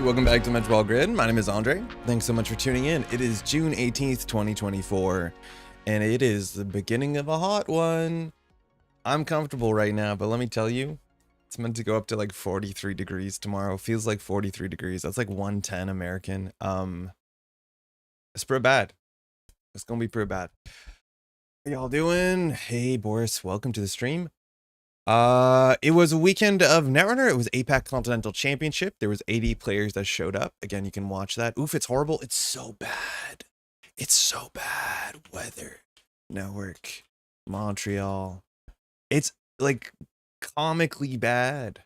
welcome back to Métropole Grid. My name is Andre. Thanks so much for tuning in. It is June 18th, 2024, and it is the beginning of a hot one. I'm comfortable right now, but let me tell you, it's meant to go up to like 43 degrees tomorrow. Feels like 43 degrees. That's like 110 American. It's pretty bad. It's gonna be pretty bad. How y'all doing? Hey, Boris, welcome to the stream. It was a weekend of Netrunner. It was APAC Continental Championship. There was 80 players that showed up. Again, you can watch that. Oof, it's horrible. It's so bad. It's so bad. Weather, network, Montreal. It's like comically bad.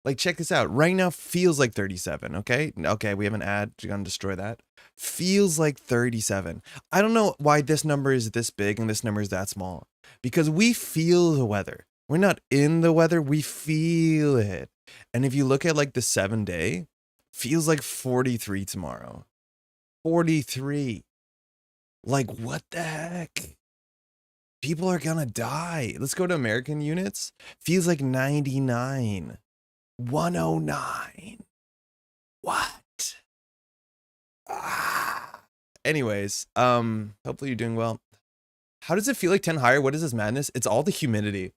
Like, check this out. Right now feels like 37, okay? Okay, we have an ad. You're gonna destroy that. Feels like 37. I don't know why this number is this big and this number is that small. Because we feel the weather. We're not in the weather, we feel it. And if you look at like the 7-day, feels like 43 tomorrow. 43. Like, what the heck? People are gonna die. Let's go to American units. Feels like 99. 109. What? Anyways, hopefully you're doing well. How does it feel like 10 higher? What is this madness? It's all the humidity.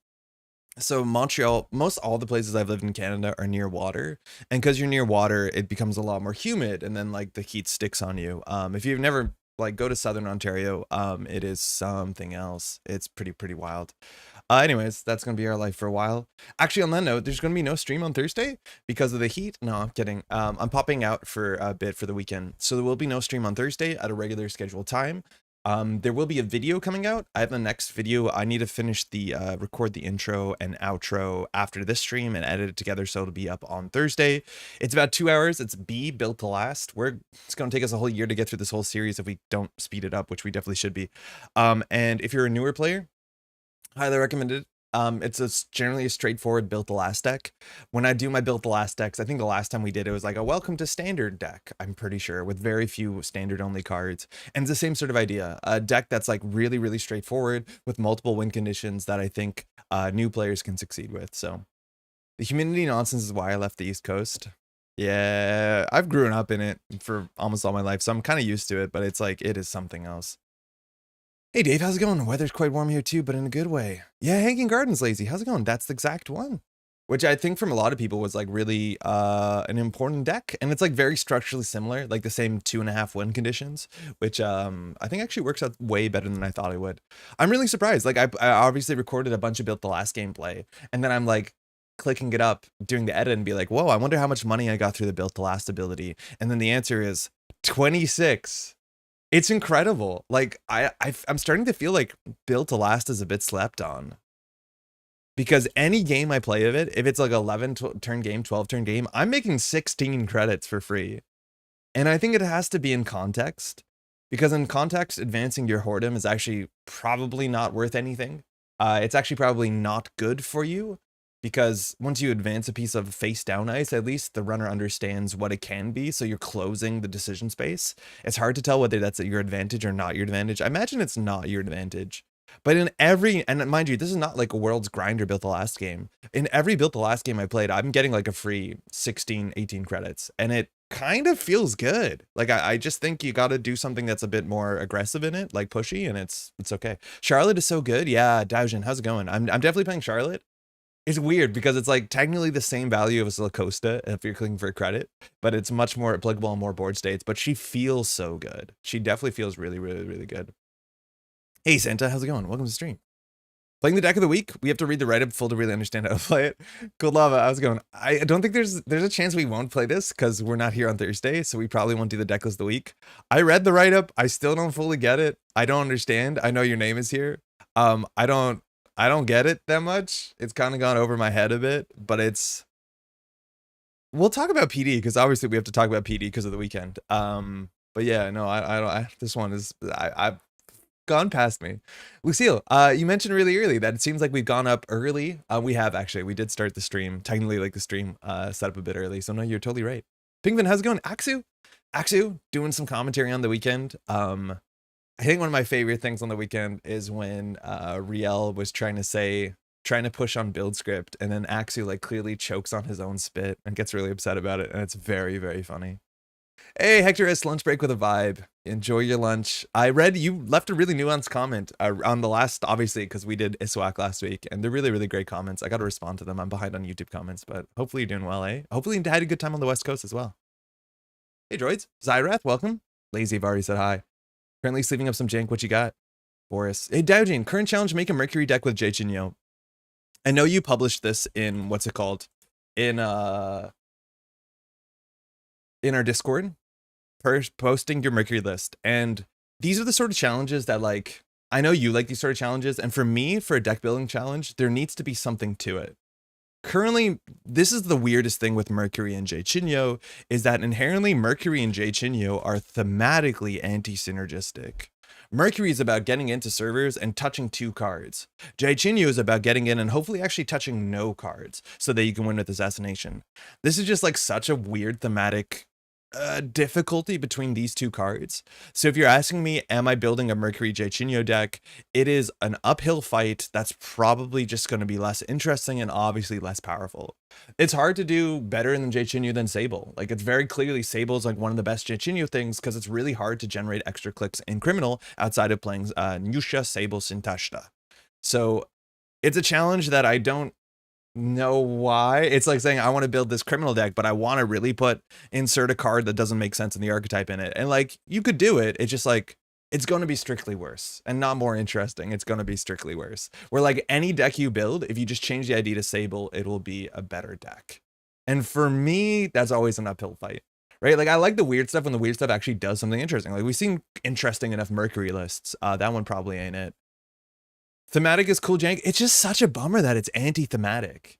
So Montreal, most all the places I've lived in Canada are near water, and because you're near water, it becomes a lot more humid, and then like the heat sticks on you. If you've never like go to Southern Ontario, it is something else. It's pretty wild. Anyways, that's gonna be our life for a while. Actually, on that note, there's gonna be no stream on Thursday because of the heat. No, I'm kidding. I'm popping out for a bit for the weekend, so there will be no stream on Thursday at a regular scheduled time. There will be a video coming out. I have the next video. I need to finish the record the intro and outro after this stream and edit it together so it'll be up on Thursday. It's about 2 hours. It's built to last. It's going to take us a whole year to get through this whole series if we don't speed it up, which we definitely should be. And if you're a newer player, highly recommend it. It's generally a straightforward built to last deck. When I do my built to last decks, I think the last time we did it was like a welcome to standard deck, I'm pretty sure, with very few standard only cards. And it's the same sort of idea, a deck that's like really straightforward with multiple win conditions that I think new players can succeed with. So the humidity nonsense is why I left the East Coast. Yeah, I've grown up in it for almost all my life, so I'm kind of used to it, but it's like it is something else. Hey Dave, how's it going? The weather's quite warm here too, but in a good way. Yeah, Hanging Garden's lazy. How's it going? That's the exact one. Which I think from a lot of people was like really an important deck. And it's like very structurally similar, like the same 2.5 win conditions, which I think actually works out way better than I thought it would. I'm really surprised. Like I obviously recorded a bunch of built the last gameplay, and then I'm like clicking it up, doing the edit and be like, whoa, I wonder how much money I got through the built the last ability. And then the answer is 26. It's incredible. Like I'm starting to feel like built to last is a bit slept on, because any game I play of it, if it's like 11 turn game, 12 turn game, I'm making 16 credits for free. And I think it has to be in context, because in context, advancing your whoredom is actually probably not worth anything. It's actually probably not good for you, because once you advance a piece of face down ice, at least the runner understands what it can be, so you're closing the decision space. It's hard to tell whether that's your advantage or not your advantage. I imagine it's not your advantage. But in every, and mind you, this is not like a World's Grinder built the last game. In every built the last game I played, I'm getting like a free 16, 18 credits. And it kind of feels good. Like I just think you got to do something that's a bit more aggressive in it, like pushy, and it's okay. Charlotte is so good. Yeah, Daujin, how's it going? I'm definitely playing Charlotte. It's weird because it's like technically the same value as Lacosta if you're clicking for credit, but it's much more applicable on more board states. But she feels so good. She definitely feels really good. Hey Santa, how's it going? Welcome to the stream. Playing the deck of the week. We have to read the write-up full to really understand how to play it. Cool Lava, how's it going? I don't think there's a chance we won't play this because we're not here on Thursday, so we probably won't do the deck list of the week. I read the write-up. I still don't fully get it. I don't understand. I know your name is here. I don't get it that much. It's kind of gone over my head a bit, but we'll talk about PD because obviously we have to talk about PD because of the weekend. But yeah, no, this one is, I've gone past me. Lucille, you mentioned really early that it seems like we've gone up early. We have actually, we did start the stream, technically like the stream set up a bit early. So no, you're totally right. Pinkman, how's it going? Axu, doing some commentary on the weekend. I think one of my favorite things on the weekend is when Riel was trying to say trying to push on build script, and then Axu like clearly chokes on his own spit and gets really upset about it, and it's very, very funny. Hey, Hector S, lunch break with a vibe. Enjoy your lunch. I read you left a really nuanced comment on the last, obviously, because we did ISWAC last week, and they're really, really great comments. I got to respond to them. I'm behind on YouTube comments, but hopefully you're doing well, eh? Hopefully you had a good time on the West Coast as well. Hey, droids. Zyrath, welcome. Lazy, I've already said hi. Currently sleeving up some jank. What you got? Boris. Hey, Daojin, current challenge, make a Mercury deck with Jay Chinyo. I know you published this in, what's it called? In our Discord. Posting your Mercury list, and these are the sort of challenges that, like, I know you like these sort of challenges, and for me, for a deck building challenge, there needs to be something to it. Currently, this is the weirdest thing with Mercury and Jay Chinyo, is that inherently Mercury and Jay Chinyo are thematically anti-synergistic. Mercury is about getting into servers and touching 2 cards. Jay Chinyo is about getting in and hopefully actually touching no cards so that you can win with Assassination. This is just like such a weird thematic difficulty between these 2 cards. So if you're asking me, am I building a Mercury Jay Chinyo deck, it is an uphill fight that's probably just going to be less interesting and obviously less powerful. It's hard to do better than Jay Chinyo than Sable. Like, it's very clearly Sable's like one of the best Jay Chinyo things because it's really hard to generate extra clicks in Criminal outside of playing Nusha, Sable, Sintashta. So it's a challenge that I don't know why. It's like saying I want to build this Criminal deck, but I want to really insert a card that doesn't make sense in the archetype in it. And like, you could do it. It's just like, it's going to be strictly worse and not more interesting. It's going to be strictly worse. Where like any deck you build, if you just change the ID to Sable, it will be a better deck. And for me, that's always an uphill fight, right? Like, I like the weird stuff when the weird stuff actually does something interesting. Like, we've seen interesting enough Mercury lists. That one probably ain't it. Thematic is cool, jank. It's just such a bummer that it's anti-thematic.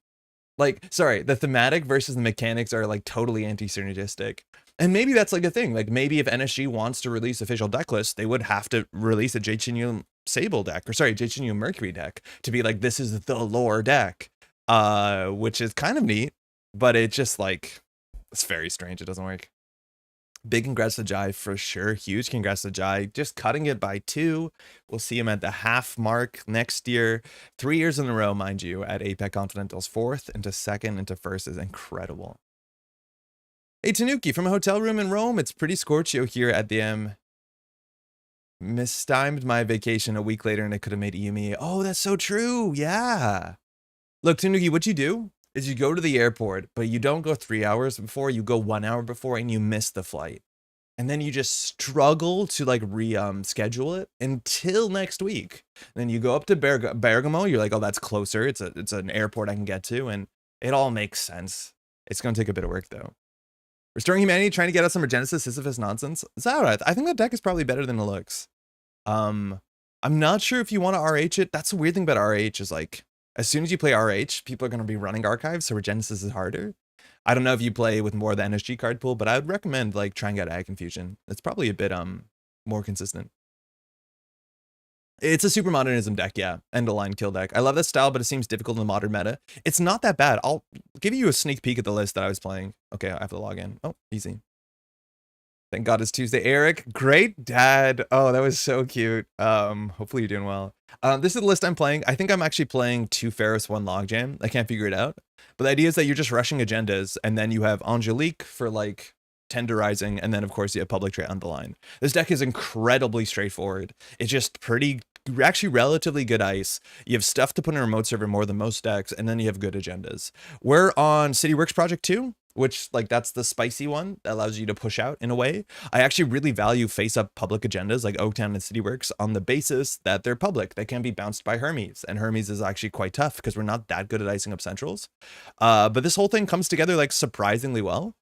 Like, sorry, the thematic versus the mechanics are like totally anti-synergistic. And maybe that's like a thing. Like, maybe if NSG wants to release official deck lists, they would have to release a Jay Chinyo Sable deck, or sorry, Jay Chinyo Mercury deck to be like, this is the lore deck, which is kind of neat, but it just like, it's very strange. It doesn't work. Big congrats to Jai for sure. Huge congrats to Jai. Just cutting it by 2. We'll see him at the half mark next year. 3 years in a row, mind you, at APAC Continentals. 4th into 2nd into 1st is incredible. Hey, Tanuki, from a hotel room in Rome. It's pretty scorchio here at the M. Mistimed my vacation a week later and it could have made Yumi. Oh, that's so true. Yeah. Look, Tanuki, what you do is you go to the airport, but you don't go 3 hours before, you go 1 hour before and you miss the flight. And then you just struggle to like schedule it until next week. And then you go up to Bergamo, you're like, oh, that's closer. It's an airport I can get to, and it all makes sense. It's going to take a bit of work though. Restoring Humanity, trying to get out some Regenesis Sisyphus nonsense. It's alright. I think that deck is probably better than it looks. I'm not sure if you want to RH it. That's the weird thing about RH is like, as soon as you play RH, people are going to be running archives, so Regenesis is harder. I don't know if you play with more of the NSG card pool, but I would recommend like trying out Ag Confusion. It's probably a bit more consistent. It's a super modernism deck, yeah, and a line kill deck. I love that style, but it seems difficult in the modern meta. It's not that bad. I'll give you a sneak peek at the list that I was playing. Okay, I have to log in. Oh, easy. Thank God it's Tuesday. Eric, great dad. Oh, that was so cute. Hopefully you're doing well. This is the list I'm playing. I think I'm actually playing 2 Ferris, 1 Logjam. I can't figure it out. But the idea is that you're just rushing agendas, and then you have Angelique for like tenderizing, and then of course you have public trait on the line. This deck is incredibly straightforward. It's just actually relatively good ice. You have stuff to put in a remote server more than most decks, and then you have good agendas. We're on CityWorks Project 2. Which, like, that's the spicy one that allows you to push out in a way. I actually really value face-up public agendas like Oaktown and CityWorks on the basis that they're public. They can be bounced by Hermes, and Hermes is actually quite tough because we're not that good at icing up centrals. But this whole thing comes together, like, surprisingly well.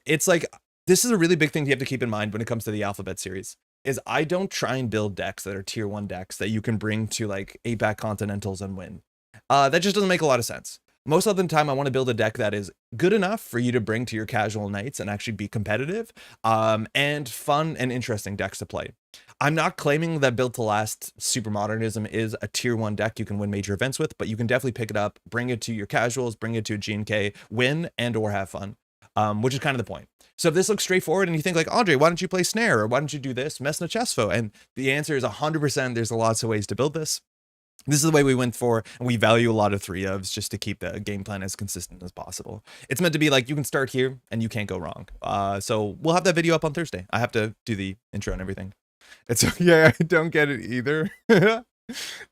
It's like, this is a really big thing you have to keep in mind when it comes to the Alphabet series, is I don't try and build decks that are tier 1 decks that you can bring to, like, APAC Continentals and win. That just doesn't make a lot of sense. Most of the time, I want to build a deck that is good enough for you to bring to your casual nights and actually be competitive, and fun and interesting decks to play. I'm not claiming that Built to Last Super Modernism is a tier 1 deck you can win major events with, but you can definitely pick it up, bring it to your casuals, bring it to a G&K, win and or have fun, which is kind of the point. So if this looks straightforward and you think like, Andre, why don't you play Snare? Or why don't you do this? Mesna Chesfo? And the answer is 100%. There's lots of ways to build this. This is the way we went for, and we value a lot of 3-ofs just to keep the game plan as consistent as possible. It's meant to be like, you can start here and you can't go wrong. So we'll have that video up on Thursday. I have to do the intro and everything. It's yeah, I don't get it either.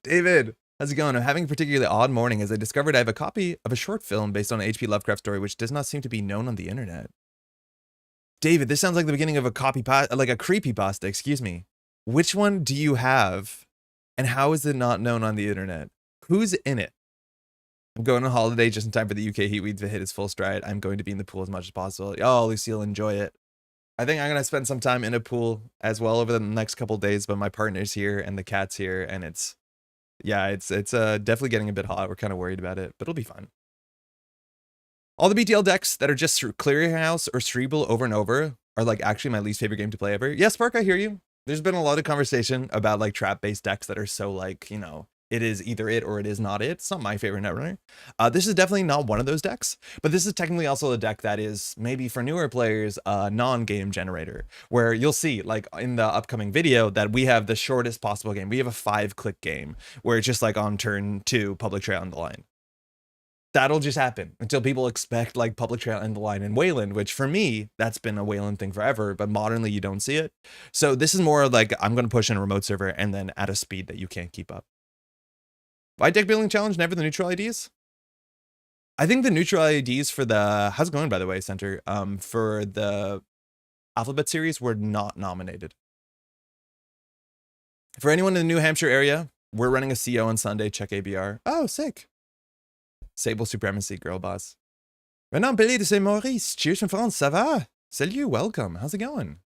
David, how's it going? I'm having a particularly odd morning as I discovered I have a copy of a short film based on an H.P. Lovecraft story, which does not seem to be known on the internet. David, this sounds like the beginning of a like a creepypasta, excuse me. Which one do you have? And how is it not known on the internet? Who's in it? I'm going on holiday just in time for the UK heat wave to hit its full stride. I'm going to be in the pool as much as possible. Oh, Lucille, enjoy it. I think I'm going to spend some time in a pool as well over the next couple days, but my partner's here and the cat's here, and it's definitely getting a bit hot. We're kind of worried about it, but it'll be fine. All the BTL decks that are just Clearinghouse or Cerebral over and over are like actually my least favorite game to play ever. Yes, Spark, I hear you. There's been a lot of conversation about like trap-based decks that are so like, you know, it is either it or it is not it. It's not my favorite Netrunner. This is definitely not one of those decks, but this is technically also a deck that is maybe for newer players, non-game generator, where you'll see like in the upcoming video that we have the shortest possible game. We have a 5-click game where it's just like on turn 2, public trail on the line. That'll just happen until people expect like public trail in the line in Weyland, which for me, that's been a Weyland thing forever, but modernly you don't see it. So this is more like I'm going to push in a remote server and then at a speed that you can't keep up. Why deck building challenge, never the neutral IDs? I think the neutral IDs for the, how's it going by the way, Center? For the Alphabet series were not nominated. For anyone in the New Hampshire area, we're running a CO on Sunday, check ABR. Oh, sick. Sable Supremacy, girl boss. Renan Pelé de Saint-Maurice. Cheers from France, ça va? Salut, welcome. How's it going?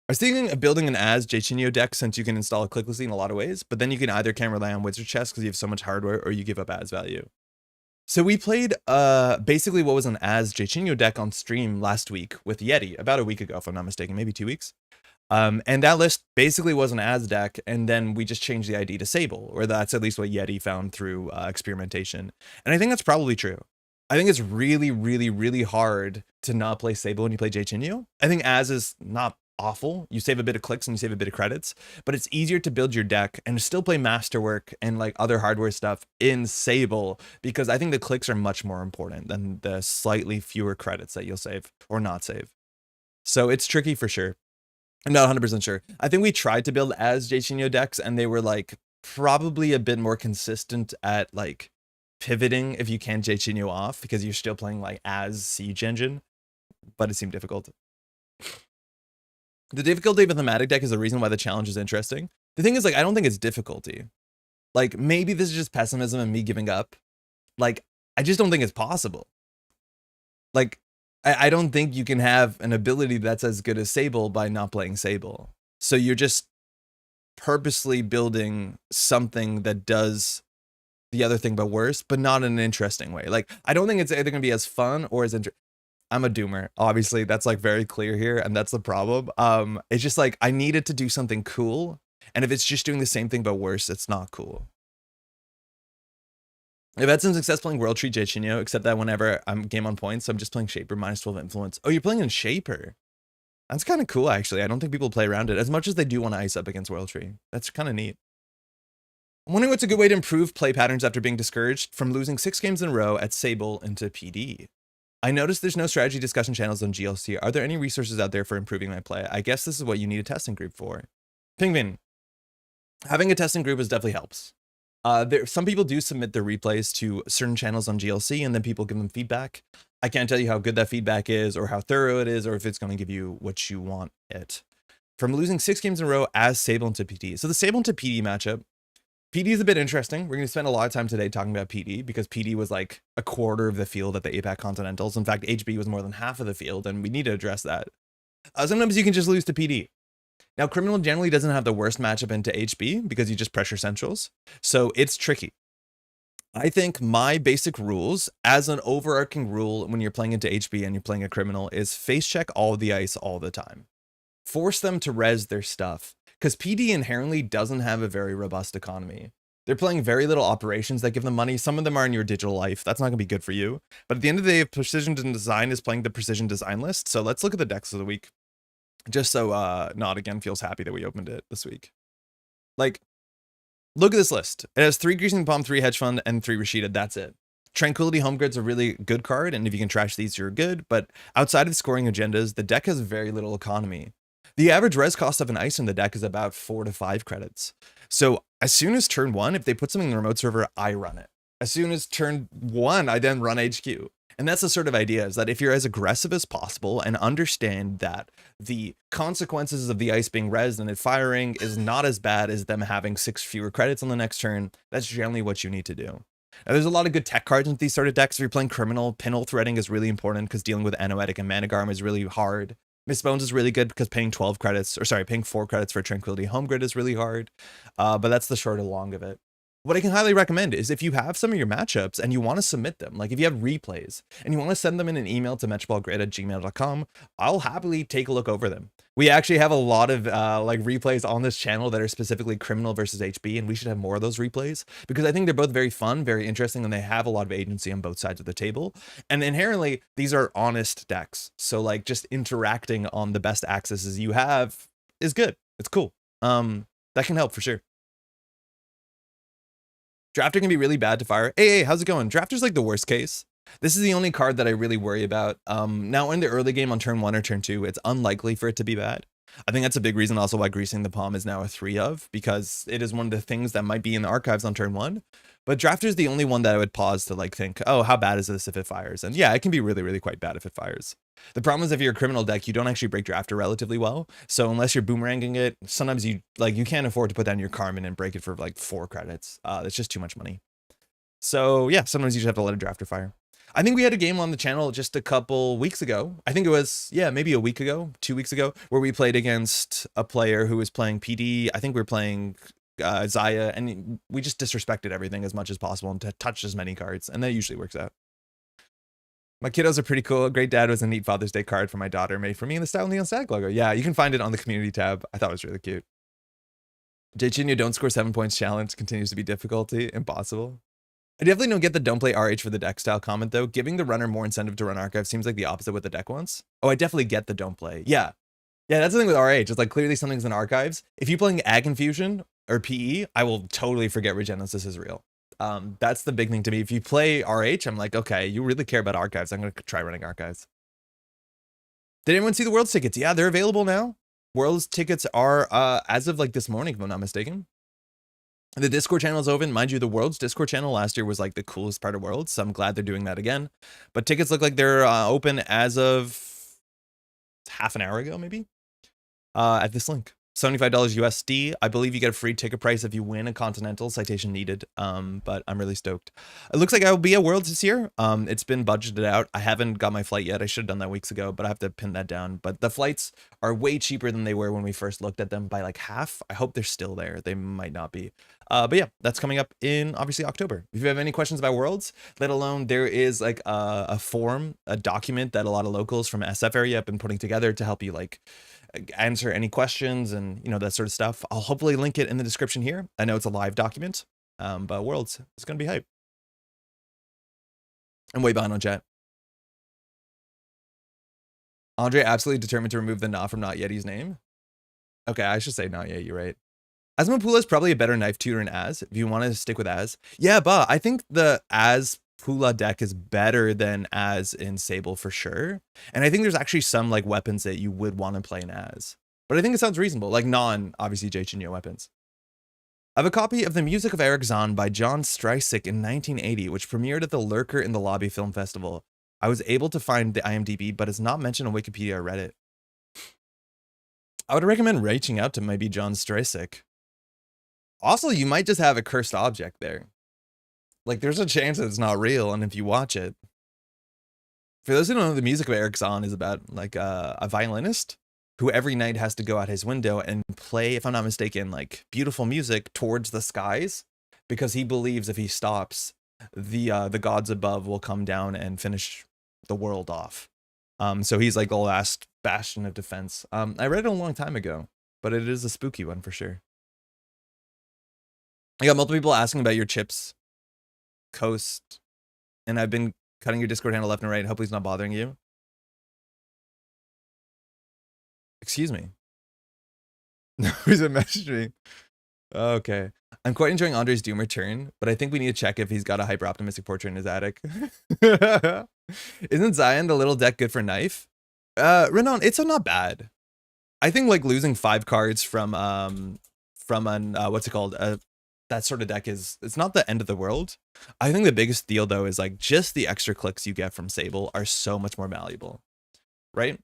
I was thinking of building an As Jachinio deck since you can install it clicklessly in a lot of ways, but then you can either can't rely on Wizard Chest because you have so much hardware or you give up As value. So we played basically what was an As Jachinio deck on stream last week with Yeti, about a week ago if I'm not mistaken, maybe 2 weeks. And that list basically was an As deck, and then we just changed the ID to Sable, or that's at least what Yeti found through experimentation. And I think that's probably true. I think it's really, really, really hard to not play Sable when you play Jachinio. I think As is not awful. You save a bit of clicks and you save a bit of credits, but it's easier to build your deck and still play Masterwork and like other hardware stuff in Sable, because I think the clicks are much more important than the slightly fewer credits that you'll save or not save. So it's tricky for sure. I'm not 100% sure. I think we tried to build As Jachinio decks and they were like probably a bit more consistent at like pivoting if you can't Jachinio off because you're still playing like As Siege Engine, but it seemed difficult. The difficulty of a thematic deck is the reason why the challenge is interesting. The thing is, like, I don't think it's difficulty. Like, maybe this is just pessimism and me giving up. Like, I just don't think it's possible. Like, I don't think you can have an ability that's as good as Sable by not playing Sable. So you're just purposely building something that does the other thing but worse, but not in an interesting way. Like, I don't think it's either going to be as fun or as interesting. I'm a doomer. Obviously, that's like very clear here, and that's the problem. It's just like I needed to do something cool, and if it's just doing the same thing but worse, it's not cool. I've had some success playing World Tree Jachinio, except that whenever I'm game on points, I'm just playing Shaper minus 12 influence. Oh, you're playing in Shaper. That's kind of cool, actually. I don't think people play around it as much as they do want to ice up against World Tree. That's kind of neat. I'm wondering what's a good way to improve play patterns after being discouraged from losing 6 games in a row at Sable into PD. I noticed there's no strategy discussion channels on GLC. Are there any resources out there for improving my play? I guess this is what you need a testing group for. Pingvin, having a testing group definitely helps. Some people do submit their replays to certain channels on GLC, and then people give them feedback. I can't tell you how good that feedback is, or how thorough it is, or if it's going to give you what you want it. From losing 6 games in a row as Sable into PD. So the Sable into PD matchup, PD is a bit interesting. We're going to spend a lot of time today talking about PD because PD was like a quarter of the field at the APAC Continentals. In fact, HB was more than half of the field, and we need to address that. Sometimes you can just lose to PD. Now, Criminal generally doesn't have the worst matchup into HB because you just pressure centrals, so it's tricky. I think my basic rules, as an overarching rule when you're playing into HB and you're playing a Criminal, is face check all of the ice all the time. Force them to res their stuff. Because PD inherently doesn't have a very robust economy. They're playing very little operations that give them money. Some of them are in your digital life. That's not going to be good for you. But at the end of the day, Precision Design is playing the Precision Design list. So let's look at the decks of the week. Just so Nod again feels happy that we opened it this week. Like, Look at this list. It has 3 Greasing the Palm, 3 Hedge Fund, and 3 Rashida. That's it. Tranquility Home Grid's a really good card, and if you can trash these, you're good. But outside of scoring agendas, the deck has very little economy. The average res cost of an ice in the deck is about 4 to 5 credits. So as soon as turn 1, if they put something in the remote server, I run it. As soon as turn 1, I then run HQ. And that's the sort of idea, is that if you're as aggressive as possible and understand that the consequences of the ice being rezzed and it firing is not as bad as them having 6 fewer credits on the next turn, that's generally what you need to do. Now, there's a lot of good tech cards in these sort of decks. If you're playing Criminal, Pinhole Threading is really important because dealing with Anoetic and Managarm is really hard. Miss Bones is really good because paying 4 credits for Tranquility Home Grid is really hard. But that's the short and long of it. What I can highly recommend is if you have some of your matchups and you want to submit them, like if you have replays and you want to send them in an email to metropolegrid@gmail.com, I'll happily take a look over them. We actually have a lot of like replays on this channel that are specifically Criminal versus HB, and we should have more of those replays because I think they're both very fun, very interesting, and they have a lot of agency on both sides of the table. And inherently, these are honest decks. So like just interacting on the best accesses you have is good. It's cool. That can help for sure. Drafter can be really bad to fire. Hey, how's it going? Drafter's like the worst case. This is the only card that I really worry about. Now in the early game on turn 1 or turn 2, it's unlikely for it to be bad. I think that's a big reason also why Greasing the Palm is now a 3 of, because it is one of the things that might be in the archives on turn 1. But Drafter's the only one that I would pause to like think, oh, how bad is this if it fires? And yeah, it can be really, really quite bad if it fires. The problem is if you're a Criminal deck, you don't actually break Drafter relatively well. So unless you're boomeranging it, sometimes you can't afford to put down your Carmen and break it for like 4 credits. That's just too much money. So yeah, sometimes you just have to let a Drafter fire. I think we had a game on the channel just a couple weeks ago. I think it was, yeah, maybe a week ago, 2 weeks ago, where we played against a player who was playing PD. I think we were playing Zaya, and we just disrespected everything as much as possible and touched as many cards, and that usually works out. My kiddos are pretty cool. Great Dad was a neat Father's Day card for my daughter made for me in the Style Neon Stag logo. Yeah, you can find it on the community tab. I thought it was really cute. Jinteki don't score 7 points challenge continues to be difficulty. Impossible. I definitely don't get the don't play RH for the deck style comment though. Giving the runner more incentive to run archive seems like the opposite of what the deck wants. Oh, I definitely get the don't play. Yeah. Yeah, that's the thing with RH. It's like clearly something's in archives. If you're playing Ag Infusion or PE, I will totally forget Regenesis is real. That's the big thing to me. If you play RH, I'm like, okay, you really care about archives. I'm going to try running archives. Did anyone see the Worlds tickets? Yeah, they're available now. Worlds tickets are, as of like this morning, if I'm not mistaken. The Discord channel is open. Mind you, the Worlds Discord channel last year was like the coolest part of Worlds, so I'm glad they're doing that again. But tickets look like they're open as of half an hour ago, maybe, at this link. $75 USD. I believe you get a free ticket price if you win a Continental, citation needed. But I'm really stoked. It looks like I will be at Worlds this year. It's been budgeted out. I haven't got my flight yet. I should have done that weeks ago, but I have to pin that down. But the flights are way cheaper than they were when we first looked at them by like half. I hope they're still there. They might not be. But yeah, that's coming up in obviously October. If you have any questions about Worlds, let alone there is like a form, a document that a lot of locals from SF area have been putting together to help you like answer any questions and that sort of stuff. I'll hopefully link it in the description here. I know it's a live document, but Worlds is gonna be hype. I'm way behind on chat. Andre absolutely determined to remove the Na from Not Yeti's name. Okay, I should say Not Yet. You're right. Asmapula is probably a better knife tutor than Az if you want to stick with Az. Yeah, but I think the Az Pula deck is better than Az in Sable for sure. And I think there's actually some like weapons that you would want to play in Az. But I think it sounds reasonable, like obviously J-Chinyo weapons. I have a copy of The Music of Eric Zahn by John Streisick in 1980, which premiered at the Lurker in the Lobby Film Festival. I was able to find the IMDb, but it's not mentioned on Wikipedia or Reddit. I would recommend reaching out to maybe John Streisick. Also, you might just have a cursed object there. Like, there's a chance that it's not real, and if you watch it... For those who don't know, The Music of Eric Zahn is about, like, a violinist who every night has to go out his window and play, if I'm not mistaken, like, beautiful music towards the skies, because he believes if he stops, the gods above will come down and finish the world off. So he's, like, the last bastion of defense. I read it a long time ago, but it is a spooky one for sure. I got multiple people asking about your chips, Coast, and I've been cutting your Discord handle left and right. Hopefully it's not bothering you. Excuse me. Who's messaging me? Okay. I'm quite enjoying Andre's Doom return, but I think we need to check if he's got a hyper optimistic portrait in his attic. Isn't Zion the little deck good for knife? Renan, it's not bad. I think like losing 5 cards from an what's it called? That sort of deck it's not the end of the world. I think the biggest deal though is like just the extra clicks you get from Sable are so much more valuable, right?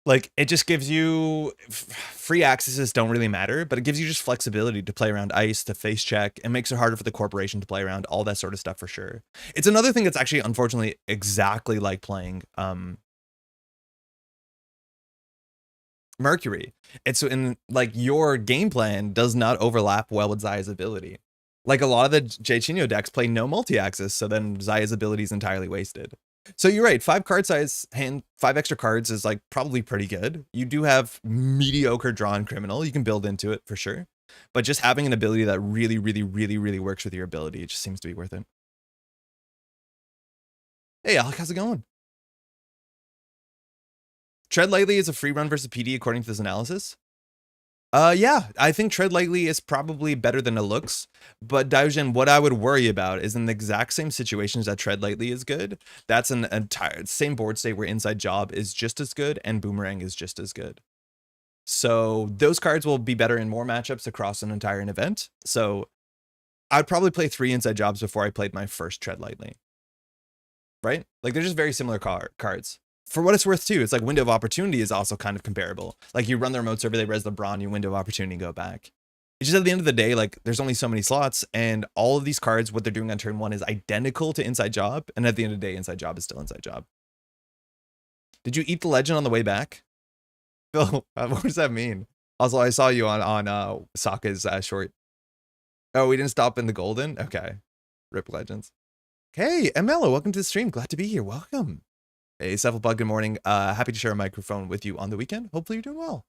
Like it just gives you free accesses don't really matter, but it gives you just flexibility to play around ice, to face check. It makes it harder for the corporation to play around all that sort of stuff for sure. It's another thing that's actually unfortunately exactly like playing Mercury. It's in like your game plan does not overlap well with Zaya's ability. Like a lot of the Jachinho decks play no multi-axis, so then Zaya's ability is entirely wasted. So you're right, 5 card size hand, 5 extra cards is like probably pretty good. You do have mediocre drawn criminal, you can build into it for sure. But just having an ability that really, really, really, really works with your ability, it just seems to be worth it. Hey Alec, how's it going? Tread Lightly is a free run versus PD according to this analysis. Yeah, I think Tread Lightly is probably better than it looks, but Daijin, what I would worry about is in the exact same situations that Tread Lightly is good, that's an entire same board state where Inside Job is just as good and Boomerang is just as good. So those cards will be better in more matchups across an entire event. So I'd probably play 3 Inside Jobs before I played my first Tread Lightly. Right? Like they're just very similar cards. For what it's worth too, it's like Window of Opportunity is also kind of comparable. Like you run the remote server, they res LeBron, you Window of Opportunity, go back. It's just at the end of the day, like there's only so many slots and all of these cards, what they're doing on turn 1 is identical to Inside Job. And at the end of the day, Inside Job is still Inside Job. Did you eat the legend on the way back? Phil, what does that mean? Also, I saw you on Sokka's short. Oh, we didn't stop in the golden? Okay. Rip Legends. Hey, Emelo, welcome to the stream. Glad to be here. Welcome. Hey, Cephalopod, good morning. Happy to share a microphone with you on the weekend. Hopefully you're doing well.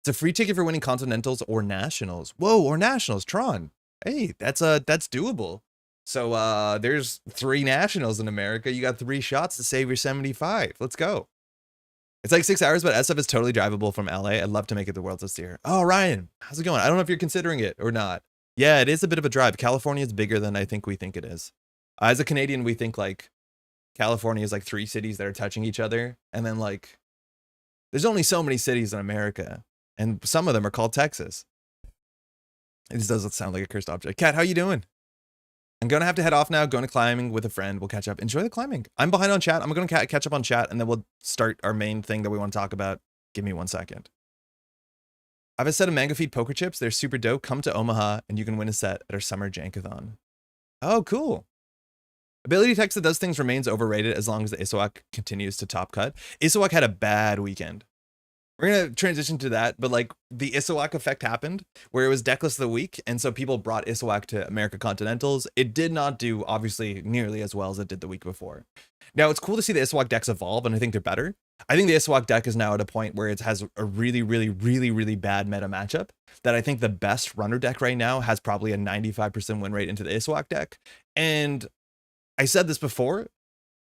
It's a free ticket for winning Continentals or Nationals. Whoa, or Nationals, Tron. Hey, that's doable. So there's 3 Nationals in America. You got 3 shots to save your 75. Let's go. It's like 6 hours, but SF is totally drivable from LA. I'd love to make it the world this year. Oh, Ryan, how's it going? I don't know if you're considering it or not. Yeah, it is a bit of a drive. California is bigger than I think we think it is. As a Canadian, we think like California is like 3 cities that are touching each other. And then like, there's only so many cities in America. And some of them are called Texas. This doesn't sound like a cursed object. Kat, how you doing? I'm going to have to head off now, going to climbing with a friend. We'll catch up. Enjoy the climbing. I'm behind on chat. I'm going to catch up on chat, and then we'll start our main thing that we want to talk about. Give me 1 second. I have a set of Mango Feed poker chips. They're super dope. Come to Omaha, and you can win a set at our summer Jankathon. Oh, cool. Ability text that does things remains overrated as long as the Isowak continues to top cut. Isowak had a bad weekend. We're going to transition to that, but like the Isowak effect happened where it was decklist of the week. And so people brought Isowak to APAC Continentals. It did not do obviously nearly as well as it did the week before. Now it's cool to see the Isowak decks evolve and I think they're better. I think the Isowak deck is now at a point where it has a really, really, really, really bad meta matchup that I think the best runner deck right now has probably a 95% win rate into the Isowak deck. And I said this before,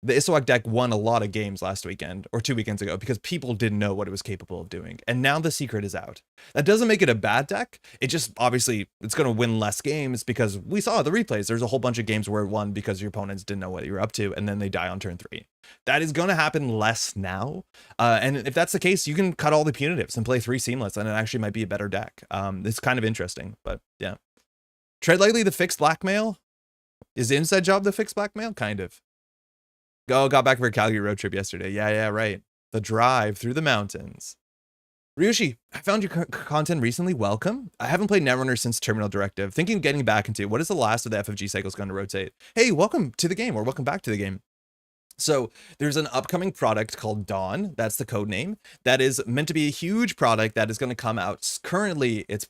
the Isowak deck won a lot of games last weekend or 2 weekends ago because people didn't know what it was capable of doing. And now the secret is out. That doesn't make it a bad deck. It just obviously it's going to win less games because we saw the replays. There's a whole bunch of games where it won because your opponents didn't know what you were up to and then they die on turn 3. That is going to happen less now. And if that's the case, you can cut all the punitives and play 3 seamless and it actually might be a better deck. It's kind of interesting, but yeah. Tread Lightly the fixed blackmail. Is the Inside Job the fixed blackmail? Kind of. Got back for a Calgary road trip yesterday. Yeah, right. The drive through the mountains. Ryushi, I found your content recently. Welcome. I haven't played Netrunner since Terminal Directive. Thinking of getting back into what is the last of the FFG cycles going to rotate? Hey, welcome to the game or welcome back to the game. So there's an upcoming product called Dawn. That's the code name. That is meant to be a huge product that is going to come out. Currently, it's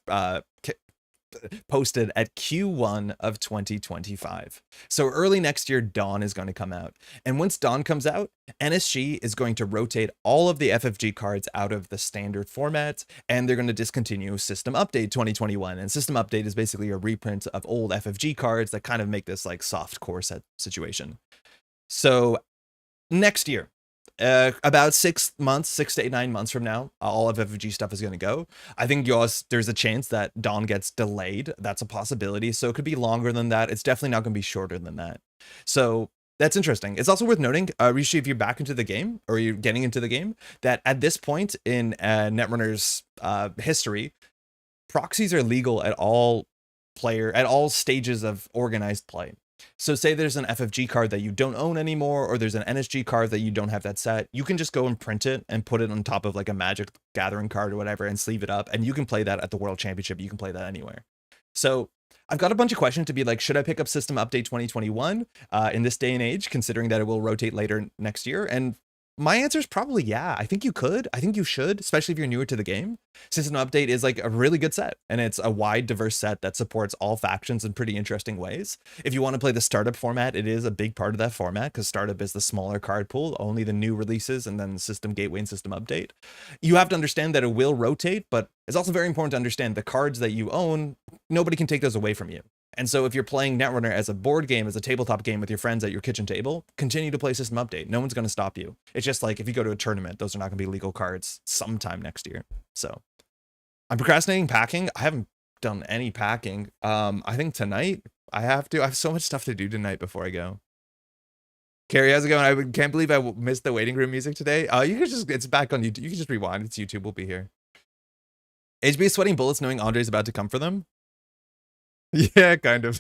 posted at Q1 of 2025. So early next year, Dawn is going to come out. And once Dawn comes out, NSG is going to rotate all of the FFG cards out of the standard format, and they're going to discontinue System Update 2021. And System Update is basically a reprint of old FFG cards that kind of make this like soft core set situation. So next year, about 6 months, 6 to 9 months from now, all of FFG stuff is going to go. I think there's a chance that Dawn gets delayed. That's a possibility. So it could be longer than that. It's definitely not going to be shorter than that. So that's interesting. It's also worth noting, Rishi, if you're back into the game or you're getting into the game, that at this point in Netrunner's history, proxies are legal at all stages of organized play. So say there's an FFG card that you don't own anymore, or there's an NSG card that you don't have that set, you can just go and print it and put it on top of like a Magic Gathering card or whatever and sleeve it up, and you can play that at the World Championship. You can play that anywhere. So I've got a bunch of questions to be like, should I pick up System Update 2021 in this day and age, considering that it will rotate later next year? And my answer is probably yeah. I think you could. I think you should, especially if you're newer to the game. System Update is like a really good set, and it's a wide, diverse set that supports all factions in pretty interesting ways. If you want to play the startup format, it is a big part of that format, because startup is the smaller card pool, only the new releases, and then System Gateway and System Update. You have to understand that it will rotate, but it's also very important to understand the cards that you own, nobody can take those away from you. And so if you're playing Netrunner as a board game, as a tabletop game with your friends at your kitchen table, continue to play System Update. No one's going to stop you. It's just like if you go to a tournament, those are not going to be legal cards sometime next year. So I'm procrastinating packing. I haven't done any packing. I think tonight I have so much stuff to do tonight before I go. Carrie, how's it going? I can't believe I missed the waiting room music today. You can just, it's back on YouTube. You can just rewind. It's YouTube. We'll be here. HB is sweating bullets knowing Andre's about to come for them. Yeah, kind of.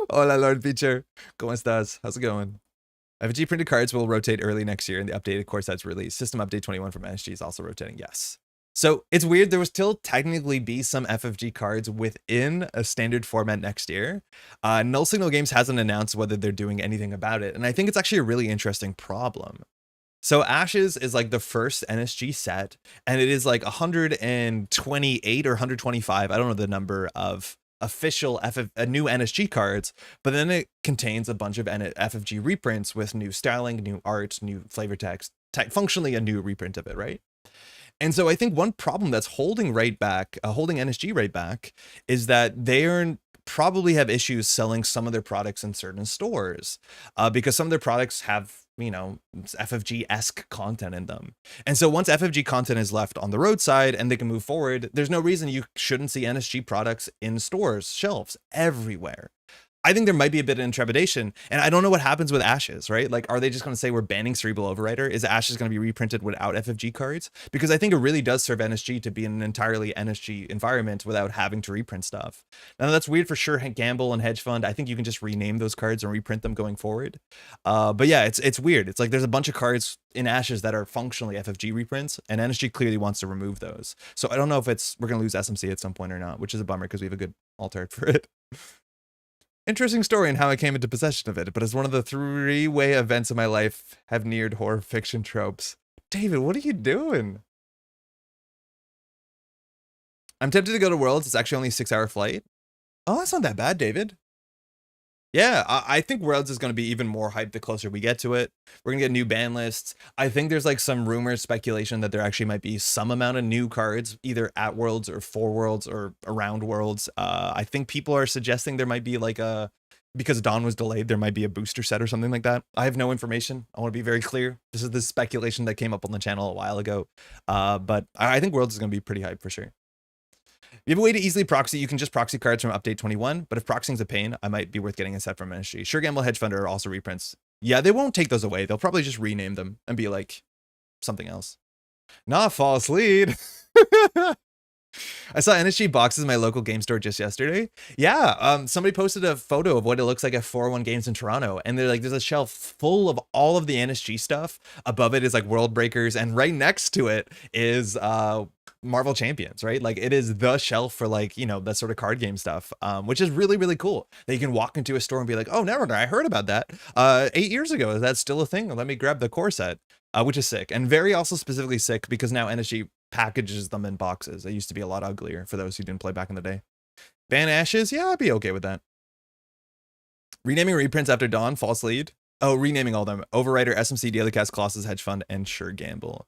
Hola, Lord Feature. ¿Cómo estás? How's it going? FFG printed cards will rotate early next year in the updated core sets release. System Update 21 from NSG is also rotating. Yes. So it's weird. There will still technically be some FFG cards within a standard format next year. Null Signal Games hasn't announced whether they're doing anything about it. And I think it's actually a really interesting problem. So Ashes is like the first NSG set, and it is like 128 or 125. I don't know the number of official new NSG cards, but then it contains a bunch of FFG reprints with new styling, new art, new flavor text, functionally a new reprint of it, right? And so I think one problem that's holding NSG right back is that they probably have issues selling some of their products in certain stores because some of their products have, you know, FFG-esque content in them. And so once FFG content is left on the roadside and they can move forward, there's no reason you shouldn't see NSG products in stores, shelves, everywhere. I think there might be a bit of intrepidation, and I don't know what happens with Ashes, right? Like, are they just going to say we're banning Cerebral Overrider? Is Ashes going to be reprinted without FFG cards? Because I think it really does serve NSG to be in an entirely NSG environment without having to reprint stuff. Now, that's weird for sure. Gamble and Hedge Fund, I think you can just rename those cards and reprint them going forward. But yeah, it's weird. It's like there's a bunch of cards in Ashes that are functionally FFG reprints, and NSG clearly wants to remove those. So I don't know if we're going to lose SMC at some point or not, which is a bummer because we have a good alt art for it. Interesting story and how I came into possession of it, but as one of the three-way events of my life have neared horror fiction tropes. David, what are you doing? I'm tempted to go to Worlds. It's actually only a 6-hour flight. Oh, that's not that bad, David. Yeah, I think Worlds is going to be even more hyped the closer we get to it. We're going to get new ban lists. I think there's like some rumors, speculation that there actually might be some amount of new cards, either at Worlds or for Worlds or around Worlds. I think people are suggesting there might be like because Dawn was delayed, there might be a booster set or something like that. I have no information. I want to be very clear. This is the speculation that came up on the channel a while ago. But I think Worlds is going to be pretty hyped for sure. If you have a way to easily proxy, you can just proxy cards from Update 21, but if proxying's a pain, I might be worth getting a set from NSG. Sure Gamble, Hedge Fund are also reprints. Yeah, they won't take those away. They'll probably just rename them and be like something else. Not false lead. I saw NSG boxes in my local game store just yesterday. Yeah, somebody posted a photo of what it looks like at 401 Games in Toronto, and they're like, there's a shelf full of all of the NSG stuff. Above it is like World Breakers, and right next to it is Marvel Champions, right? Like it is the shelf for like, you know, that sort of card game stuff, which is really, really cool. That you can walk into a store and be like, oh, Netrunner, I heard about that 8 years ago. Is that still a thing? Let me grab the core set, which is sick. And very also specifically sick because now NSG packages them in boxes. It used to be a lot uglier for those who didn't play back in the day. Ban Ashes? Yeah, I'd be okay with that. Renaming reprints after Dawn, false lead. Oh, renaming all of them. Overrider, SMC, Daily Cast, Colossus, Hedge Fund, and Sure Gamble.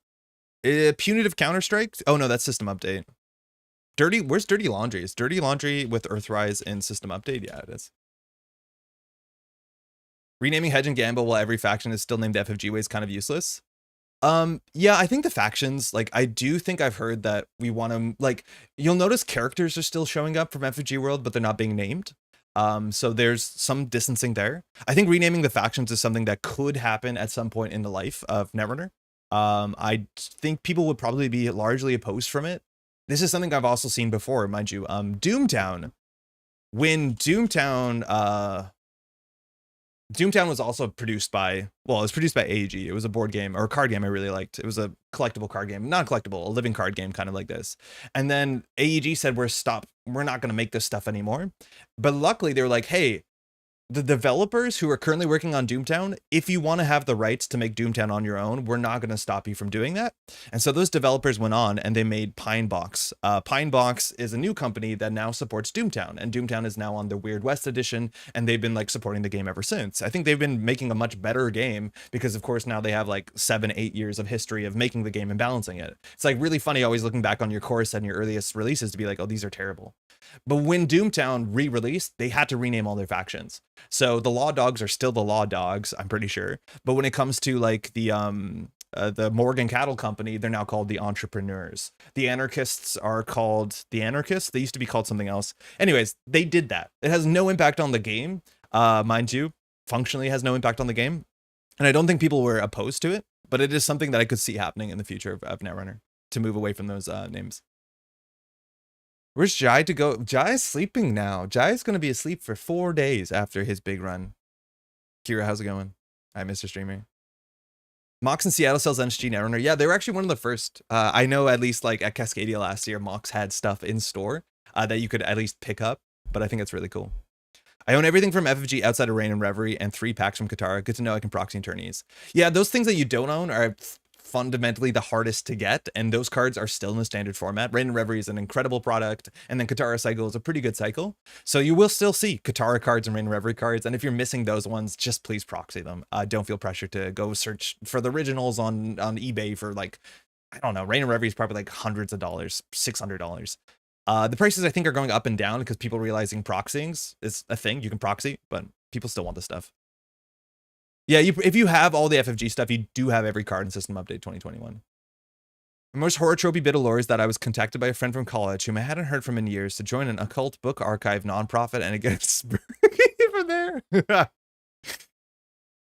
Punitive Counter-Strike? Oh no, that's System Update. Where's Dirty Laundry? Is Dirty Laundry with Earthrise in System Update? Yeah, it is. Renaming Hedge and Gamble while every faction is still named FFG way is kind of useless. Yeah, I think the factions, like, I do think I've heard that we want to, like, you'll notice characters are still showing up from FFG World, but they're not being named. So there's some distancing there. I think renaming the factions is something that could happen at some point in the life of Netrunner. I think people would probably be largely opposed from it. This is something I've also seen before, mind you. Doomtown, when Doomtown was also produced by, well, it was produced by AEG. It was a board game or a card game I really liked. It was a collectible card game, not collectible, a living card game kind of like this. And then AEG said, we're not going to make this stuff anymore. But luckily they were like, hey, the developers who are currently working on Doomtown, if you want to have the rights to make Doomtown on your own, we're not going to stop you from doing that. And so those developers went on and they made Pinebox. Pinebox is a new company that now supports Doomtown, and Doomtown is now on the Weird West edition, and they've been like supporting the game ever since. I think they've been making a much better game because of course now they have like 7-8 years of history of making the game and balancing it. It's like really funny always looking back on your course and your earliest releases to be like, oh, these are terrible. But when Doomtown re-released, they had to rename all their factions. So the Law Dogs are still the Law Dogs, I'm pretty sure. But when it comes to like the Morgan Cattle Company, they're now called the Entrepreneurs. The Anarchists are called the Anarchists. They used to be called something else. Anyways, they did that. It has no impact on the game, mind you. Functionally has no impact on the game. And I don't think people were opposed to it, but it is something that I could see happening in the future of Netrunner, to move away from those names. Where's Jai to go? Jai's sleeping now. Jai's going to be asleep for 4 days after his big run. Kira, how's it going? Hi, Mr. Streamer. Mox in Seattle sells NSG Netrunner. Yeah, they were actually one of the first. I know at least like at Cascadia last year, Mox had stuff in store that you could at least pick up, but I think it's really cool. I own everything from FFG outside of Rain and Reverie and 3 packs from Katara. Good to know I can proxy attorneys. Yeah, those things that you don't own are fundamentally the hardest to get, and those cards are still in the standard format. Rain and Reverie is an incredible product, and then Katara Cycle is a pretty good cycle. So you will still see Katara cards and Rain and Reverie cards, and if you're missing those ones, just please proxy them. Don't feel pressure to go search for the originals on eBay for like, I don't know, Rain and Reverie is probably like hundreds of dollars, $600. The prices I think are going up and down because people realizing proxying is a thing. You can proxy, but people still want the stuff. Yeah, if you have all the FFG stuff, you do have every card in System Update 2021. The most horror tropey bit of lore is that I was contacted by a friend from college whom I hadn't heard from in years to join an occult book archive nonprofit, and it gets from there. I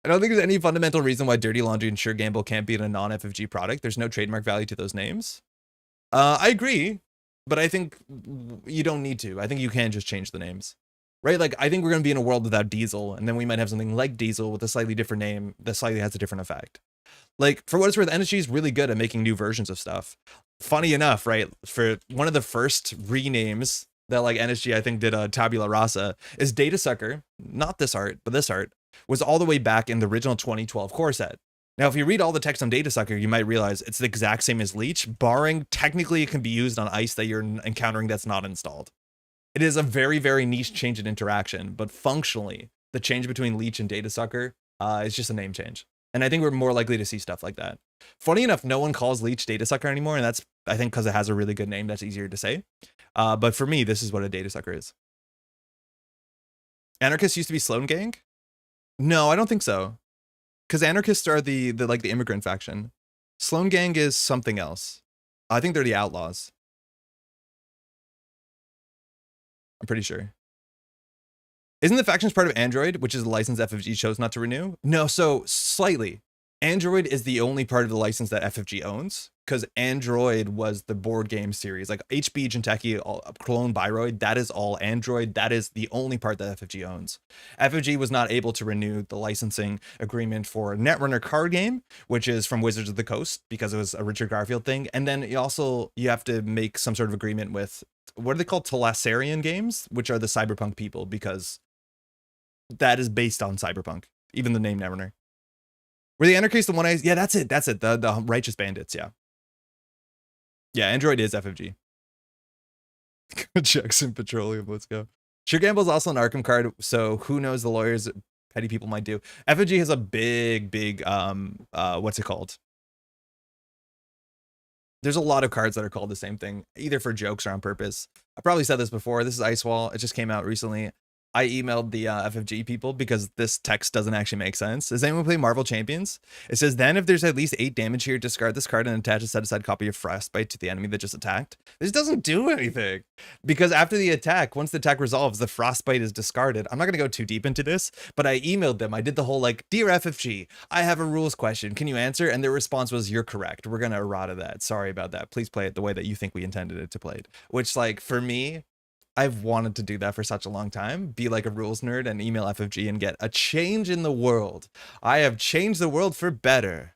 don't think there's any fundamental reason why Dirty Laundry and Sure Gamble can't be in a non-FFG product. There's no trademark value to those names. I agree, but I think you don't need to. I think you can just change the names. Right? Like, I think we're going to be in a world without Diesel, and then we might have something like Diesel with a slightly different name that slightly has a different effect. Like, for what it's worth, NSG is really good at making new versions of stuff. Funny enough, right? For one of the first renames that, like, NSG, I think, did a Tabula Rasa, is Data Sucker, not this art, but this art, was all the way back in the original 2012 core set. Now, if you read all the text on Data Sucker, you might realize it's the exact same as Leech, barring technically it can be used on ice that you're encountering that's not installed. It is a very, very niche change in interaction, but functionally, the change between Leech and Data Sucker is just a name change. And I think we're more likely to see stuff like that. Funny enough, no one calls Leech Data Sucker anymore, and that's, I think, because it has a really good name that's easier to say. But for me, this is what a Data Sucker is. Anarchists used to be Sloan Gang? No, I don't think so. Because Anarchists are the immigrant faction. Sloan Gang is something else. I think they're the Outlaws. I'm pretty sure. Isn't the factions part of Android, which is a license FFG chose not to renew? No, so slightly. Android is the only part of the license that FFG owns, because Android was the board game series. Like HB, Jinteki, Clone, Byroid, that is all Android. That is the only part that FFG owns. FFG was not able to renew the licensing agreement for Netrunner card game, which is from Wizards of the Coast, because it was a Richard Garfield thing. And then you have to make some sort of agreement with, what are they called? Talassarian Games, which are the cyberpunk people, because that is based on cyberpunk, even the name Netrunner. Were the Anarchists the one eyes? Yeah, that's it. That's it. The Righteous Bandits. Yeah. Yeah, Android is FFG. Jackson Petroleum. Let's go. Sure Gamble is also an Arkham card, so who knows the lawyers petty people might do. FFG has a big, what's it called? There's a lot of cards that are called the same thing, either for jokes or on purpose. I probably said this before. This is Ice Wall. It just came out recently. I emailed the FFG people because this text doesn't actually make sense. Does anyone play Marvel Champions? It says, then if there's at least 8 damage here, discard this card and attach a set-aside copy of Frostbite to the enemy that just attacked. This doesn't do anything. Because after the attack, once the attack resolves, the Frostbite is discarded. I'm not going to go too deep into this, but I emailed them. I did the whole like, dear FFG, I have a rules question. Can you answer? And their response was, you're correct. We're going to errata that. Sorry about that. Please play it the way that you think we intended it to play it. Which, like, for me, I've wanted to do that for such a long time, be like a rules nerd and email FFG and get a change in the world. I have changed the world for better.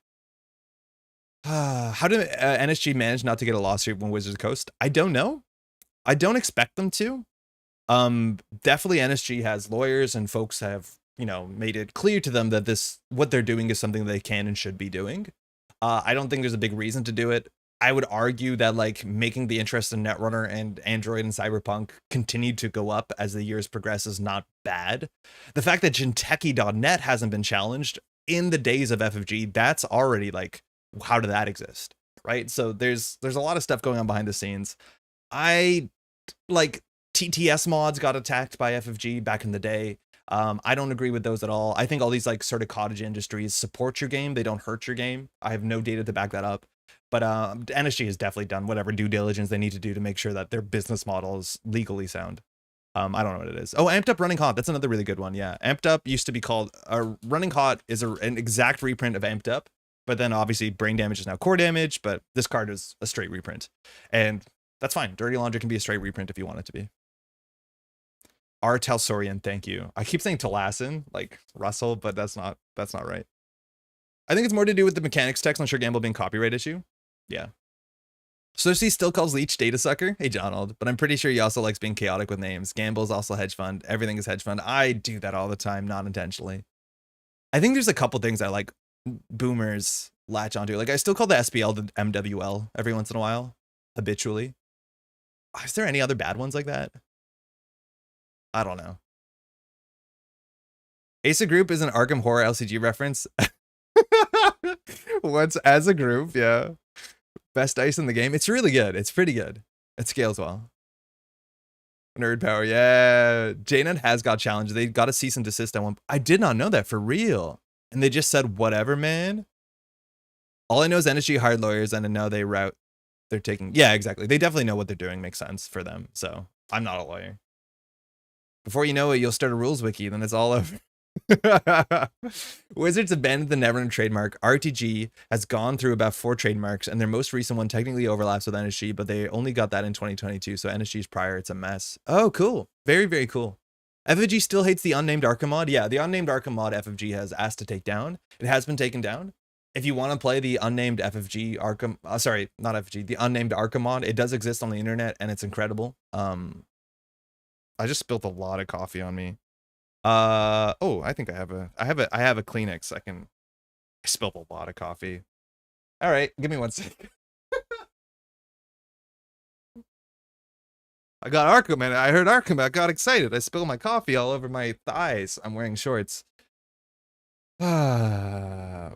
How did NSG manage not to get a lawsuit when Wizards Coast? I don't know. I don't expect them to. Definitely NSG has lawyers and folks have, you know, made it clear to them that what they're doing is something they can and should be doing. I don't think there's a big reason to do it. I would argue that like making the interest in Netrunner and Android and Cyberpunk continue to go up as the years progress is not bad. The fact that Jinteki.net hasn't been challenged in the days of FFG, that's already like, how did that exist? Right? So there's a lot of stuff going on behind the scenes. I like TTS mods got attacked by FFG back in the day. I don't agree with those at all. I think all these like sort of cottage industries support your game. They don't hurt your game. I have no data to back that up. But NSG has definitely done whatever due diligence they need to do to make sure that their business model is legally sound. I don't know what it is. Oh, Amped Up Running Hot. That's another really good one. Yeah. Amped Up used to be called Running Hot is an exact reprint of Amped Up. But then obviously Brain Damage is now Core Damage. But this card is a straight reprint. And that's fine. Dirty Laundry can be a straight reprint if you want it to be. R. Talsorian, thank you. I keep saying Talassin, like Russell, but that's not right. I think it's more to do with the mechanics text on Sure Gamble being copyright issue. Yeah. Cersei still calls Leech Data Sucker. Hey, Jonald. But I'm pretty sure he also likes being chaotic with names. Gamble's also hedge fund. Everything is hedge fund. I do that all the time, not intentionally. I think there's a couple things I like boomers latch onto. Like I still call the SPL the MWL every once in a while, habitually. Is there any other bad ones like that? I don't know. Asa Group is an Arkham Horror LCG reference. Once as a group, yeah. Best dice in the game. It's really good. It's pretty good. It scales well. Nerd power, yeah. JNet has got challenges. They got a cease and desist at one. I did not know that for real. And they just said, whatever, man. All I know is NSG hired lawyers and now they're taking. Yeah, exactly. They definitely know what they're doing. Makes sense for them. So I'm not a lawyer. Before you know it, you'll start a rules wiki. Then it's all over. Wizards abandoned the Netrunner trademark. RTG has gone through about 4 trademarks, and their most recent one technically overlaps with NSG, but they only got that in 2022, so NSG's prior. It's a mess. Oh, cool. Very, very cool. FFG still hates the unnamed Arkham mod. Yeah, the unnamed Arkham mod FFG has asked to take down. It has been taken down. If you want to play the unnamed FFG Arkham, sorry, not FFG, the unnamed Arkham mod, it does exist on the internet, and it's incredible. I just spilled a lot of coffee on me. Oh, I think I have a Kleenex. I spilled a lot of coffee. All right, give me 1 second. I got Arkham and I heard Arkham. I got excited. I spilled my coffee all over my thighs. I'm wearing shorts. I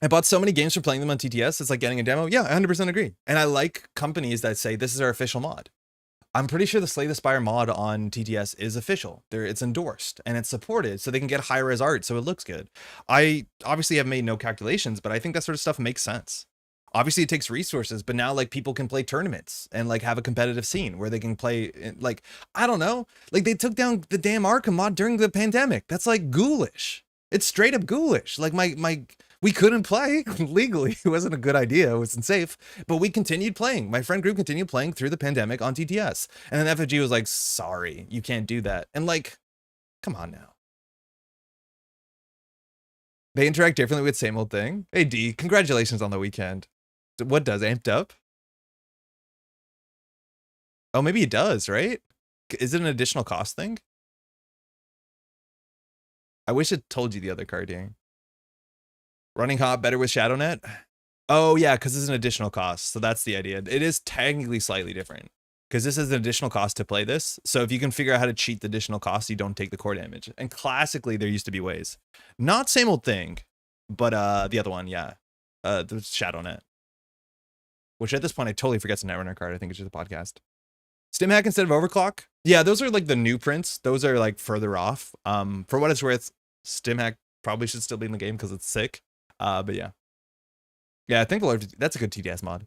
bought so many games for playing them on TTS. It's like getting a demo. Yeah, I 100% agree. And I like companies that say this is our official mod. I'm pretty sure the Slay the Spire mod on TTS is official. It's endorsed and it's supported so they can get high-res art so it looks good. I obviously have made no calculations, but I think that sort of stuff makes sense. Obviously it takes resources, but now like people can play tournaments and like have a competitive scene where they can play like, I don't know, like they took down the damn Arkham mod during the pandemic. That's like ghoulish. It's straight up ghoulish. Like we couldn't play legally. It wasn't a good idea. It wasn't safe, but we continued playing. My friend group continued playing through the pandemic on TTS. And then FFG was like, sorry, you can't do that. And like, come on now. They interact differently with same old thing. Hey D, congratulations on the weekend. What does Amped Up? Oh, maybe it does, right? Is it an additional cost thing? I wish it told you the other card here. Running Hot better with ShadowNet? Oh yeah, because it's an additional cost. So that's the idea. It is technically slightly different because this is an additional cost to play this. So if you can figure out how to cheat the additional cost, you don't take the core damage. And classically, there used to be ways. Not same old thing, but the other one, yeah. The ShadowNet. Which at this point, I totally forget it's a Netrunner card. I think it's just a podcast. Stim hack instead of overclock. Yeah, those are like the new prints. Those are like further off. For what it's worth, Stim hack probably should still be in the game because it's sick. But yeah. Yeah, I think that's a good TDS mod.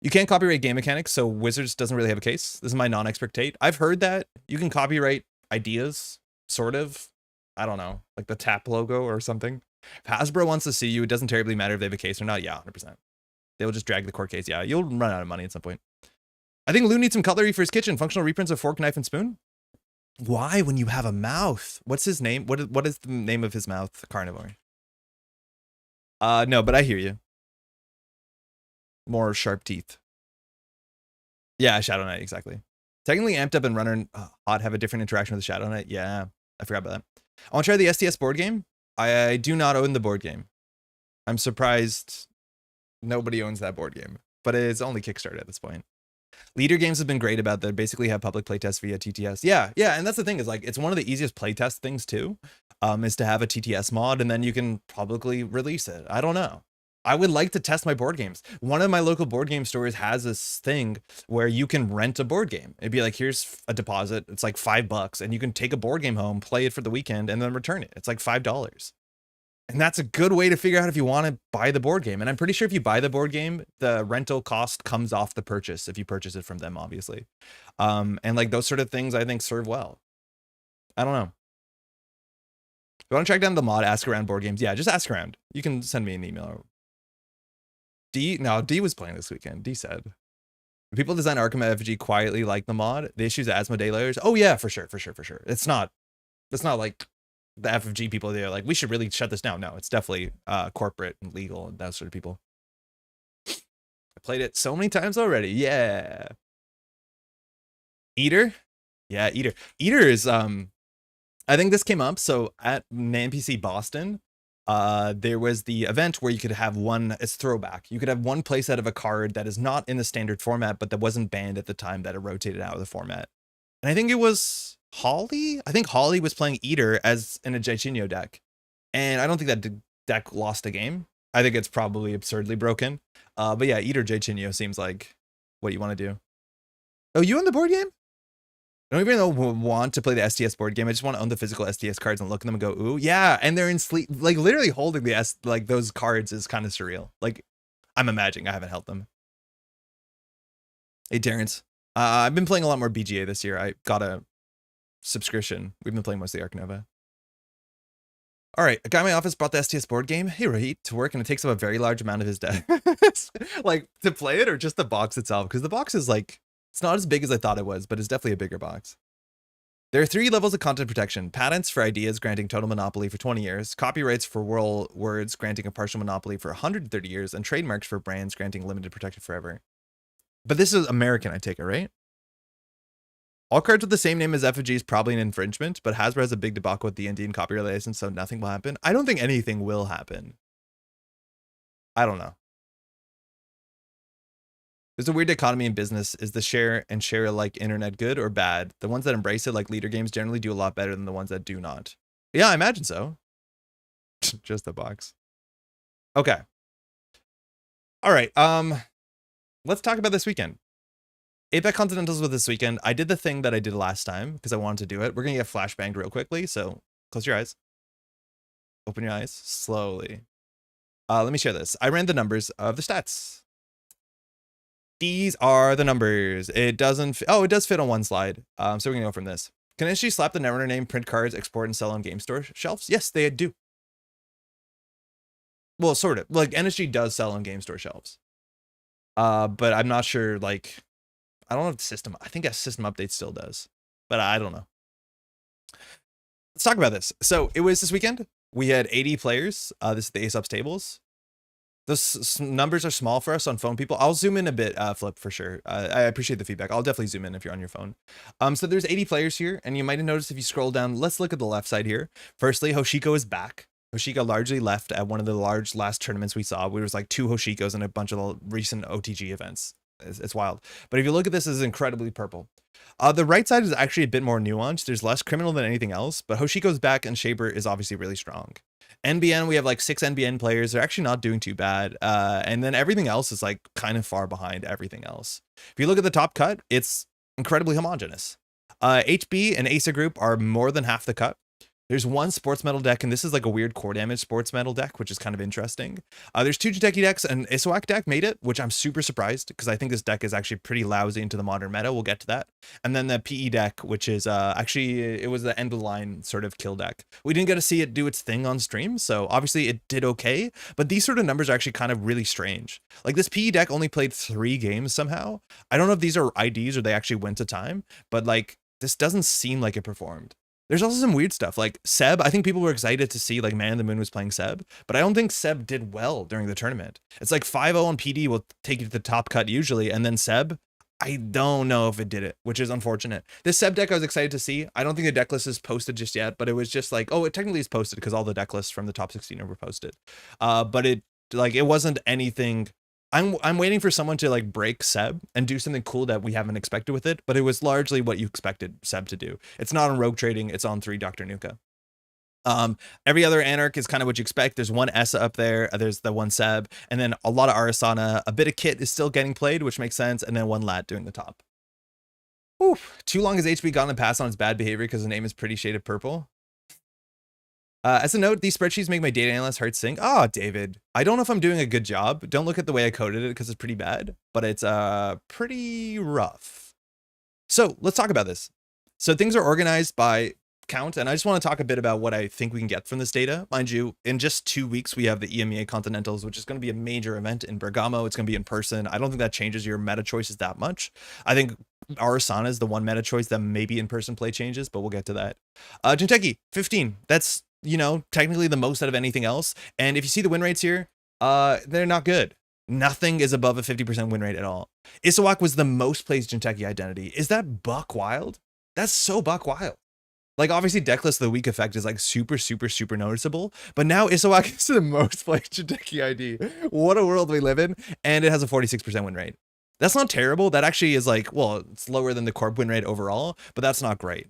You can't copyright game mechanics, so Wizards doesn't really have a case. This is my non-expert take. I've heard that you can copyright ideas, sort of. I don't know, like the tap logo or something. If Hasbro wants to see you, it doesn't terribly matter if they have a case or not. Yeah, 100%. They'll just drag the court case. Yeah, you'll run out of money at some point. I think Lou needs some cutlery for his kitchen. Functional reprints of fork, knife, and spoon. Why when you have a mouth? What's his name? What is the name of his mouth? Carnivore. No, but I hear you. More sharp teeth. Yeah, Shadow Knight, exactly. Technically amped up and runner and hot have a different interaction with the Shadow Knight. Yeah, I forgot about that. I want to try the STS board game. I do not own the board game. I'm surprised nobody owns that board game, but it's only Kickstarter at this point. Leader games have been great about that. Basically have public playtests via TTS. Yeah, and that's the thing is like, it's one of the easiest playtest things too, is to have a TTS mod and then you can publicly release it. I don't know. I would like to test my board games. One of my local board game stores has this thing where you can rent a board game. It'd be like, here's a deposit. It's like $5 and you can take a board game home, play it for the weekend and then return it. It's like $5. And that's a good way to figure out if you want to buy the board game. And I'm pretty sure if you buy the board game, the rental cost comes off the purchase if you purchase it from them, obviously. And like those sort of things I think serve well. I don't know. If you want to track down the mod, ask around board games. Yeah, just ask around. You can send me an email. D was playing this weekend. D said, people design Arkham FG quietly like the mod. The issues Asmodee layers. Oh yeah, for sure. It's not like the FFG people, they're like, we should really shut this down. No, it's definitely corporate and legal and that sort of people. I played it so many times already. Yeah. Eater? Yeah, Eater. Eater is, I think this came up. So at NPC Boston, there was the event where you could have it's throwback. You could have one playset of a card that is not in the standard format, but that wasn't banned at the time that it rotated out of the format. And I think it was Holly. I think Holly was playing Eater as in a Jaichino deck. And I don't think that deck lost a game. I think it's probably absurdly broken. But yeah, Eater Jaichino seems like what you want to do. Oh, you on the board game? I don't even want to play the STS board game. I just want to own the physical STS cards and look at them and go, ooh, yeah. And they're in sleep, like literally holding like those cards is kind of surreal. Like I'm imagining, I haven't held them. Hey, Terrence. I've been playing a lot more BGA this year. I got a subscription. We've been playing mostly Arc Nova. All right, a guy in my office brought the STS board game, hey Rahit, to work, and it takes up a very large amount of his day. Like to play it or just the box itself? Because the box is like, it's not as big as I thought it was, but it's definitely a bigger box. There are 3 levels of content protection. Patents for ideas granting total monopoly for 20 years, copyrights for words granting a partial monopoly for 130 years, and trademarks for brands granting limited protection forever. But this is American, I take it, right? All cards with the same name as FFG is probably an infringement, but Hasbro has a big debacle with the Indian copyright license, so nothing will happen. I don't think anything will happen. I don't know. There's a weird dichotomy in business. Is the share and share alike internet good or bad? The ones that embrace it, like leader games, generally do a lot better than the ones that do not. Yeah, I imagine so. Just a box. Okay. All right. Let's talk about this weekend. APAC Continentals was this weekend. I did the thing that I did last time because I wanted to do it. We're going to get flashbanged real quickly. So close your eyes. Open your eyes slowly. Let me share this. I ran the numbers of the stats. These are the numbers. It doesn't. It does fit on one slide. So we're going to go from this. Can NSG slap the Netrunner name, print cards, export, and sell on game store shelves? Yes, they do. Well, sort of. Like NSG does sell on game store shelves. But I'm not sure, like, I don't know if the system, I think a system update still does, but I don't know. Let's talk about this. So it was this weekend. We had 80 players. This is the Ace Ups tables. Those numbers are small for us on phone people. I'll zoom in a bit, Flip, for sure. I appreciate the feedback. I'll definitely zoom in if you're on your phone. So there's 80 players here, and you might have noticed if you scroll down, let's look at the left side here. Firstly, Hoshiko is back. Hoshiko largely left at one of the large last tournaments we saw. There was like 2 Hoshikos and a bunch of the recent OTG events. It's wild. But if you look at this, it's incredibly purple. The right side is actually a bit more nuanced. There's less criminal than anything else, but Hoshiko's back and Shaber is obviously really strong. NBN, we have like 6 NBN players. They're actually not doing too bad. And then everything else is like kind of far behind everything else. If you look at the top cut, it's incredibly homogenous. HB and ASA group are more than half the cut. There's one sports metal deck, and this is like a weird core damage sports metal deck, which is kind of interesting. There's two Jinteki decks, and ISOAC deck made it, which I'm super surprised because I think this deck is actually pretty lousy into the modern meta. We'll get to that. And then the PE deck, which is actually, it was the end of the line sort of kill deck. We didn't get to see it do its thing on stream, so obviously it did okay, but these sort of numbers are actually kind of really strange. Like this PE deck only played 3 games somehow. I don't know if these are IDs or they actually went to time, but like this doesn't seem like it performed. There's also some weird stuff like Seb. I think people were excited to see like Man in the Moon was playing Seb, but I don't think Seb did well during the tournament. It's like 5-0 on PD will take you to the top cut usually, and then Seb, I don't know if it did it, which is unfortunate. This Seb deck I was excited to see. I don't think the deck list is posted just yet, but it was just like, oh, it technically is posted because all the deck lists from the top 16 were posted. But it wasn't anything. I'm waiting for someone to like break Seb and do something cool that we haven't expected with it, but it was largely what you expected Seb to do. It's not on Rogue Trading, it's on 3 Dr. Nuka. Every other Anarch is kind of what you expect. There's one Essa up there, there's the one Seb, and then a lot of Arasana. A bit of Kit is still getting played, which makes sense, and then one Lat doing the top. Oof. Too long has HB gotten a pass on its bad behavior because the name is pretty shaded purple. As a note, these spreadsheets make my data analyst heart sink. Oh, David, I don't know if I'm doing a good job. Don't look at the way I coded it because it's pretty bad, but it's pretty rough. So let's talk about this. So things are organized by count, and I just want to talk a bit about what I think we can get from this data. Mind you, in just 2 weeks, we have the EMEA Continentals, which is going to be a major event in Bergamo. It's going to be in person. I don't think that changes your meta choices that much. I think Arasana is the one meta choice that maybe in-person play changes, but we'll get to that. Jinteki, 15. That's, you know, technically the most out of anything else. And if you see the win rates here, they're not good. Nothing is above a 50% win rate at all. Isawak was the most played Jinteki identity. Is that buck wild? That's so buck wild. Like, obviously, Decklist of the Week effect is like super, super, super noticeable. But now Isawak is the most played Jinteki ID. What a world we live in. And it has a 46% win rate. That's not terrible. That actually is like, well, it's lower than the Corp win rate overall, but that's not great.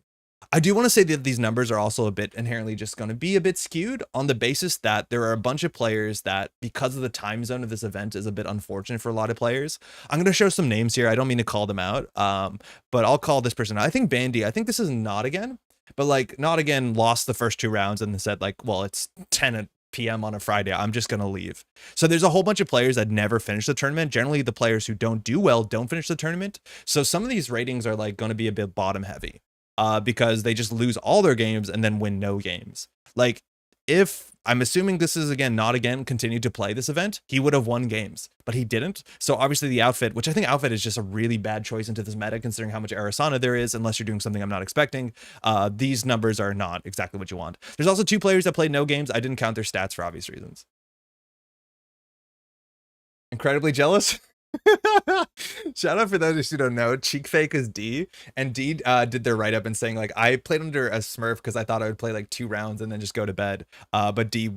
I do want to say that these numbers are also a bit inherently just going to be a bit skewed on the basis that there are a bunch of players that, because of the time zone of this event, is a bit unfortunate for a lot of players. I'm going to show some names here. I don't mean to call them out, but I'll call this person out. I think Bandy, I think this is Not Again, but like Not Again lost the first 2 rounds and then said like, well, it's 10 p.m. on a Friday. I'm just going to leave. So there's a whole bunch of players that never finish the tournament. Generally, the players who don't do well don't finish the tournament. So some of these ratings are like going to be a bit bottom heavy. Because they just lose all their games and then win no games. Like, if I'm assuming this is again Not Again continued to play this event, he would have won games, but he didn't. So obviously the outfit, which I think outfit is just a really bad choice into this meta, considering how much Arasana there is, unless you're doing something I'm not expecting. These numbers are not exactly what you want. There's also 2 players that played no games. I didn't count their stats for obvious reasons. Incredibly jealous. Shout out for those who don't know, Cheek Fake is D, and D did their write-up and saying like, I played under a Smurf because I thought I would play like 2 rounds and then just go to bed, but D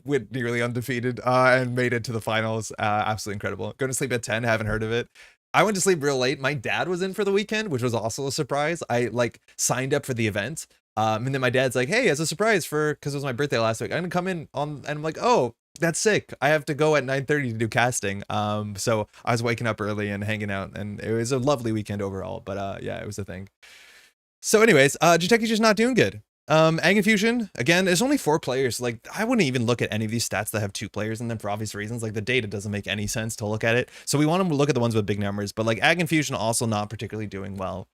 went nearly undefeated and made it to the finals. Absolutely incredible. Going to sleep at 10, haven't heard of it. I went to sleep real late. My dad was in for the weekend, which was also a surprise. I like signed up for the event, and then my dad's like, hey, as a surprise because it was my birthday last week, I'm gonna come in on, and I'm like, oh, that's sick. I have to go at 9:30 to do casting. So I was waking up early and hanging out, and it was a lovely weekend overall. But yeah, it was a thing. So anyways, Jinteki's just not doing good. Ag Infusion, again, there's only 4 players. Like, I wouldn't even look at any of these stats that have 2 players in them for obvious reasons. Like, the data doesn't make any sense to look at it. So we want to look at the ones with big numbers, but like Ag Infusion also not particularly doing well.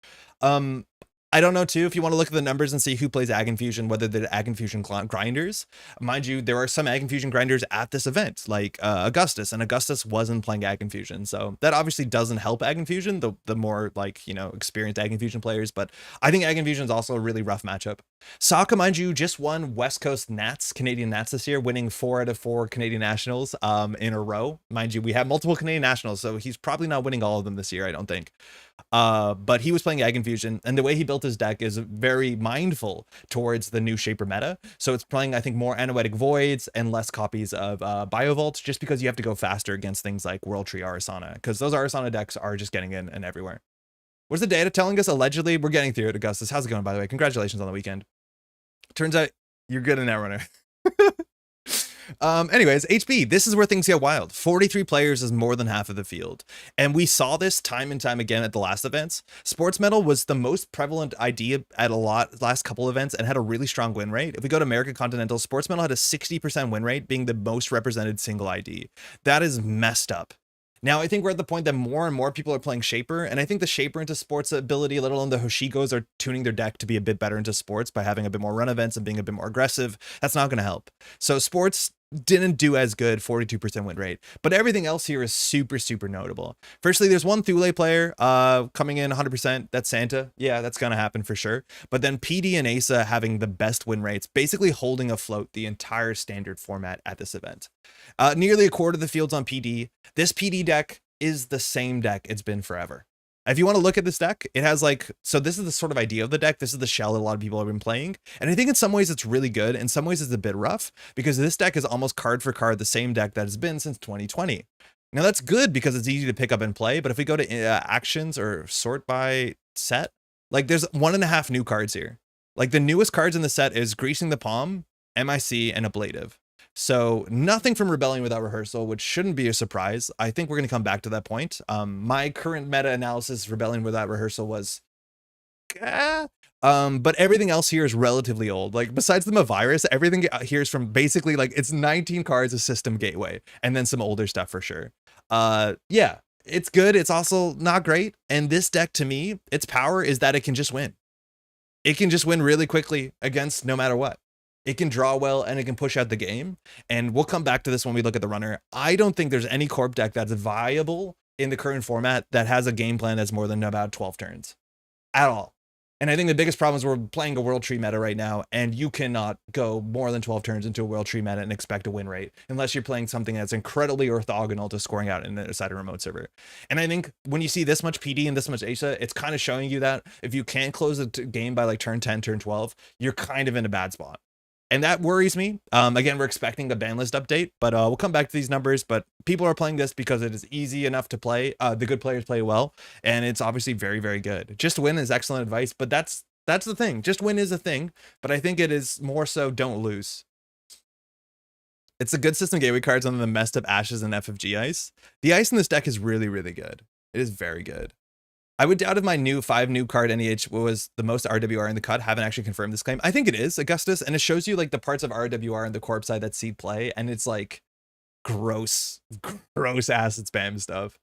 I don't know too, if you want to look at the numbers and see who plays Ag Infusion, whether they're Ag Infusion grinders. Mind you, there are some Ag Infusion grinders at this event, like Augustus, and Augustus wasn't playing Ag Infusion. So that obviously doesn't help Ag Infusion, the more like, you know, experienced Ag Infusion players. But I think Ag Infusion is also a really rough matchup. Sokka, mind you, just won West Coast Nats, Canadian Nats this year, winning 4 out of 4 Canadian Nationals in a row. Mind you, we have multiple Canadian Nationals, so he's probably not winning all of them this year, I don't think. But he was playing Ag Infusion, and the way he built his deck is very mindful towards the new Shaper meta. So it's playing, I think, more Anoetic Voids and less copies of Biovault, just because you have to go faster against things like World Tree Arasana, because those Arasana decks are just getting in and everywhere. What's the data telling us? Allegedly, we're getting through it, Augustus. How's it going, by the way? Congratulations on the weekend. Turns out you're good in Netrunner. Anyways, HB, this is where things get wild. 43 players is more than half of the field. And we saw this time and time again at the last events. Sports Metal was the most prevalent idea at last couple events and had a really strong win rate. If we go to American Continental, Sports Metal had a 60% win rate, being the most represented single ID. That is messed up. Now, I think we're at the point that more and more people are playing Shaper, and I think the Shaper into sports ability, let alone the Hoshigos, are tuning their deck to be a bit better into sports by having a bit more run events and being a bit more aggressive. That's not going to help. So sports didn't do as good, 42% win rate, but everything else here is super, super notable. Firstly, there's one Thule player coming in 100%. That's Santa. Yeah, that's going to happen for sure. But then PD and Asa having the best win rates, basically holding afloat the entire standard format at this event. Nearly a quarter of the field's on PD. This PD deck is the same deck it's been forever. If you want to look at this deck, it has like, so this is the sort of idea of the deck. This is the shell that a lot of people have been playing. And I think in some ways it's really good. In some ways it's a bit rough because this deck is almost card for card the same deck that has been since 2020. Now that's good because it's easy to pick up and play. But if we go to actions or sort by set, like there's 1.5 new cards here. Like the newest cards in the set is Greasing the Palm, MIC, and Ablative. So nothing from Rebellion Without Rehearsal, which shouldn't be a surprise. I think we're going to come back to that point. My current meta analysis, Rebellion Without Rehearsal, was... but everything else here is relatively old. Like besides the virus, everything here is from basically like it's 19 cards of System Gateway and then some older stuff for sure. Yeah, it's good. It's also not great. And this deck to me, its power is that it can just win. It can just win really quickly against no matter what. It can draw well and it can push out the game. And we'll come back to this when we look at the runner. I don't think there's any Corp deck that's viable in the current format that has a game plan that's more than about 12 turns at all. And I think the biggest problem is we're playing a World Tree meta right now, and you cannot go more than 12 turns into a World Tree meta and expect a win rate unless you're playing something that's incredibly orthogonal to scoring out in the side of remote server. And I think when you see this much PD and this much ASA, it's kind of showing you that if you can't close a game by like turn 10, turn 12, you're kind of in a bad spot. And that worries me. Again, we're expecting a ban list update, but we'll come back to these numbers. But people are playing this because it is easy enough to play. The good players play well, and it's obviously very, very good. Just win is excellent advice, but that's the thing. Just win is a thing, but I think it is more so don't lose. It's a good System Gateway cards on the messed up Ashes and FFG ice. The ice in this deck is really, really good. It is very good. I would doubt if my 5 new card NEH was the most RWR in the cut. Haven't actually confirmed this claim. I think it is, Augustus, and it shows you like the parts of RWR and the Corp side that see play, and it's like gross acid spam stuff.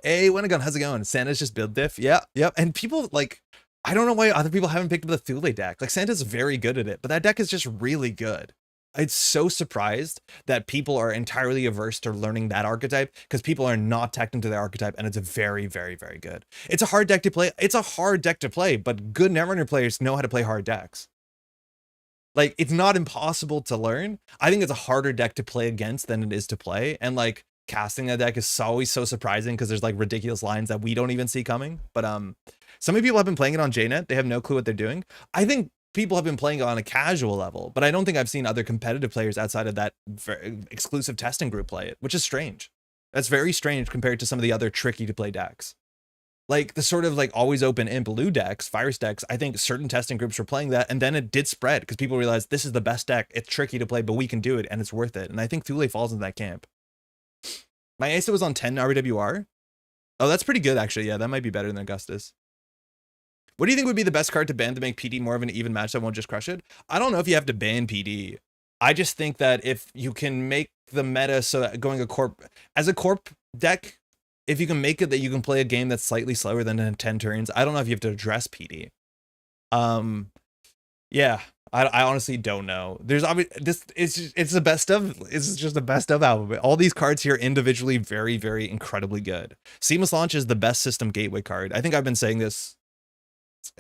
Hey, Winnegun, how's it going? Santa's just build diff. Yeah, yep. And people like, I don't know why other people haven't picked up the Thule deck. Like Santa's very good at it, but that deck is just really good. It's so surprised that people are entirely averse to learning that archetype because people are not teched into the archetype, and it's a very, very, very good. It's a hard deck to play. It's a hard deck to play, but good Netrunner players know how to play hard decks. Like, it's not impossible to learn. I think it's a harder deck to play against than it is to play. And like casting that deck is always so surprising because there's like ridiculous lines that we don't even see coming. But some of people have been playing it on JNet. They have no clue what they're doing. I think people have been playing it on a casual level, but I don't think I've seen other competitive players outside of that exclusive testing group play it, which is strange. That's very strange compared to some of the other tricky to play decks. Like the sort of like always open imp Lou decks, virus decks, I think certain testing groups were playing that, and then it did spread because people realized this is the best deck. It's tricky to play, but we can do it and it's worth it. And I think Thule falls into that camp. My ASA was on 10 RWR. Oh, that's pretty good actually. Yeah, that might be better than Augustus. What do you think would be the best card to ban to make PD more of an even match that won't just crush it? I don't know if you have to ban PD. I just think that if you can make the meta so that going a Corp, as a Corp deck, if you can make it that you can play a game that's slightly slower than 10 turns, I don't know if you have to address PD. Yeah, I honestly don't know. There's obviously it's the best of. It's just the best of album. All these cards here individually very, very incredibly good. Seamless Launch is the best System Gateway card. I think I've been saying this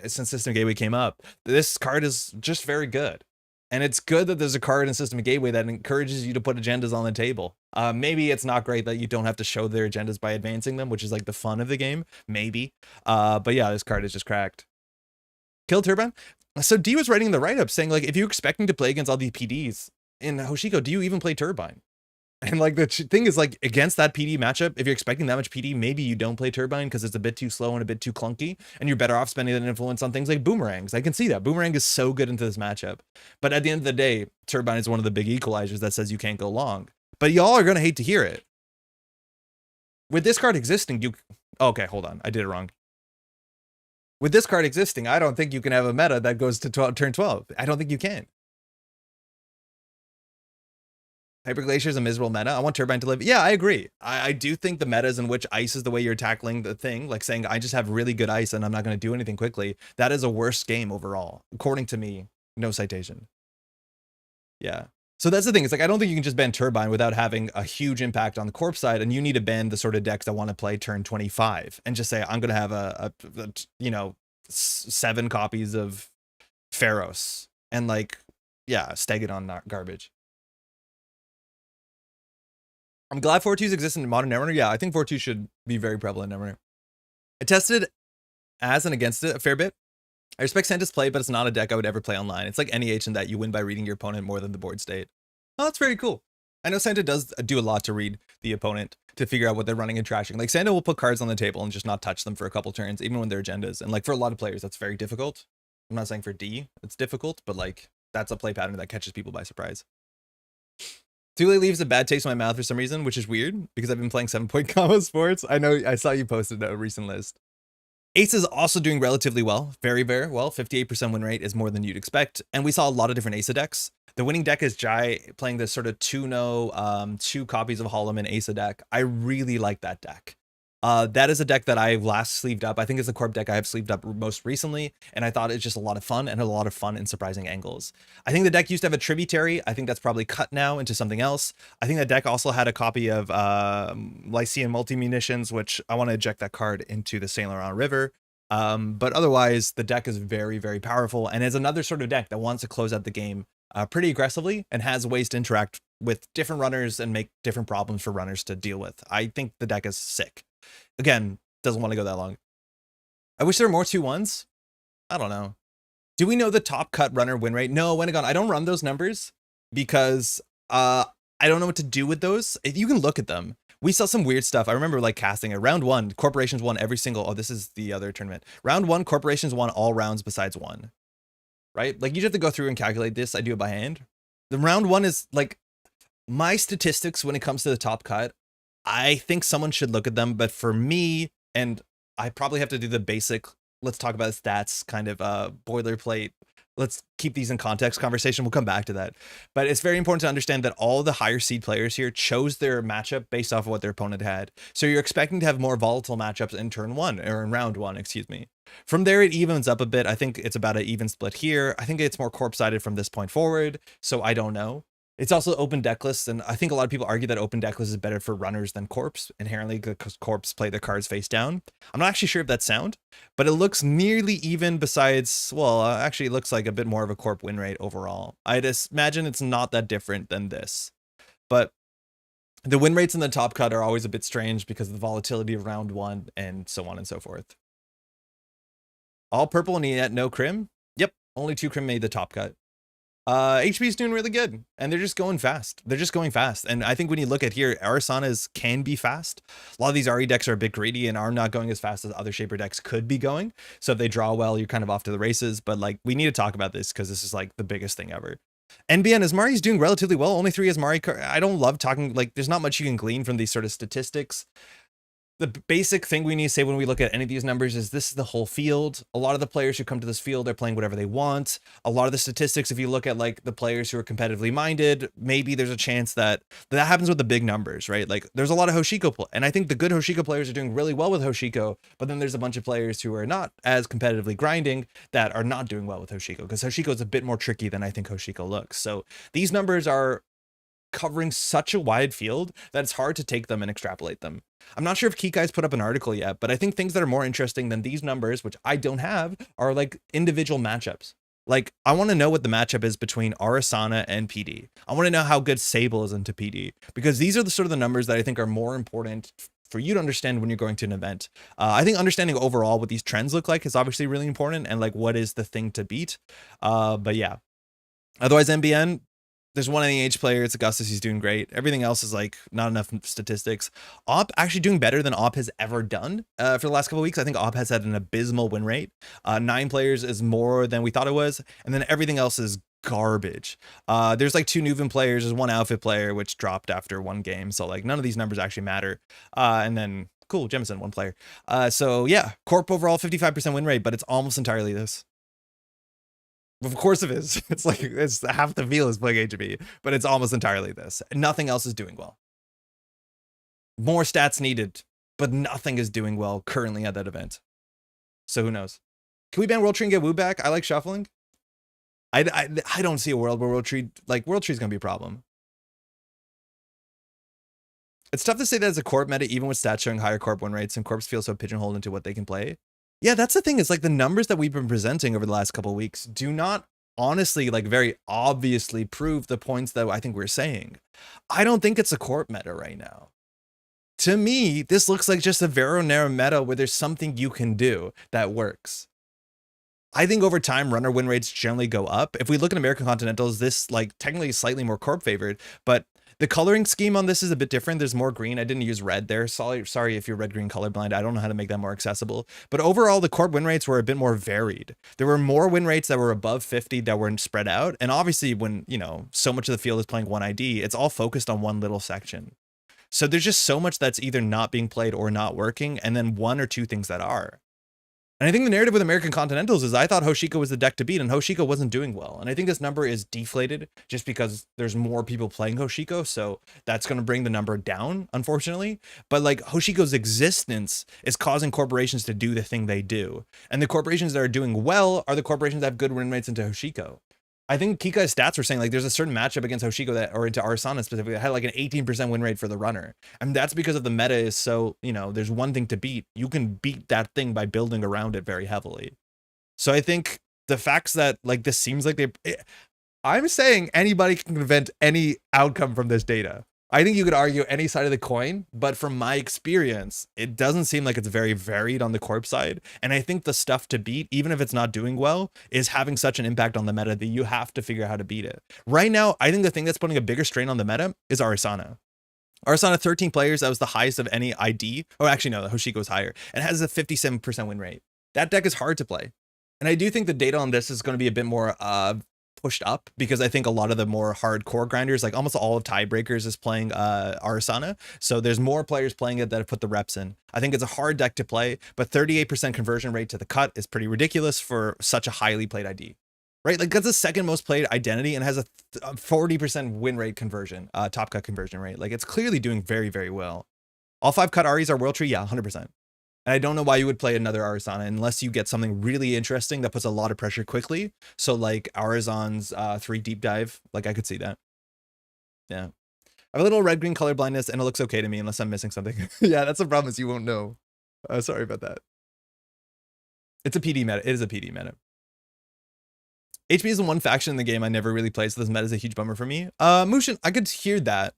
since System Gateway came up. This card is just very good, and it's good that there's a card in System Gateway that encourages you to put agendas on the table. Maybe it's not great that you don't have to show their agendas by advancing them, which is like the fun of the game, maybe. But yeah, this card is just cracked. Kill Turbine. So D was writing the write-up saying like, if you're expecting to play against all these PDs in Hoshiko, do you even play Turbine? And like the thing is, like, against that PD matchup, if you're expecting that much PD, maybe you don't play Turbine because it's a bit too slow and a bit too clunky, and you're better off spending that influence on things like Boomerangs. I can see that. Boomerang is so good into this matchup. But at the end of the day, Turbine is one of the big equalizers that says you can't go long. But y'all are going to hate to hear it. With this card existing, you... Okay, hold on. I did it wrong. With this card existing, I don't think you can have a meta that goes to turn 12. I don't think you can. Hyper Glacier is a miserable meta. I want Turbine to live. Yeah, I agree. I do think the metas in which ice is the way you're tackling the thing, like saying, I just have really good ice and I'm not going to do anything quickly, that is a worse game overall. According to me, no citation. Yeah. So that's the thing. It's like, I don't think you can just ban Turbine without having a huge impact on the Corp side, and you need to ban the sort of decks that want to play turn 25 and just say, I'm going to have a 7 copies of Pharos and like, yeah, Stegadon garbage. I'm glad 4-2s exist in modern Netrunner. Yeah, I think 4-2 should be very prevalent in Netrunner. I tested as and against it a fair bit. I respect Santa's play, but it's not a deck I would ever play online. It's like NEH in that you win by reading your opponent more than the board state. Oh, that's very cool. I know Santa does do a lot to read the opponent to figure out what they're running and trashing. Like, Santa will put cards on the table and just not touch them for a couple turns, even when they're agendas. And like, for a lot of players, that's very difficult. I'm not saying for D, it's difficult, but like, that's a play pattern that catches people by surprise. Thule leaves a bad taste in my mouth for some reason, which is weird because I've been playing 7-point combo sports. I know I saw you posted a recent list. Ace is also doing relatively well, very, very well. 58% win rate is more than you'd expect. And we saw a lot of different Ace decks. The winning deck is Jai playing this sort of 2-no, 2 copies of Holloman Ace deck. I really like that deck. That is a deck that I've last sleeved up. I think it's the Corp deck I have sleeved up most recently, and I thought it's just a lot of fun and a lot of fun in surprising angles. I think the deck used to have a tributary. I think that's probably cut now into something else. I think that deck also had a copy of Lycian multi-munitions, which I want to eject that card into the Saint Laurent River. But otherwise, the deck is very, very powerful, and is another sort of deck that wants to close out the game pretty aggressively and has ways to interact with different runners and make different problems for runners to deal with. I think the deck is sick. Again, doesn't want to go that long. I wish there were more 2-1s. I don't know. Do we know the top cut runner win rate? No, Wenegon, I don't run those numbers because I don't know what to do with those. If you can look at them. We saw some weird stuff. I remember like casting it. Round 1, corporations won every single... Oh, this is the other tournament. Round 1, corporations won all rounds besides 1. Right? Like, you just have to go through and calculate this. I do it by hand. The round 1 is like... My statistics when it comes to the top cut, I think someone should look at them, but for me, and I probably have to do the basic, let's talk about stats kind of boilerplate, let's keep these in context conversation. We'll come back to that. But it's very important to understand that all the higher seed players here chose their matchup based off of what their opponent had. So you're expecting to have more volatile matchups in turn 1, or in round 1, excuse me. From there, it evens up a bit. I think it's about an even split here. I think it's more corp-sided from this point forward, so I don't know. It's also open deck lists, and I think a lot of people argue that open deck lists is better for runners than corps, inherently because corps play their cards face down. I'm not actually sure if that's sound, but it looks nearly even besides, well, actually it looks like a bit more of a corp win rate overall. I'd imagine it's not that different than this. But the win rates in the top cut are always a bit strange because of the volatility of round 1 and so on and so forth. All purple and yet no crim? Yep, only 2 crim made the top cut. HP is doing really good, and they're just going fast. They're just going fast. And I think when you look at here, Arisanas can be fast. A lot of these RE decks are a bit greedy and are not going as fast as other Shaper decks could be going. So if they draw well, you're kind of off to the races. But like, we need to talk about this because this is like the biggest thing ever. NBN, Asmari's doing relatively well. Only 3 Asmari. I don't love talking, like, there's not much you can glean from these sort of statistics. The basic thing we need to say when we look at any of these numbers is this is the whole field. A lot of the players who come to this field are playing whatever they want. A lot of the statistics, if you look at like the players who are competitively minded, maybe there's a chance that happens with the big numbers, right? Like there's a lot of Hoshiko, and I think the good Hoshiko players are doing really well with Hoshiko, but then there's a bunch of players who are not as competitively grinding that are not doing well with Hoshiko, because Hoshiko is a bit more tricky than I think Hoshiko looks. So these numbers are covering such a wide field that it's hard to take them and extrapolate them. I'm not sure if Kikai's put up an article yet, but I think things that are more interesting than these numbers, which I don't have, are like individual matchups. Like, I want to know what the matchup is between Arasana and PD. I want to know how good Sable is into PD, because these are the sort of the numbers that I think are more important for you to understand when you're going to an event. I think understanding overall what these trends look like is obviously really important, and like what is the thing to beat. But yeah, otherwise MBN, There's one NEH player. It's Augustus. He's doing great. Everything else is like not enough statistics. Op actually doing better than Op has ever done for the last couple of weeks. I think Op has had an abysmal win rate. 9 players is more than we thought it was. And then everything else is garbage. There's like 2 Nuven players. There's 1 Outfit player, which dropped after 1 game. So like none of these numbers actually matter. And then cool, Jemison, 1 player. So yeah, Corp overall 55% win rate, but it's almost entirely this. Of course it is. It's like, it's half the field is playing HB, but it's almost entirely this. Nothing else is doing well. More stats needed, but nothing is doing well currently at that event. So who knows? Can we ban World Tree and get Woo back? I like shuffling. I don't see a world where World Tree is going to be a problem. It's tough to say that as a Corp meta, even with stats showing higher Corp win rates, and Corps feel so pigeonholed into what they can play. Yeah, that's the thing. Is like the numbers that we've been presenting over the last couple of weeks do not honestly, like very obviously prove the points that I think we're saying. I don't think it's a Corp meta right now. To me, this looks like just a very narrow meta where there's something you can do that works. I think over time, runner win rates generally go up. If we look at American Continentals, this like technically is slightly more Corp favored, but the coloring scheme on this is a bit different. There's more green. I didn't use red there. Sorry if you're red-green colorblind. I don't know how to make that more accessible. But overall, the Corp win rates were a bit more varied. There were more win rates that were above 50 that were spread out. And obviously, when, you know, so much of the field is playing 1 ID, it's all focused on one little section. So there's just so much that's either not being played or not working, and then 1 or 2 things that are. And I think the narrative with American Continentals is I thought Hoshiko was the deck to beat, and Hoshiko wasn't doing well. And I think this number is deflated just because there's more people playing Hoshiko, so that's going to bring the number down, unfortunately. But like Hoshiko's existence is causing corporations to do the thing they do. And the corporations that are doing well are the corporations that have good win rates into Hoshiko. I think Kika's stats were saying like there's a certain matchup against Hoshiko that, or into Arsana specifically, that had like an 18% win rate for the runner. And that's because of the meta is so, you know, there's one thing to beat. You can beat that thing by building around it very heavily. So I think the facts that like this seems like I'm saying anybody can prevent any outcome from this data. I think you could argue any side of the coin, but from my experience, it doesn't seem like it's very varied on the Corp side. And I think the stuff to beat, even if it's not doing well, is having such an impact on the meta that you have to figure out how to beat it. Right now, I think the thing that's putting a bigger strain on the meta is Arsana. Arsana, 13 players, that was the highest of any ID. Oh, actually, no, Hoshiko is higher. And has a 57% win rate. That deck is hard to play. And I do think the data on this is going to be a bit more pushed up, because I think a lot of the more hardcore grinders, like almost all of Tiebreakers, is playing Arsana. So there's more players playing it that have put the reps in. I think it's a hard deck to play, but 38% conversion rate to the cut is pretty ridiculous for such a highly played ID. Right? Like that's the second most played identity and has a 40% win rate conversion, top cut conversion rate. Like it's clearly doing very, very well. All 5 cut Aris are World Tree? Yeah, 100%. And I don't know why you would play another Arizona unless you get something really interesting that puts a lot of pressure quickly. So like Arizon's 3 deep dive, like I could see that. Yeah. I have a little red-green color blindness and it looks okay to me unless I'm missing something. Yeah, that's the problem, is you won't know. Sorry about that. It's a PD meta. It is a PD meta. HB is the one faction in the game I never really played, so this meta is a huge bummer for me. Mushin, I could hear that.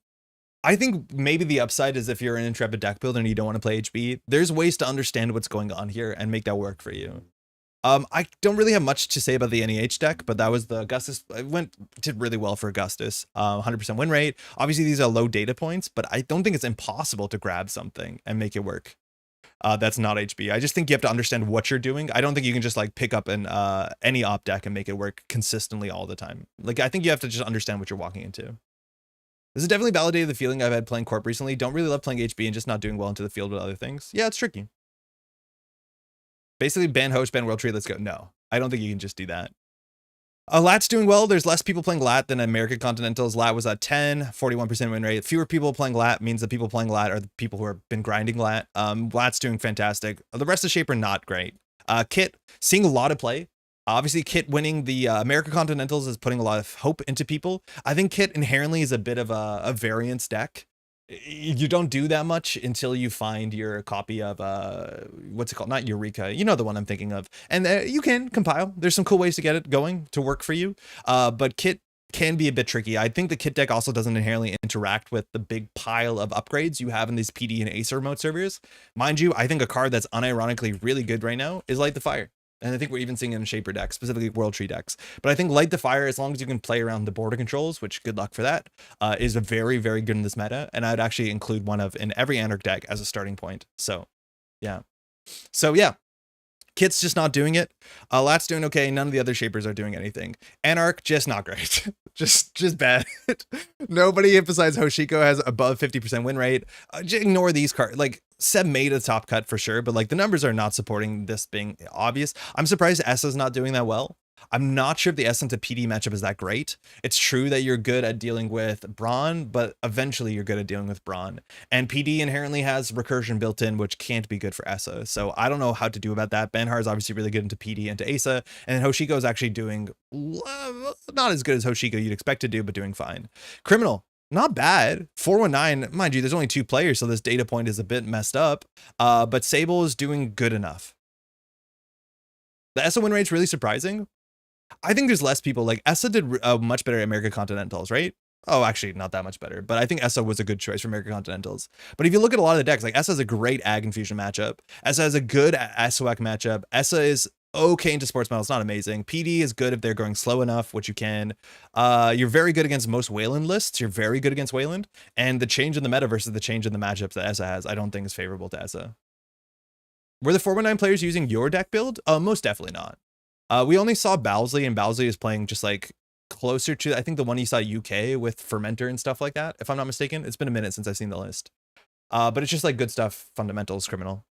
I think maybe the upside is if you're an intrepid deck builder and you don't want to play HB, there's ways to understand what's going on here and make that work for you. I don't really have much to say about the NEH deck, but that was the Augustus. It did really well for Augustus. 100% win rate. Obviously, these are low data points, but I don't think it's impossible to grab something and make it work. That's not HB. I just think you have to understand what you're doing. I don't think you can just like pick up an any op deck and make it work consistently all the time. Like I think you have to just understand what you're walking into. This has definitely validated the feeling I've had playing Corp recently. Don't really love playing HB and just not doing well into the field with other things. Yeah, it's tricky. Basically, ban host, ban World Tree, let's go. No, I don't think you can just do that. Lat's doing well. There's less people playing Lat than American Continentals. Lat was at 10, 41% win rate. Fewer people playing Lat means the people playing Lat are the people who have been grinding Lat. Lat's doing fantastic. The rest of the shape are not great. Kit, seeing a lot of play. Obviously, Kit winning the American Continentals is putting a lot of hope into people. I think Kit inherently is a bit of a variance deck. You don't do that much until you find your copy of, what's it called? Not Eureka. You know the one I'm thinking of. And you can compile. There's some cool ways to get it going to work for you. But Kit can be a bit tricky. I think the Kit deck also doesn't inherently interact with the big pile of upgrades you have in these PD and Acer remote servers. Mind you, I think a card that's unironically really good right now is Light the Fire. And I think we're even seeing it in Shaper decks, specifically World Tree decks. But I think Light the Fire, as long as you can play around the border controls, which good luck for that, is a very, very good in this meta. And I'd actually include one of in every Anarch deck as a starting point. So, yeah. So, yeah. Kit's just not doing it. Lat's doing okay. None of the other Shapers are doing anything. Anarch, just not great. just bad. Nobody besides Hoshiko has above 50% win rate. Just ignore these cards. Like, Seb made a top cut for sure, but like the numbers are not supporting this being obvious. I'm surprised Essa's not doing that well. I'm not sure if the Essa to PD matchup is that great. It's true that you're good at dealing with Brawn, but eventually you're good at dealing with Brawn. And PD inherently has recursion built in, which can't be good for Essa. So I don't know how to do about that. Benhar is obviously really good into PD and to Asa, and Hoshiko is actually doing not as good as Hoshiko you'd expect to do, but doing fine. Criminal, not bad. 419, mind you, there's only 2 players, so this data point is a bit messed up. But Sable is doing good enough. The Essa win rate's really surprising. I think there's less people. Like Essa did much better at America Continentals, right? Oh, actually not that much better, but I think Essa was a good choice for America Continentals. But if you look at a lot of the decks, like Essa has a great Ag Infusion matchup. Essa has a good SOAC matchup. Essa is okay into sports metals, not amazing. PD is good if they're going slow enough, which you can. You're very good against most Weyland lists. You're very good against Weyland. And the change in the meta versus the change in the matchups that Essa has, I don't think is favorable to Essa. Were the 419 players using your deck build? Most definitely not. We only saw Bowsley, and Bowsley is playing just like closer to, I think, the one you saw UK with Fermenter and stuff like that, if I'm not mistaken. It's been a minute since I've seen the list. But it's just like good stuff, fundamentals, criminal.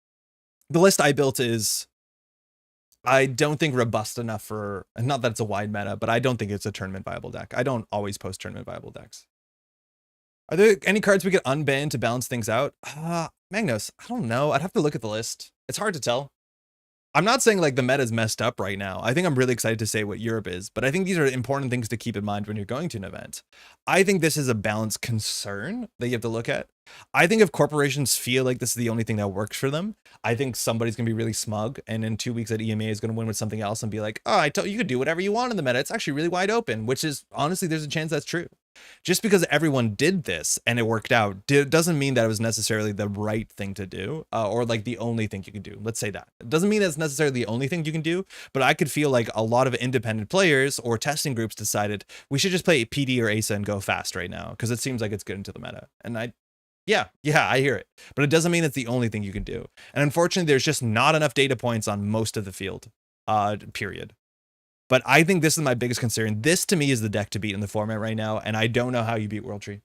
The list I built is, I don't think robust enough for, not that it's a wide meta, but I don't think it's a tournament viable deck. I don't always post tournament viable decks. Are there any cards we could unban to balance things out? Magnos, I don't know. I'd have to look at the list. It's hard to tell. I'm not saying like the meta is messed up right now. I think I'm really excited to say what Europe is, but I think these are important things to keep in mind when you're going to an event. I think this is a balance concern that you have to look at. I think if corporations feel like this is the only thing that works for them, I think somebody's going to be really smug, and in 2 weeks at EMA is going to win with something else and be like, oh, I told you could do whatever you want in the meta. It's actually really wide open, which is honestly, there's a chance that's true. Just because everyone did this and it worked out doesn't mean that it was necessarily the right thing to do, or like the only thing you can do. Let's say that. It doesn't mean that's necessarily the only thing you can do, but I could feel like a lot of independent players or testing groups decided we should just play PD or ASA and go fast right now because it seems like it's good into the meta. And yeah, I hear it, but it doesn't mean it's the only thing you can do. And unfortunately, there's just not enough data points on most of the field, period. But I think this is my biggest concern. This, to me, is the deck to beat in the format right now, and I don't know how you beat World Tree.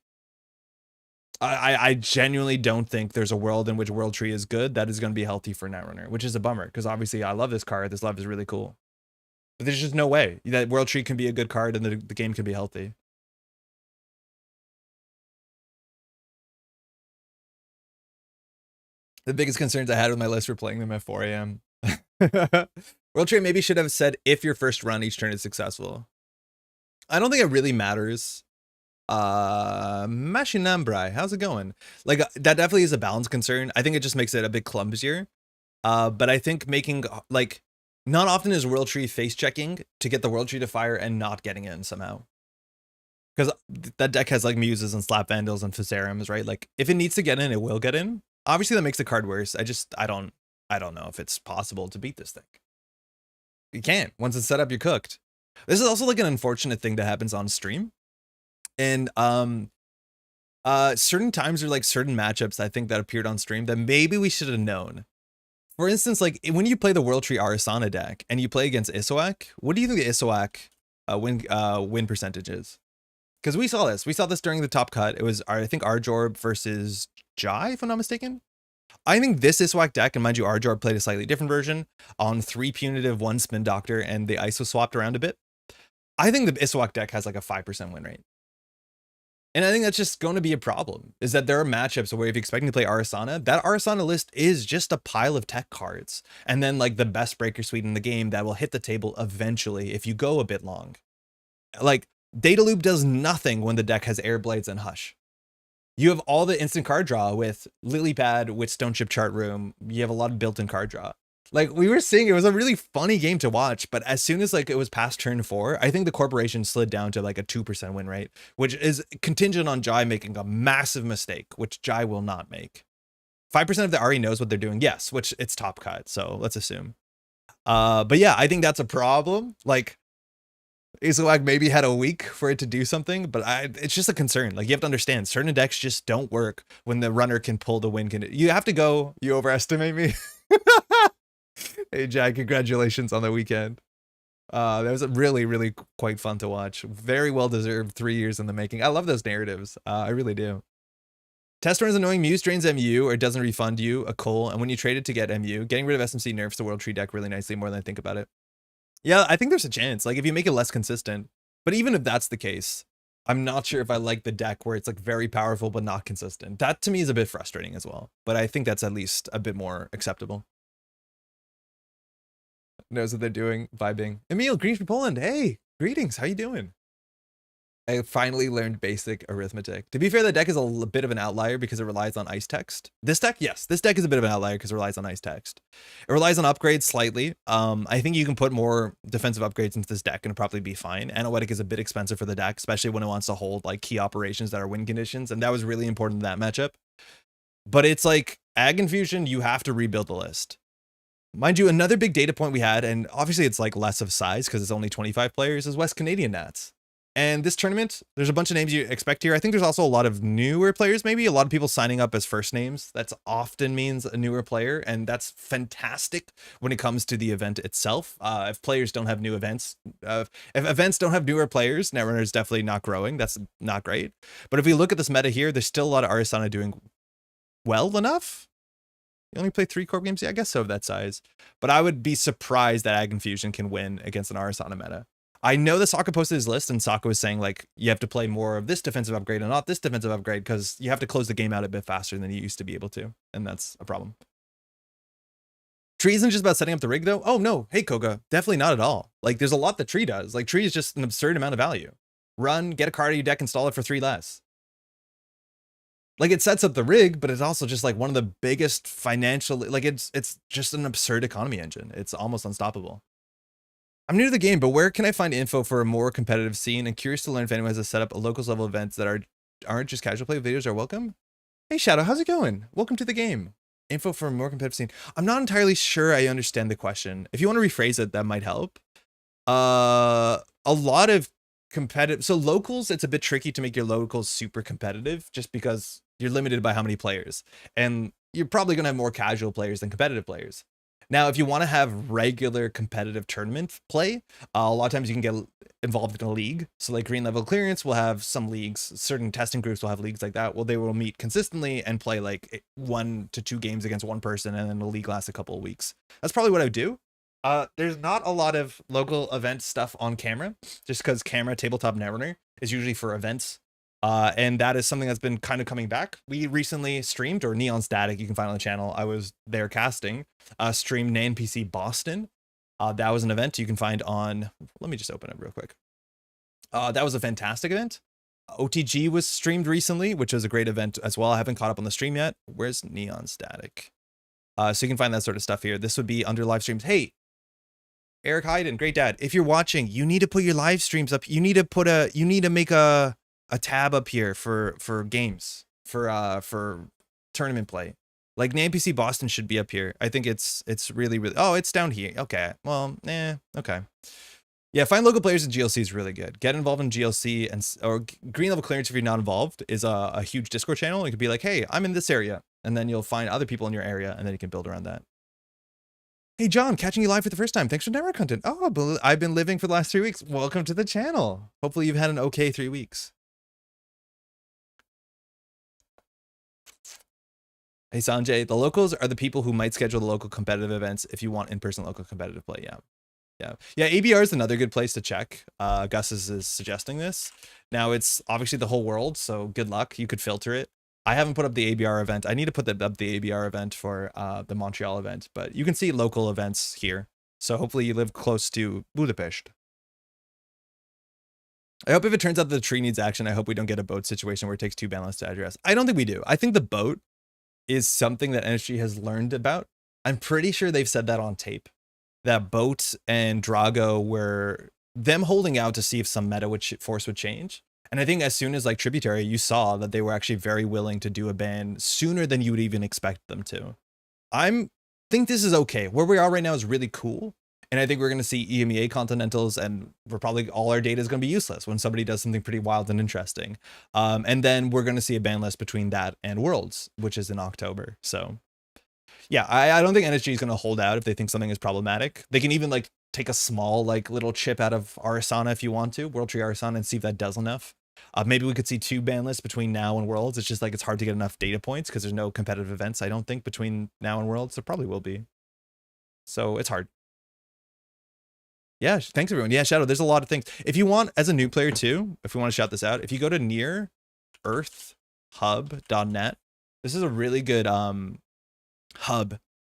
I genuinely don't think there's a world in which World Tree is good that is going to be healthy for Netrunner, which is a bummer, because obviously I love this card. This love is really cool. But there's just no way that World Tree can be a good card and the game can be healthy. The biggest concerns I had with my list were playing them at 4 a.m. World Tree maybe should have said if your first run each turn is successful. I don't think it really matters. Machinambrai, how's it going? Like, that definitely is a balance concern. I think it just makes it a bit clumsier. But I think making, like, not often is World Tree face checking to get the World Tree to fire and not getting in somehow. Because that deck has like Muses and Slap Vandals and Fusariums, right? Like, if it needs to get in, it will get in. Obviously, that makes the card worse. I don't know if it's possible to beat this thing. You can't. Once it's set up, you're cooked. This is also like an unfortunate thing that happens on stream. And certain times or like certain matchups I think that appeared on stream that maybe we should have known. For instance, like when you play the World Tree Arasana deck and you play against Isoak, what do you think the Isoak win percentage is? Because we saw this. We saw this during the top cut. It was, I think, Arjorb versus Jai, if I'm not mistaken. I think this Iswak deck, and mind you, Arjorb played a slightly different version on 3 punitive, 1 spin doctor, and the ISO swapped around a bit. I think the Iswak deck has like a 5% win rate. And I think that's just going to be a problem, is that there are matchups where if you're expecting to play Arasana, that Arasana list is just a pile of tech cards. And then like the best breaker suite in the game that will hit the table eventually if you go a bit long. Like, Data Loop does nothing when the deck has Air Blades and Hush. You have all the instant card draw with Lily Pad, with Stone Chip Chart Room. You have a lot of built-in card draw. Like we were seeing, it was a really funny game to watch, but as soon as like it was past turn 4, I think the corporation slid down to like a 2% win rate, which is contingent on Jai making a massive mistake, which Jai will not make. 5% of the RE knows what they're doing. Yes, which it's top cut. So let's assume. But yeah, I think that's a problem. Like, Azelak maybe had a week for it to do something, but it's just a concern. Like, you have to understand, certain decks just don't work when the runner can pull the win. You have to go, you overestimate me. Hey, Jack, congratulations on the weekend. That was really, really quite fun to watch. Very well-deserved 3 years in the making. I love those narratives. I really do. Test run is annoying. Muse drains MU or doesn't refund you a coal, and when you trade it to get MU, getting rid of SMC nerfs the World Tree deck really nicely more than I think about it. Yeah, I think there's a chance. Like, if you make it less consistent. But even if that's the case, I'm not sure if I like the deck where it's like very powerful but not consistent. That to me is a bit frustrating as well. But I think that's at least a bit more acceptable. Knows what they're doing, vibing. Emil, greetings from Poland. Hey, greetings. How you doing? I finally learned basic arithmetic. To be fair, the deck is a bit of an outlier because it relies on ice text. This deck, yes, this deck is a bit of an outlier because it relies on ice text. It relies on upgrades slightly. I think you can put more defensive upgrades into this deck and it'll probably be fine. Analytic is a bit expensive for the deck, especially when it wants to hold like key operations that are win conditions, and that was really important in that matchup. But it's like Ag Infusion, you have to rebuild the list. Mind you, another big data point we had, and obviously it's like less of size because it's only 25 players, is West Canadian Nats. And this tournament, there's a bunch of names you expect here. I think there's also a lot of newer players, maybe a lot of people signing up as first names. That's often means a newer player, and that's fantastic when it comes to the event itself. If players don't have new events, if events don't have newer players, Netrunner is definitely not growing. That's not great. But if we look at this meta here, there's still a lot of Arisana doing well enough. You only play 3 Corp games? Yeah, I guess so of that size. But I would be surprised that Ag Infusion can win against an Arisana meta. I know that Sokka posted his list and Sokka was saying like, you have to play more of this defensive upgrade and not this defensive upgrade because you have to close the game out a bit faster than you used to be able to. And that's a problem. Tree isn't just about setting up the rig though. Oh no, hey Koga, definitely not at all. Like there's a lot that Tree does. Like Tree is just an absurd amount of value. Run, get a card out of your deck, install it for 3 less. Like it sets up the rig, but it's also just like one of the biggest financial, like it's just an absurd economy engine. It's almost unstoppable. I'm new to the game, but where can I find info for a more competitive scene? And curious to learn if anyone has a set up a locals level events that aren't just casual play videos are welcome. Hey Shadow, how's it going? Welcome to the game. Info for a more competitive scene. I'm not entirely sure I understand the question. If you want to rephrase it, that might help. A lot of competitive, so locals, it's a bit tricky to make your locals super competitive just because you're limited by how many players. And you're probably going to have more casual players than competitive players. Now, if you want to have regular competitive tournament play, a lot of times you can get involved in a league. So like Green Level Clearance will have some leagues, certain testing groups will have leagues like that. Well, they will meet consistently and play like 1 to 2 games against one person, and then the league lasts a couple of weeks. That's probably what I would do. There's not a lot of local event stuff on camera, just because camera tabletop Netrunner is usually for events. And that is something that's been kind of coming back. We recently streamed, or Neon Static, you can find on the channel. I was there casting, streamed NanPC Boston. That was an event you can find on, let me just open it real quick. That was a fantastic event. OTG was streamed recently, which was a great event as well. I haven't caught up on the stream yet. Where's Neon Static? So you can find that sort of stuff here. This would be under live streams. Hey, Eric Hayden, great dad. If you're watching, you need to put your live streams up. You need to make a tab up here for games, for tournament play. Like NPC Boston should be up here. I think it's really, oh, it's down here. Okay. Well, okay. Yeah, find local players in GLC is really good. Get involved in GLC or Green Level Clearance if you're not involved is a huge Discord channel. You could be like, hey, I'm in this area. And then you'll find other people in your area and then you can build around that. Hey, John, catching you live for the first time. Thanks for network content. Oh, I've been living for the last 3 weeks. Welcome to the channel. Hopefully you've had an okay 3 weeks. Hey, Sanjay, the locals are the people who might schedule the local competitive events if you want in-person local competitive play. Yeah. ABR is another good place to check. Gus is suggesting this. Now, it's obviously the whole world, so good luck. You could filter it. I haven't put up the ABR event. I need to put up the ABR event for the Montreal event, but you can see local events here. So hopefully you live close to Budapest. I hope if it turns out that the tree needs action, I hope we don't get a boat situation where it takes 2 balance to address. I don't think we do. I think the boat is something that NSG has learned about. I'm pretty sure they've said that on tape. That boat and Drago were them holding out to see if some meta force would change. And I think as soon as like Tributary, you saw that they were actually very willing to do a ban sooner than you would even expect them to. I think this is okay. Where we are right now is really cool. And I think we're going to see EMEA Continentals, and we're probably all our data is going to be useless when somebody does something pretty wild and interesting. And then we're going to see a ban list between that and Worlds, which is in October. So yeah, I don't think NSG is going to hold out if they think something is problematic. They can even like take a small like little chip out of Arasana if you want to, World Tree Arasana, and see if that does enough. Maybe we could see 2 ban lists between now and Worlds. It's just like it's hard to get enough data points because there's no competitive events, I don't think, between now and Worlds. There probably will be. So it's hard. Yeah, thanks everyone. Yeah, Shadow, there's a lot of things. If you want, as a new player too, if we want to shout this out, if you go to nearearthhub.net, this is a really good hub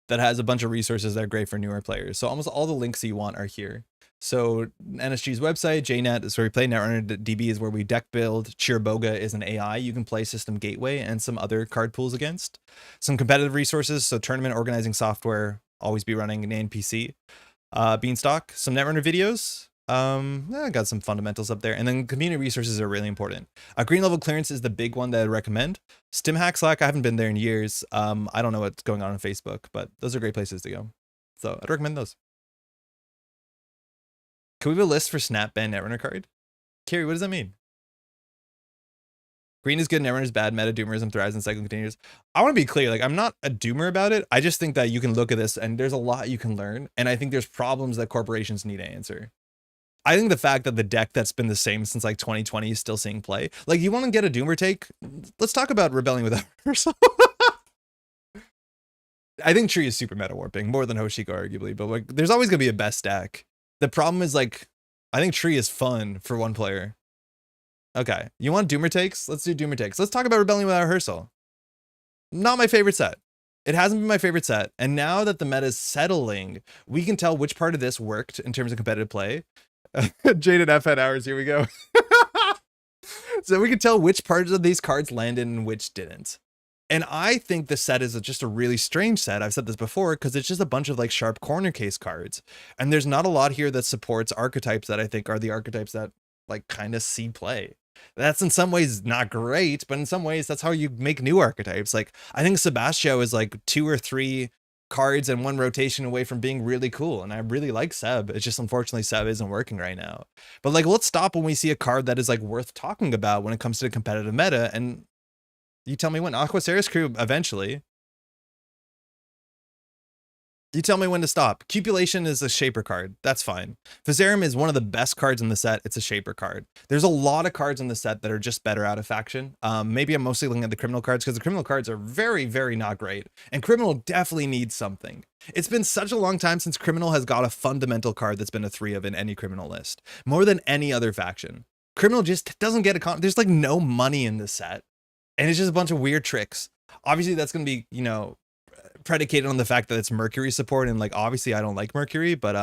that has a bunch of resources that are great for newer players. So almost all the links that you want are here. So NSG's website, JNet is where we play, Netrunner DB is where we deck build, Chirboga is an AI you can play System Gateway and some other card pools against. Some competitive resources, so tournament organizing software, always be running an NPC. Beanstalk, some Netrunner videos. I got some fundamentals up there, and then community resources are really important. Green level clearance is the big one that I'd recommend. StimHack Slack, I haven't been there in years. I don't know what's going on Facebook, but those are great places to go. So I'd recommend those. Can we have a list for snap ban Netrunner card? Carrie, what does that mean? Green is good, Netrunner is bad, meta doomerism thrives and cycle continues. I want to be clear, like I'm not a doomer about it. I just think that you can look at this and there's a lot you can learn. And I think there's problems that corporations need to answer. I think the fact that the deck that's been the same since like 2020 is still seeing play. Like you want to get a doomer take? Let's talk about Rebelling Without Rehearsal. I think Tree is super meta warping, more than Hoshiko arguably, but like there's always gonna be a best deck. The problem is like, I think Tree is fun for one player. Okay, you want Doomer takes? Let's do Doomer takes. Let's talk about Rebelling Without Rehearsal. Not my favorite set. It hasn't been my favorite set. And now that the meta is settling, we can tell which part of this worked in terms of competitive play. Jaded F had hours, here we go. So we can tell which parts of these cards landed and which didn't. And I think this set is just a really strange set. I've said this before because it's just a bunch of like sharp corner case cards. And there's not a lot here that supports archetypes that I think are the archetypes that like kind of see play. That's in some ways not great, but in some ways that's how you make new archetypes. Like I think Sebastio is like 2 or 3 cards and 1 rotation away from being really cool. And I really like Seb. It's just unfortunately Seb isn't working right now. But like let's stop when we see a card that is like worth talking about when it comes to the competitive meta. And you tell me when. Aquaceres Crew eventually. You tell me when to stop. Cupulation is a shaper card. That's fine. Viserum is one of the best cards in the set. It's a shaper card. There's a lot of cards in the set that are just better out of faction. Maybe I'm mostly looking at the criminal cards because the criminal cards are very, very not great. And criminal definitely needs something. It's been such a long time since criminal has got a fundamental card that's been a 3 of in any criminal list. More than any other faction. Criminal just doesn't get a there's like no money in this set. And it's just a bunch of weird tricks. Obviously that's going to be, you know, predicated on the fact that it's Mercury support, and like obviously I don't like Mercury, but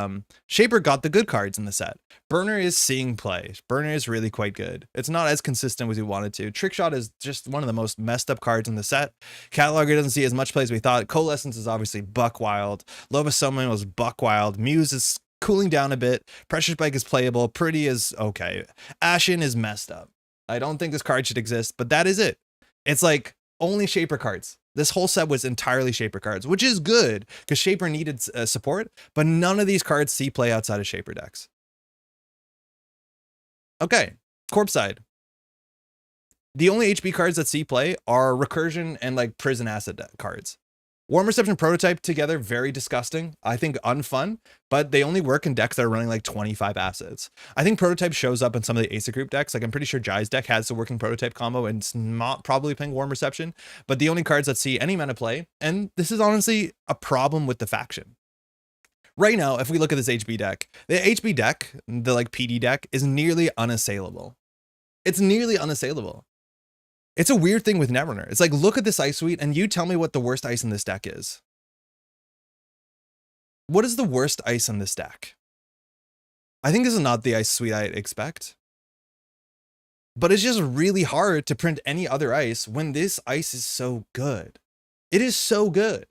Shaper got the good cards in the set. Burner is seeing play. Burner is really quite good. It's not as consistent as we wanted to. Trickshot is just one of the most messed up cards in the set. Cataloger doesn't see as much play as we thought. Coalescence is obviously buck wild. Lobosoma was buck wild. Muse is cooling down a bit. Pressure Spike is playable. Pretty is okay. Ashen is messed up. I don't think this card should exist, but that is it. It's like only Shaper cards. This whole set was entirely Shaper cards, which is good because Shaper needed support, but none of these cards see play outside of Shaper decks. Okay, Corp side. The only HB cards that see play are Recursion and like Prison Acid cards. Warm Reception Prototype together, very disgusting. I think unfun, but they only work in decks that are running like 25 assets. I think Prototype shows up in some of the Acer Group decks. Like I'm pretty sure Jai's deck has a working Prototype combo and it's not probably playing Warm Reception, but the only cards that see any mana play, and this is honestly a problem with the faction. Right now, if we look at this HB deck, the HB deck, the like PD deck, is nearly unassailable. It's nearly unassailable. It's a weird thing with Netrunner. It's like, look at this ice suite and you tell me what the worst ice in this deck is. What is the worst ice in this deck? I think this is not the ice suite I expect. But it's just really hard to print any other ice when this ice is so good. It is so good.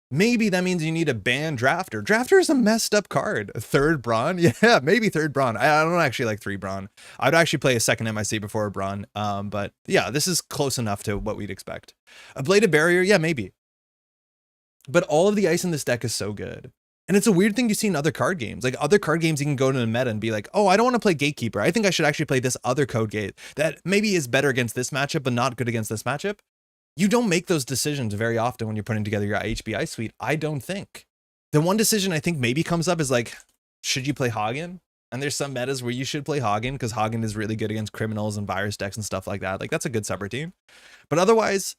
Maybe that means you need a ban Drafter. Drafter is a messed up card. A 3rd Brawn? Yeah, maybe 3rd Brawn. I don't actually like 3 Brawn. I'd actually play a 2nd MIC before a Brawn. But yeah, this is close enough to what we'd expect. A Bladed Barrier? Yeah, maybe. But all of the ice in this deck is so good. And it's a weird thing you see in other card games. Like other card games, you can go to the meta and be like, oh, I don't want to play Gatekeeper. I think I should actually play this other code gate that maybe is better against this matchup, but not good against this matchup. You don't make those decisions very often when you're putting together your HBI suite, I don't think. The one decision I think maybe comes up is like, should you play Hagen? And there's some metas where you should play Hagen because Hagen is really good against criminals and virus decks and stuff like that. Like that's a good supper team. But otherwise,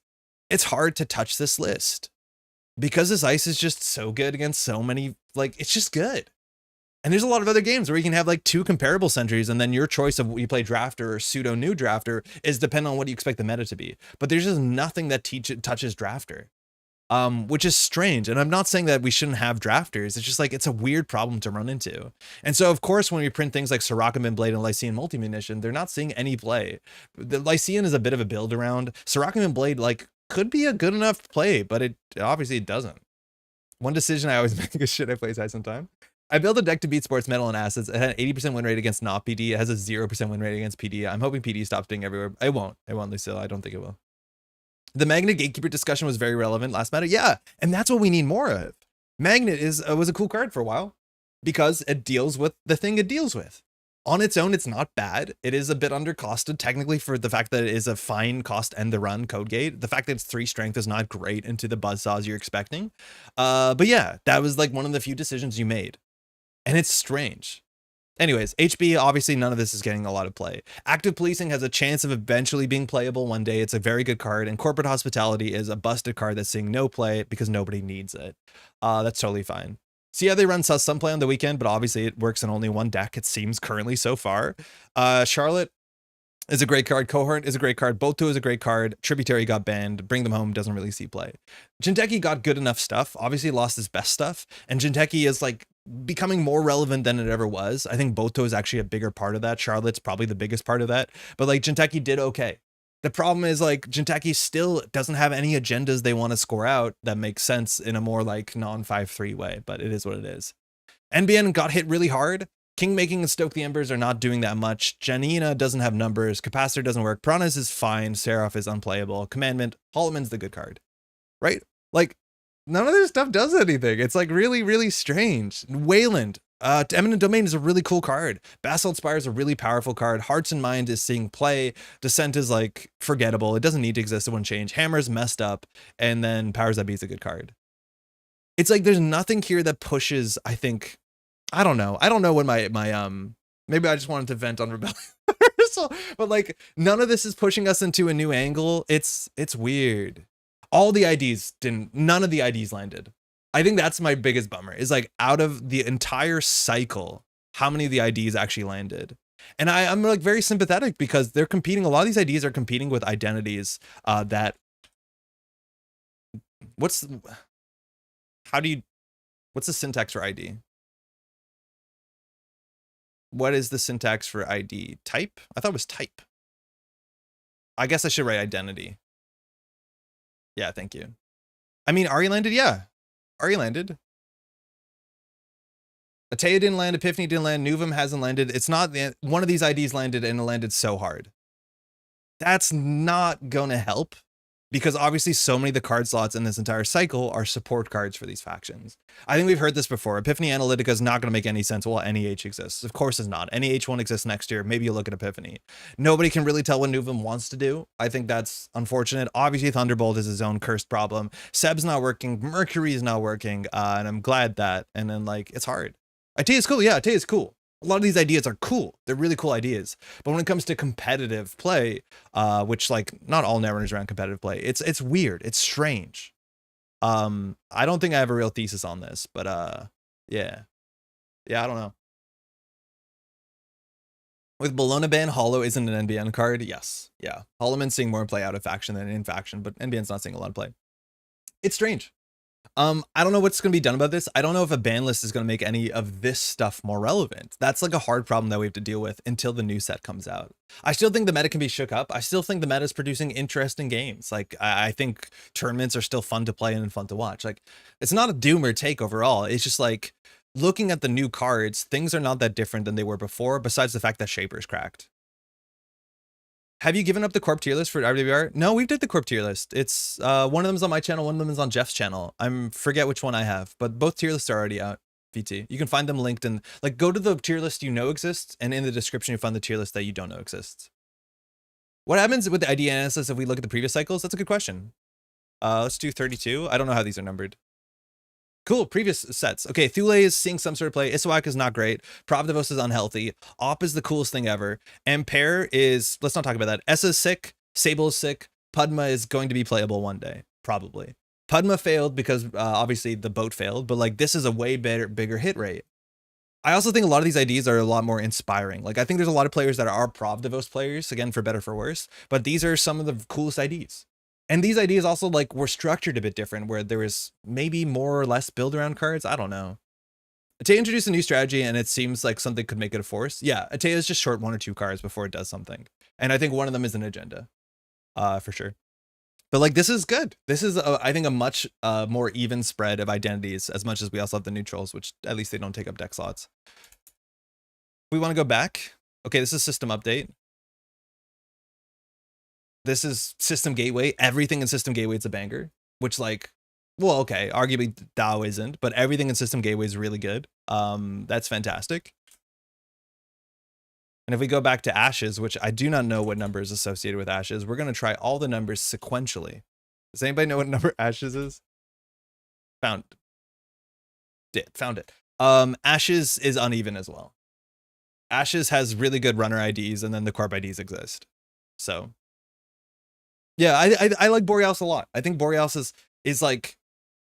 it's hard to touch this list because this ice is just so good against so many, like it's just good. And there's a lot of other games where you can have like 2 comparable sentries and then your choice of what you play drafter or pseudo new drafter is dependent on what you expect the meta to be. But there's just nothing that touches drafter. Which is strange. And I'm not saying that we shouldn't have drafters. It's just like, it's a weird problem to run into. And so of course, when we print things like Sirocco Blade and Lycian Multi-Munition, they're not seeing any play. The Lycian is a bit of a build around. Sirocco Blade like could be a good enough play, but it obviously it doesn't. One decision I always make is should I play Sai sometime? I built a deck to beat Sports Metal and Assets. It had an 80% win rate against not PD. It has a 0% win rate against PD. I'm hoping PD stops being everywhere. It won't, Lucille. I don't think it will. The Magnet Gatekeeper discussion was very relevant last meta. Yeah, and that's what we need more of. Magnet was a cool card for a while because it deals with the thing it deals with. On its own, it's not bad. It is a bit undercosted technically for the fact that it is a fine cost end the run code gate. The fact that it's 3 strength is not great into the buzzsaws you're expecting. But yeah, that was like one of the few decisions you made. And it's strange. Anyways, HB, obviously none of this is getting a lot of play. Active Policing has a chance of eventually being playable one day. It's a very good card. And Corporate Hospitality is a busted card that's seeing no play because nobody needs it. That's totally fine. See how they run some play on the weekend, but obviously it works in only one deck, it seems currently so far. Charlotte is a great card. Cohort is a great card. Both two is a great card. Tributary got banned. Bring Them Home doesn't really see play. Jinteki got good enough stuff. Obviously lost his best stuff. And Jinteki is like becoming more relevant than it ever was. I think Boto is actually a bigger part of that. Charlotte's probably the biggest part of that. But like Jinteki did okay. The problem is like Jinteki still doesn't have any agendas they want to score out that makes sense in a more like non-5-3 way, but it is what it is. NBN got hit really hard. Kingmaking and Stoke the Embers are not doing that much. Janina doesn't have numbers. Capacitor doesn't work. Piranhas is fine. Seraph is unplayable. Commandment. Holloman's the good card. Right? Like, none of this stuff does anything. It's like really, really strange. Weyland. Eminent Domain is a really cool card. Basalt Spire is a really powerful card. Hearts and Mind is seeing play. Descent is like forgettable. It doesn't need to exist. It won't change. Hammer's messed up. And then Powers That Be is a good card. It's like there's nothing here that pushes, I think, I don't know what my maybe I just wanted to vent on Rebellion. But like none of this is pushing us into a new angle. It's weird. All the IDs none of the IDs landed. I think that's my biggest bummer is like out of the entire cycle, how many of the IDs actually landed? And I'm like very sympathetic because they're competing. A lot of these IDs are competing with identities that what's the syntax for ID? What is the syntax for ID? Type? I thought it was type. I guess I should write identity. Yeah, thank you. I mean, Ari landed? Yeah. Ari landed. Atea didn't land. Epiphany didn't land. Nuvum hasn't landed. It's not one of these IDs landed and it landed so hard. That's not going to help because obviously so many of the card slots in this entire cycle are support cards for these factions. I think we've heard this before. Epiphany Analytica is not going to make any sense while NEH exists. Of course it's not. NEH won't exist next year. Maybe you look at Epiphany. Nobody can really tell what Nuvum wants to do. I think that's unfortunate. Obviously Thunderbolt is his own cursed problem. Seb's not working. Mercury is not working. And I'm glad that. And then like, it's hard. Atea is cool. Yeah, Atea is cool. A lot of these ideas are cool. They're really cool ideas. But when it comes to competitive play, which like not all Netrunners around competitive play, it's weird. It's strange. I don't think I have a real thesis on this, but yeah, I don't know. With Bologna ban, Hollow isn't an NBN card. Yes, yeah. Hollowman's seeing more play out of faction than in faction, but NBN's not seeing a lot of play. It's strange. I don't know what's going to be done about this. I don't know if a ban list is going to make any of this stuff more relevant. That's like a hard problem that we have to deal with until the new set comes out. I still think the meta can be shook up. I still think the meta is producing interesting games. Like I think tournaments are still fun to play and fun to watch. Like it's not a doom or take overall. It's just like looking at the new cards, things are not that different than they were before, besides the fact that Shaper's cracked. Have you given up the Corp tier list for RWR? No, we did the Corp tier list. It's one of them is on my channel, one of them is on Jeff's channel. I forget which one I have, but both tier lists are already out. VT. You can find them linked in, like, go to the tier list you know exists, and in the description you find the tier list that you don't know exists. What happens with the ID analysis if we look at the previous cycles? That's a good question. Let's do 32. I don't know how these are numbered. Cool, previous sets. Okay, Thule is seeing some sort of play. Isawak is not great. Pravdivos is unhealthy. Op is the coolest thing ever. Ampere is, let's not talk about that. Essa is sick. Sable is sick. Padma is going to be playable one day, probably. Padma failed because obviously the boat failed, but like this is a way bigger hit rate. I also think a lot of these IDs are a lot more inspiring. Like I think there's a lot of players that are Pravdivos players, again, for better or for worse, but these are some of the coolest IDs. And these ideas also like were structured a bit different, where there was maybe more or less build around cards. I don't know. Atea introduced a new strategy and it seems like something could make it a force. Yeah, Atea is just short 1 or 2 cards before it does something. And I think one of them is an agenda, for sure. But like, this is good. This is, I think, a much more even spread of identities, as much as we also have the neutrals, which at least they don't take up deck slots. We want to go back. Okay, this is system update. This is System Gateway. Everything in System Gateway is a banger, which like, well, okay, arguably DAO isn't, but everything in System Gateway is really good. That's fantastic. And if we go back to Ashes, which I do not know what number is associated with Ashes, we're going to try all the numbers sequentially. Does anybody know what number Ashes is? Found it. Ashes is uneven as well. Ashes has really good runner IDs, and then the Corp IDs exist. So yeah, I like Borealis a lot. I think Borealis is like,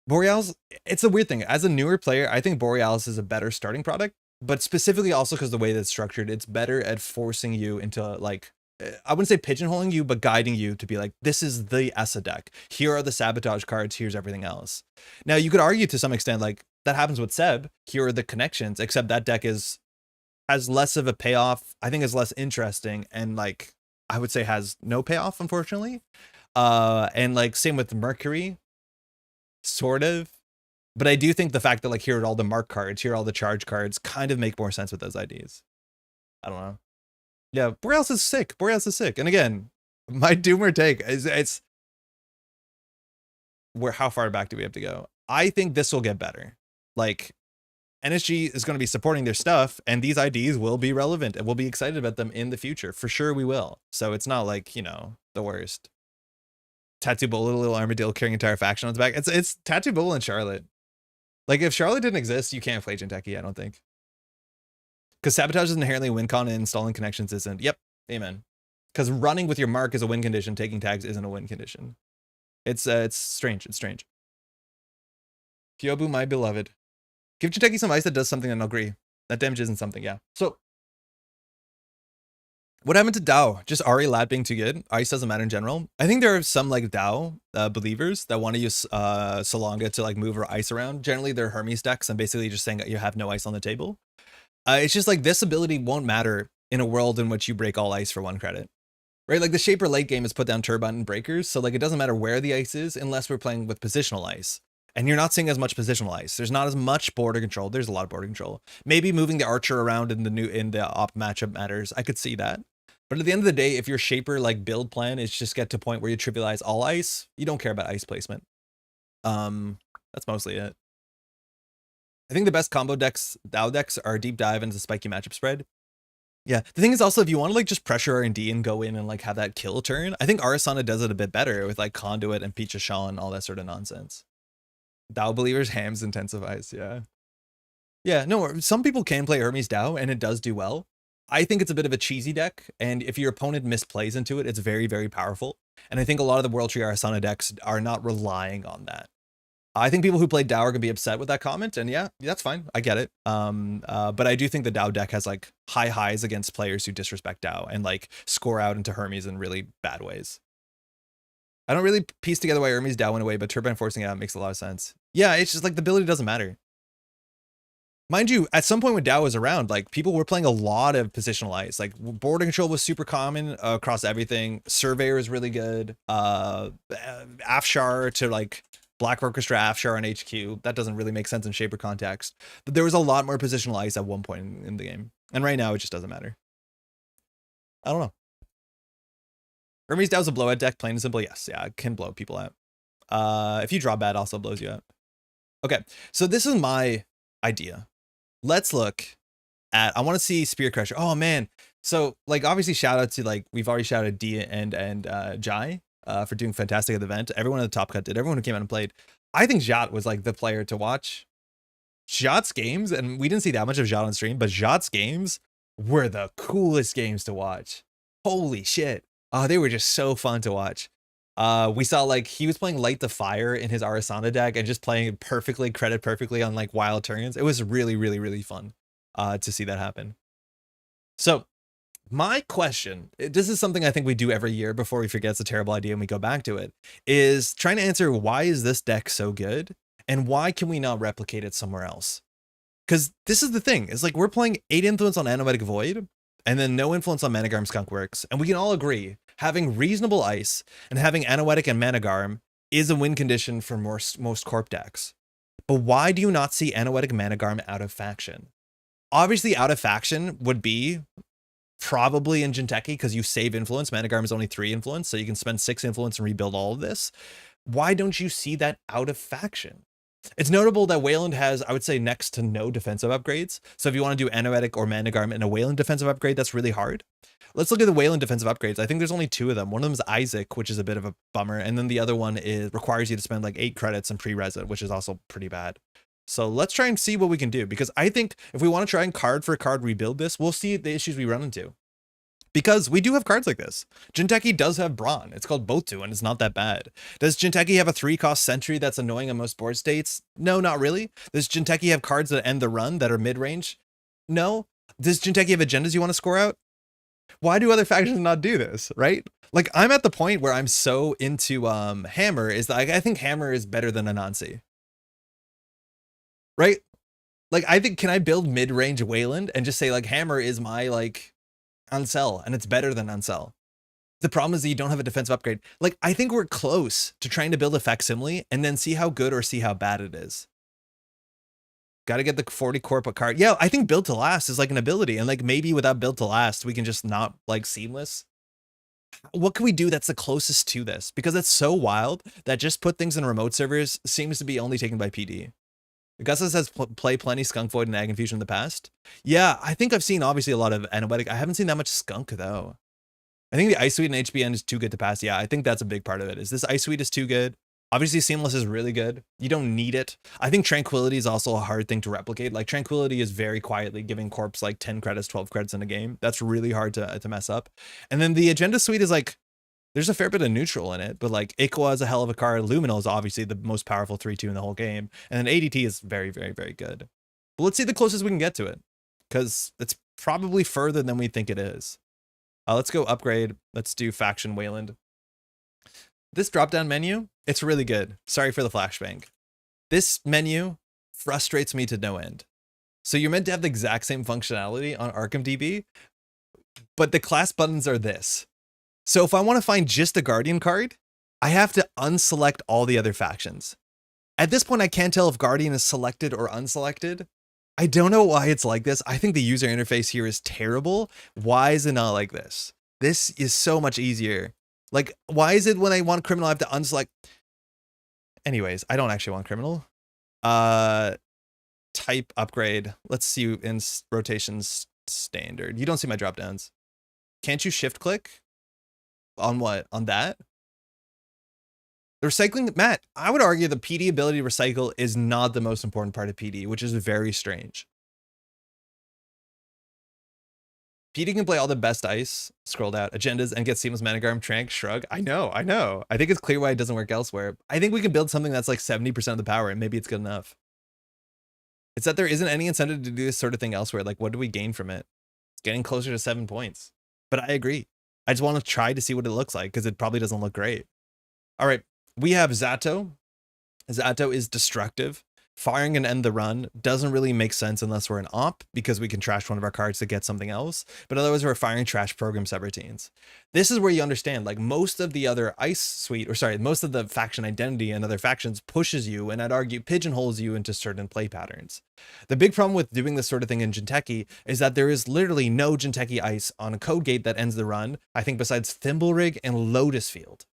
Borealis, it's a weird thing. As a newer player, I think Borealis is a better starting product, but specifically also because the way that's structured, it's better at forcing you into like, I wouldn't say pigeonholing you, but guiding you to be like, this is the ESA deck. Here are the sabotage cards. Here's everything else. Now you could argue to some extent, like that happens with Seb. Here are the connections, except that deck has less of a payoff. I think is less interesting. And like, I would say has no payoff, unfortunately. And like same with Mercury, sort of. But I do think the fact that like here are all the mark cards, here are all the charge cards, kind of make more sense with those IDs. I don't know. Yeah, Borealis is sick. Borealis is sick. And again, my doomer take is it's how far back do we have to go? I think this will get better. Like NSG is going to be supporting their stuff, and these IDs will be relevant, and we'll be excited about them in the future. For sure we will. So it's not like, you know, the worst. Tattoo Bullet, a little armadillo carrying entire faction on its back. It's Tattoo Bullet and Charlotte. Like, if Charlotte didn't exist, you can't play Jinteki, I don't think. Because sabotage is inherently a win con, and installing connections isn't. Yep, amen. Because running with your mark is a win condition, taking tags isn't a win condition. It's strange. It's strange. Kyobu, my beloved. Give Jinteki some ice that does something, and I'll agree. That damage isn't something, yeah. So, what happened to DAO? Just Ari Lat being too good? Ice doesn't matter in general. I think there are some like DAO believers that want to use Salonga to like move her ice around. Generally, they're Hermes decks and basically just saying that you have no ice on the table. It's just like this ability won't matter in a world in which you break all ice for 1 credit. Right? Like the Shaper late game is put down turbine and breakers. So like it doesn't matter where the ice is unless we're playing with positional ice. And you're not seeing as much positional ice. There's not as much border control. There's a lot of border control. Maybe moving the Archer around in the op matchup matters. I could see that. But at the end of the day, if your Shaper like build plan is just get to a point where you trivialize all ice, you don't care about ice placement. That's mostly it. I think the best combo decks, DAO decks, are Deep Dive and the Spiky Matchup Spread. Yeah, the thing is also, if you want to like just pressure R&D and go in and like have that kill turn, I think Arasana does it a bit better with like Conduit and Peach Shaw and all that sort of nonsense. DAO believers, hams intensifies, yeah. Yeah, no, some people can play Hermes DAO and it does do well. I think it's a bit of a cheesy deck, and if your opponent misplays into it, it's very, very powerful. And I think a lot of the World Tree Arasana decks are not relying on that. I think people who play DAO are gonna be upset with that comment, and yeah, that's fine. I get it. But I do think the DAO deck has like high highs against players who disrespect DAO and like score out into Hermes in really bad ways. I don't really piece together why Hermes DAO went away, but Turbine forcing it out makes a lot of sense. Yeah, it's just like the ability doesn't matter. Mind you, at some point when DAO was around, like people were playing a lot of positional ice. Like border control was super common across everything. Surveyor is really good. Afshar to like Black Orchestra Afshar on HQ. That doesn't really make sense in Shaper context. But there was a lot more positional ice at one point in the game. And right now it just doesn't matter. I don't know. Hermes DAO's a blowout deck, plain and simple. Yes, yeah, it can blow people out. If you draw bad, also blows you out. Okay, so this is my idea. let's look at, I want to see Spear Crusher. Oh man. So like obviously shout out to like, we've already shouted D and Jai for doing fantastic at the event. Everyone at the Top Cut did, everyone who came out and played. I think Jot was like the player to watch. Jot's games, and we didn't see that much of Jot on stream, but Jot's games were the coolest games to watch. Holy shit. They were just so fun to watch. We saw like he was playing Light the Fire in his Arasana deck and just playing perfectly, credit perfectly on like wild turns. It was really, really, really fun to see that happen. So my question, this is something I think we do every year before we forget it's a terrible idea and we go back to it, is trying to answer why is this deck so good and why can we not replicate it somewhere else? Because this is the thing, it's like we're playing 8 influence on Animatic Void and then no influence on Managarm Skunkworks, and we can all agree having reasonable ice and having Anoetic and Managarm is a win condition for most Corp decks. But why do you not see Anoetic Managarm out of faction? Obviously out of faction would be probably in Jinteki because you save influence. Managarm is only 3 influence, so you can spend 6 influence and rebuild all of this. Why don't you see that out of faction? It's notable that Weyland has, I would say, next to no defensive upgrades. So if you want to do Anoetic or Managarm in a Weyland defensive upgrade, that's really hard. Let's look at the Weyland defensive upgrades. I think there's only 2 of them. One of them is Isaac, which is a bit of a bummer. And then the other one requires you to spend like 8 credits and pre-res it, which is also pretty bad. So let's try and see what we can do. Because I think if we want to try and card for card rebuild this, we'll see the issues we run into. Because we do have cards like this. Jinteki does have Brawn. It's called Botu, and it's not that bad. Does Jinteki have a 3-cost Sentry that's annoying on most board states? No, not really. Does Jinteki have cards that end the run that are mid-range? No. Does Jinteki have agendas you want to score out? Why do other factions not do this, right? Like, I'm at the point where I'm so into Hammer, is that I think Hammer is better than Anansi. Right? Like, I think, can I build mid-range Weyland and just say, like, Hammer is my, like, Unsell, and it's better than Unsell. The problem is that you don't have a defensive upgrade. Like, I think we're close to trying to build a facsimile and then see how good or see how bad it is. Got to get the 40 Corp card. Yeah, I think Build to Last is like an ability, and like maybe without Build to Last, we can just not like Seamless. What can we do that's the closest to this? Because it's so wild that just put things in remote servers seems to be only taken by PD. Augustus has played plenty Skunk Void and Ag Infusion in the past. Yeah, I think I've seen obviously a lot of Anoetic. I haven't seen that much Skunk though. I think the Ice Suite and HBN is too good to pass. Yeah, I think that's a big part of it. Is this Ice Suite is too good? Obviously Seamless is really good. You don't need it. I think Tranquility is also a hard thing to replicate. Like Tranquility is very quietly giving Corps like 10 credits, 12 credits in a game. That's really hard to mess up. And then the Agenda Suite is like, there's a fair bit of neutral in it, but like Iqua is a hell of a card. Luminal is obviously the most powerful 3-2 in the whole game. And then ADT is very, very, very good. But let's see the closest we can get to it, because it's probably further than we think it is. Let's go upgrade. Let's do Faction Weyland. This drop-down menu, it's really good. Sorry for the flashbang. This menu frustrates me to no end. So you're meant to have the exact same functionality on ArkhamDB, but the class buttons are this. So if I want to find just a Guardian card, I have to unselect all the other factions. At this point, I can't tell if Guardian is selected or unselected. I don't know why it's like this. I think the user interface here is terrible. Why is it not like this? This is so much easier. Like, why is it when I want Criminal, I have to unselect? Anyways, I don't actually want Criminal. Type upgrade. Let's see in rotations standard. You don't see my drop downs. Can't you shift click? On what? On that? The recycling, Matt, I would argue the PD ability to recycle is not the most important part of PD, which is very strange. PD can play all the best ice, scrolled out, agendas, and get Seamless Managarm, Trank, Shrug. I know. I think it's clear why it doesn't work elsewhere. I think we can build something that's like 70% of the power, and maybe it's good enough. It's that there isn't any incentive to do this sort of thing elsewhere. Like, what do we gain from it? It's getting closer to 7 points. But I agree. I just want to try to see what it looks like, because it probably doesn't look great. All right, we have Zato. Zato is destructive. Firing and end the run doesn't really make sense unless we're an op, because we can trash one of our cards to get something else. But otherwise, we're firing trash program subroutines. This is where you understand, like, most of the other ice suite, or sorry, most of the faction identity and other factions pushes you, and I'd argue pigeonholes you into certain play patterns. The big problem with doing this sort of thing in Jinteki is that there is literally no Jinteki ice on a code gate that ends the run, I think, besides Thimblerig and Lotus Field.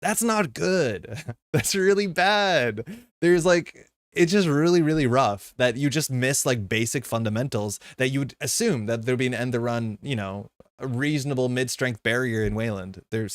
That's not good. That's really bad. There's like it's just really, really rough that you just miss like basic fundamentals that you would assume that there'd be an end the run, you know, a reasonable mid-strength barrier in Weyland. There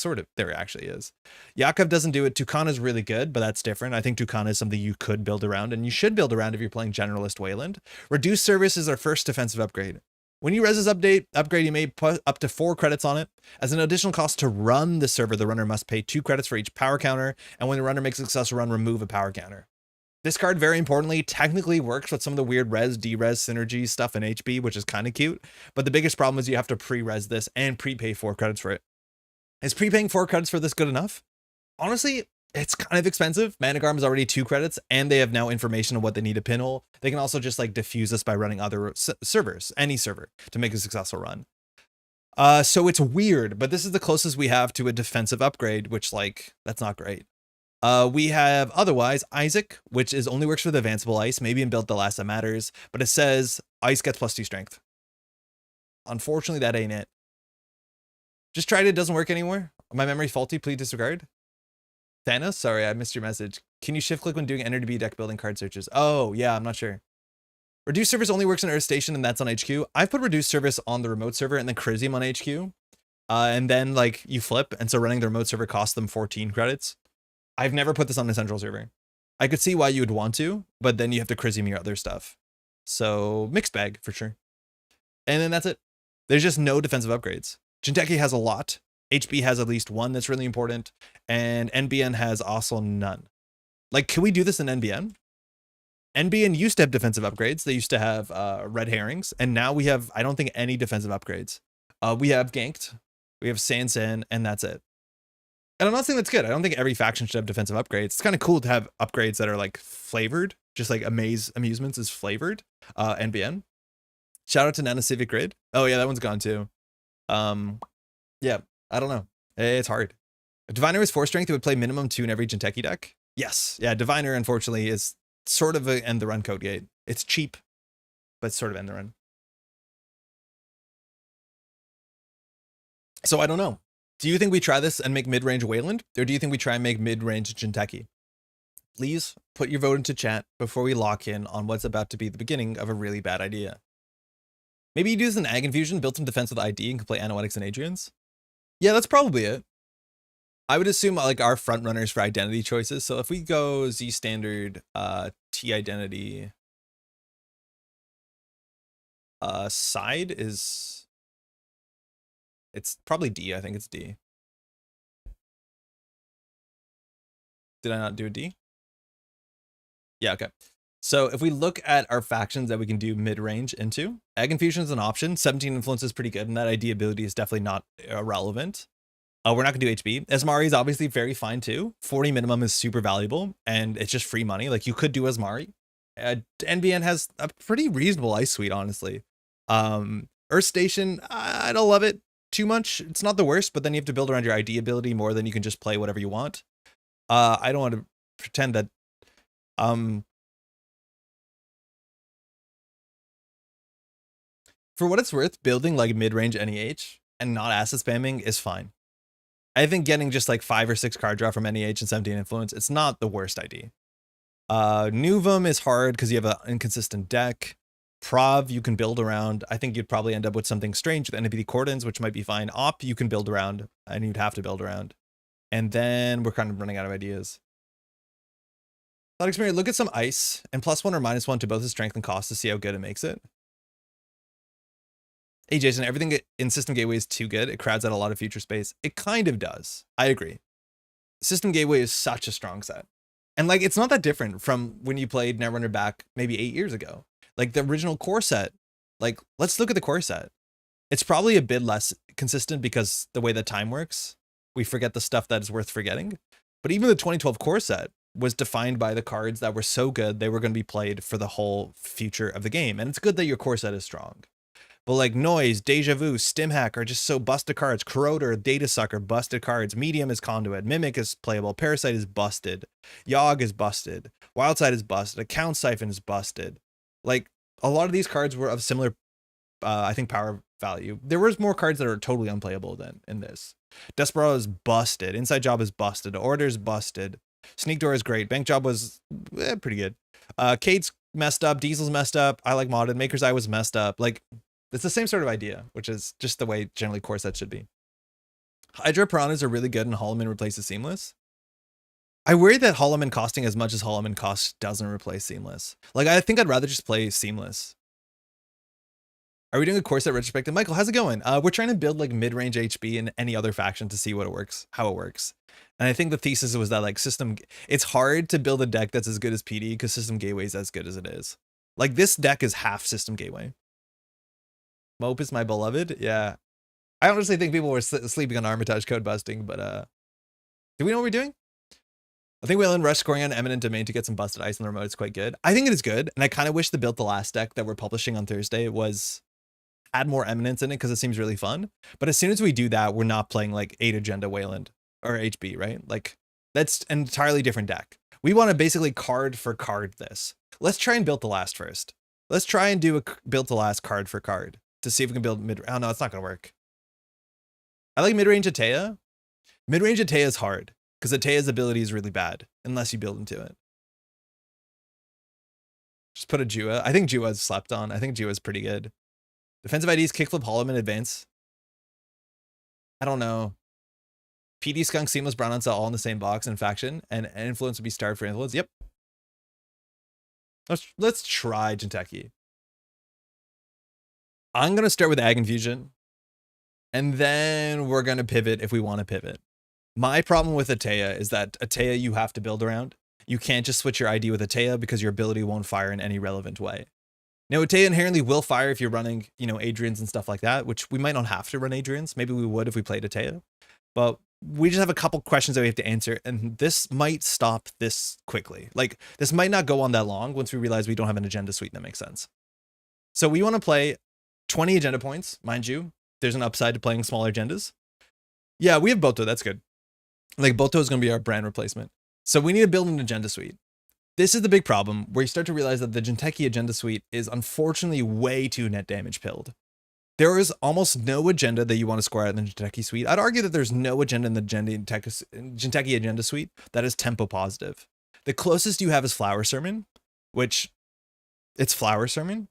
actually is. Yakov doesn't do it. Tucana is really good, but that's different. I think Tucana is something you could build around, and you should build around if you're playing generalist Weyland. Reduced service is our first defensive upgrade. When you res this upgrade, you may put up to 4 credits on it. As an additional cost to run the server, the runner must pay 2 credits for each power counter, and when the runner makes a successful run, remove a power counter. This card, very importantly, technically works with some of the weird res, de-res synergy stuff in HB, which is kind of cute. But the biggest problem is you have to pre-res this and prepay 4 credits for it. Is prepaying 4 credits for this good enough? Honestly, it's kind of expensive. Managarm is already 2 credits, and they have now information on what they need to pinhole. They can also just like diffuse this by running other servers, any server, to make a successful run. So it's weird, but this is the closest we have to a defensive upgrade, which like, that's not great. We have otherwise Isaac, which is only works with advanceable ice, maybe in build the last that matters, but it says ice gets +2 strength. Unfortunately, that ain't it. Just tried it, doesn't work anymore. My memory's faulty, please disregard. Thanos, sorry, I missed your message. Can you shift click when doing enter to be deck building card searches? Oh, yeah, I'm not sure. Reduced service only works in Earth Station, and that's on HQ. I've put reduced service on the remote server and then Chrysium on HQ. And then like you flip, and so running the remote server costs them 14 credits. I've never put this on the central server. I could see why you would want to, but then you have to Chrysium your other stuff. So mixed bag for sure. And then that's it. There's just no defensive upgrades. Jinteki has a lot. HB has at least 1 that's really important. And NBN has also none. Like, can we do this in NBN? NBN used to have defensive upgrades. They used to have red herrings. And now we have, I don't think, any defensive upgrades. We have Ganked. We have Sansan, and that's it. And I'm not saying that's good. I don't think every faction should have defensive upgrades. It's kind of cool to have upgrades that are like flavored, just like Amusements is flavored. NBN. Shout out to Nana Civic Grid. Oh yeah, that one's gone too. Yeah, I don't know. It's hard. If Diviner is 4 strength, it would play minimum 2 in every Jinteki deck. Yes. Yeah, Diviner unfortunately is sort of an end the run code gate. It's cheap, but sort of end the run. So I don't know. Do you think we try this and make mid-range Weyland? Or do you think we try and make mid-range Jinteki? Please put your vote into chat before we lock in on what's about to be the beginning of a really bad idea. Maybe you do this in Ag Infusion, build some defense with ID, and can play Anoetics and Adrians? Yeah, that's probably it. I would assume like our front runners for identity choices. So if we go Z standard, T identity, side is, it's probably D. I think it's D. Did I not do a D? Yeah, okay. So if we look at our factions that we can do mid-range into, Ag Infusion is an option. 17 influence is pretty good, and that ID ability is definitely not irrelevant. We're not going to do HB. Asmari is obviously very fine too. 40 minimum is super valuable, and it's just free money. Like, you could do Asmari. NBN has a pretty reasonable ice suite, honestly. Earth Station, I don't love it too much. It's not the worst, but then you have to build around your ID ability more than you can just play whatever you want. I don't want to pretend that... For what it's worth, building like mid-range NEH and not asset spamming is fine. I think getting just like 5 or 6 card draw from NEH and 17 influence, it's not the worst idea. Nuvum is hard because you have an inconsistent deck. Prov you can build around. I think you'd probably end up with something strange with NBD Cordons, which might be fine. Op you can build around, and you'd have to build around. And then we're kind of running out of ideas. Thought experiment, look at some ice and +1 or -1 to both the strength and cost to see how good it makes it. Hey Jason, everything in System Gateway is too good. It crowds out a lot of future space. It kind of does. I agree. System Gateway is such a strong set. And like, it's not that different from when you played Netrunner back maybe 8 years ago. Like the original core set, like let's look at the core set. It's probably a bit less consistent because the way that time works, we forget the stuff that is worth forgetting. But even the 2012 core set was defined by the cards that were so good, they were going to be played for the whole future of the game. And it's good that your core set is strong. But like Noise, Deja Vu, Stimhack are just so busted cards. Corroder, Data Sucker, busted cards. Medium is Conduit. Mimic is playable. Parasite is busted. Yogg is busted. Wildside is busted. Account Siphon is busted. Like, a lot of these cards were of similar, I think, power value. There was more cards that are totally unplayable than in this. Desperado is busted. Inside Job is busted. Order is busted. Sneak Door is great. Bank Job was pretty good. Kate's messed up, Diesel's messed up, I like modded, Maker's Eye was messed up. Like, it's the same sort of idea, which is just the way generally core sets should be. Hydra Piranhas are really good and Holloman replaces Seamless. I worry that Holloman costing as much as Holloman costs doesn't replace Seamless. Like, I think I'd rather just play Seamless. Are we doing a core set retrospective? Michael, how's it going? We're trying to build like mid-range HB in any other faction to see what it works, how it works. And I think the thesis was that like it's hard to build a deck that's as good as PD because System Gateway is as good as it is. Like this deck is half System Gateway. Mope is my beloved. Yeah. I honestly think people were sleeping on Armitage code busting, but do we know what we're doing? I think Weyland Rush scoring on Eminent Domain to get some busted ice on the remote is quite good. I think it is good, and I kind of wish the Built the Last deck that we're publishing on Thursday had more Eminence in it because it seems really fun. But as soon as we do that, we're not playing like 8 agenda Weyland or HB, right? Like that's an entirely different deck. We want to basically card for card this. Let's try and Built the Last first. Let's try and do a Built the Last card for card to see if we can build mid. Oh no, it's not gonna work. I like mid-range Atea. Mid-range Atea is hard because Atea's ability is really bad unless you build into it. Just put a Jua. I think Jua's slept on. I think Jua's pretty good. Defensive IDs, kickflip, Holloman, advance. I don't know. PD, Skunk, Seamless, Brown Unsa all in the same box and faction, and influence would be starved for influence. Yep. Let's try Jinteki. I'm gonna start with Ag Infusion, and then we're gonna pivot if we want to pivot. My problem with Atea is that Atea you have to build around. You can't just switch your ID with Atea because your ability won't fire in any relevant way. Now, Atea inherently will fire if you're running, you know, Adrians and stuff like that, which we might not have to run Adrians. Maybe we would if we played Atea. But we just have a couple questions that we have to answer, and this might stop this quickly. Like, this might not go on that long once we realize we don't have an agenda suite that makes sense. So we want to play 20 agenda points, mind you. There's an upside to playing smaller agendas. Yeah, we have Boto. That's good. Like, Boto is going to be our brand replacement. So we need to build an agenda suite. This is the big problem where you start to realize that the Jinteki agenda suite is unfortunately way too net damage pilled. There is almost no agenda that you want to score out in the Jinteki suite. I'd argue that there's no agenda in the Jinteki agenda suite that is tempo positive. The closest you have is Flower Sermon, which it's Flower Sermon.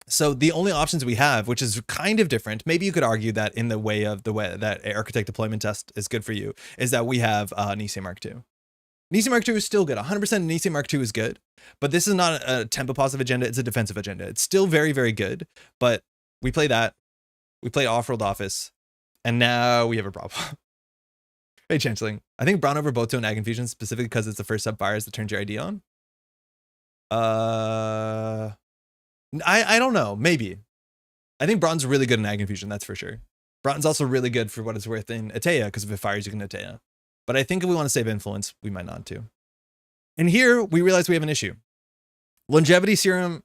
So the only options we have, which is kind of different, maybe you could argue that in the way that Architect deployment test is good for you, is that we have Nisei Mark II. Nisei Mark II is still good. 100% Nisei Mark II is good, but this is not a tempo positive agenda. It's a defensive agenda. It's still very, very good, but we play that. We play Off-World Office, and now we have a problem. Hey, Changeling. I think Brown over Boto and Ag Infusion specifically because it's the first sub fires that turns your ID on. I don't know. Maybe. I think Braun's really good in Ag Infusion, that's for sure. Braun's also really good for what it's worth in Atea, because if it fires, you can Atea. But I think if we want to save influence, we might not to. And here, we realize we have an issue. Longevity Serum,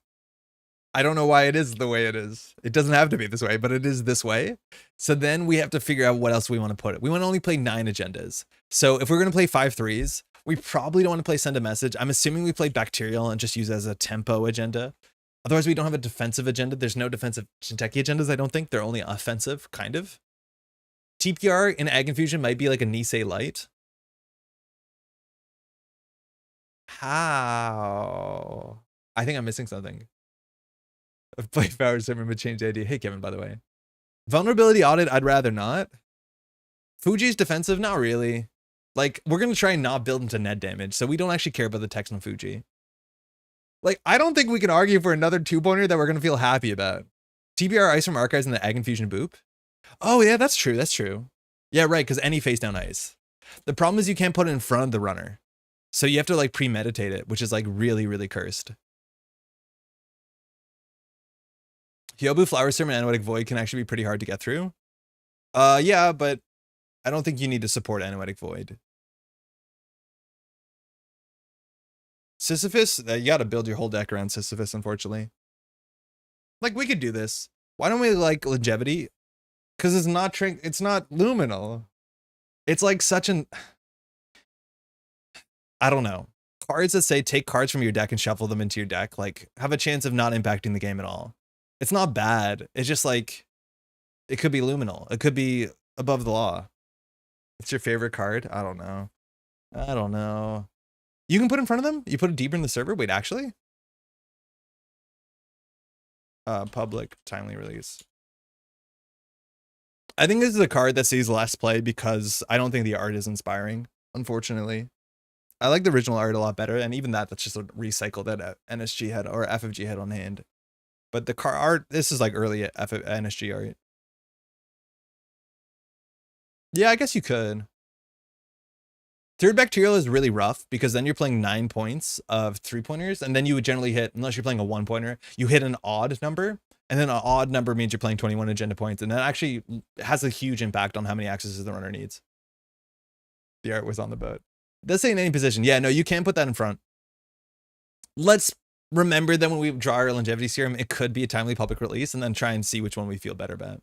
I don't know why it is the way it is. It doesn't have to be this way, but it is this way. So then we have to figure out what else we want to put it. We want to only play 9 agendas. So if we're going to play 5 3s, we probably don't want to play Send a Message. I'm assuming we played Bacterial and just use it as a tempo agenda. Otherwise, we don't have a defensive agenda. There's no defensive Jinteki agendas, I don't think. They're only offensive, kind of. TPR in Ag Infusion might be like a Nisei Light. How? I think I'm missing something. I've played Power Sermon but changed the idea. Hey, Kevin, by the way. Vulnerability Audit, I'd rather not. Fuji's defensive, not really. Like, we're going to try and not build into net damage, so we don't actually care about the text on Fuji. Like, I don't think we can argue for another 2-pointer that we're going to feel happy about. TBR Ice from Archives and the Ag Infusion Boop. Oh, yeah, that's true. That's true. Yeah, right, because any face down ice. The problem is you can't put it in front of the runner. So you have to, like, premeditate it, which is, like, really, really cursed. Hyobu, Flower Sermon, and Anoetic Void can actually be pretty hard to get through. Yeah, but I don't think you need to support Anoetic Void. Sisyphus, you got to build your whole deck around Sisyphus, unfortunately. Like, we could do this. Why don't we like Longevity? Because it's not luminal. It's like such an... I don't know. Cards that say take cards from your deck and shuffle them into your deck, like, have a chance of not impacting the game at all. It's not bad. It's just like, it could be luminal. It could be above the law. What's your favorite card? I don't know. I don't know. You can put in front of them? You put it deeper in the server? Wait, actually? Public timely release. I think this is a card that sees less play because I don't think the art is inspiring, unfortunately. I like the original art a lot better, and even that's just a recycled at NSG head or FFG head on hand. But the car art, this is like early NSG art. Yeah, I guess you could. Third Bacterial is really rough because then you're playing 9 points of 3-pointers, and then you would generally hit, unless you're playing a 1-pointer, you hit an odd number, and then an odd number means you're playing 21 agenda points, and that actually has a huge impact on how many accesses the runner needs. The art was on the boat. Does say in any position. Yeah, no, you can put that in front. Let's remember that when we draw our longevity serum, it could be a timely public release, and then try and see which one we feel better about.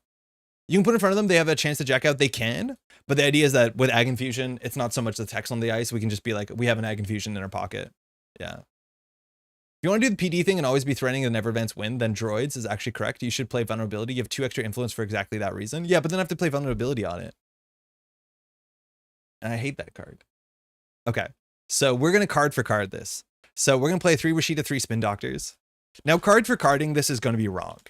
You can put in front of them, they have a chance to jack out, they can, but the idea is that with Ag Infusion, it's not so much the text on the ice, we can just be like, we have an Ag Infusion in our pocket. Yeah. If you want to do the PD thing and always be threatening the Never Advance win, then Droids is actually correct. You should play Vulnerability. You have 2 extra influence for exactly that reason. Yeah, but then I have to play Vulnerability on it. And I hate that card. Okay, so we're going to card for card this. So we're going to play 3 Rashida, 3 Spin Doctors. Now, card for carding, this is going to be wrong.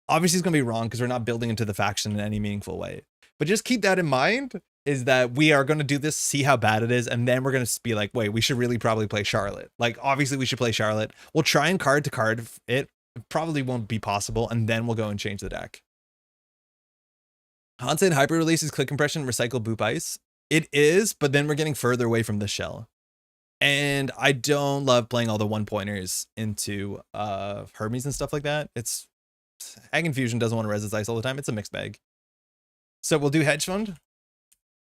Obviously, it's going to be wrong because we're not building into the faction in any meaningful way. But just keep that in mind, is that we are going to do this, see how bad it is, and then we're going to be like, wait, we should really probably play Charlotte. Like, obviously, we should play Charlotte. We'll try and card to card it. It probably won't be possible, and then we'll go and change the deck. Hansen Hyper releases click compression, recycle boop ice. It is, but then we're getting further away from the shell. And I don't love playing all the 1-pointers into Hermes and stuff like that. It's Ag Infusion doesn't want to res its ice all the time. It's a mixed bag. So we'll do Hedge Fund.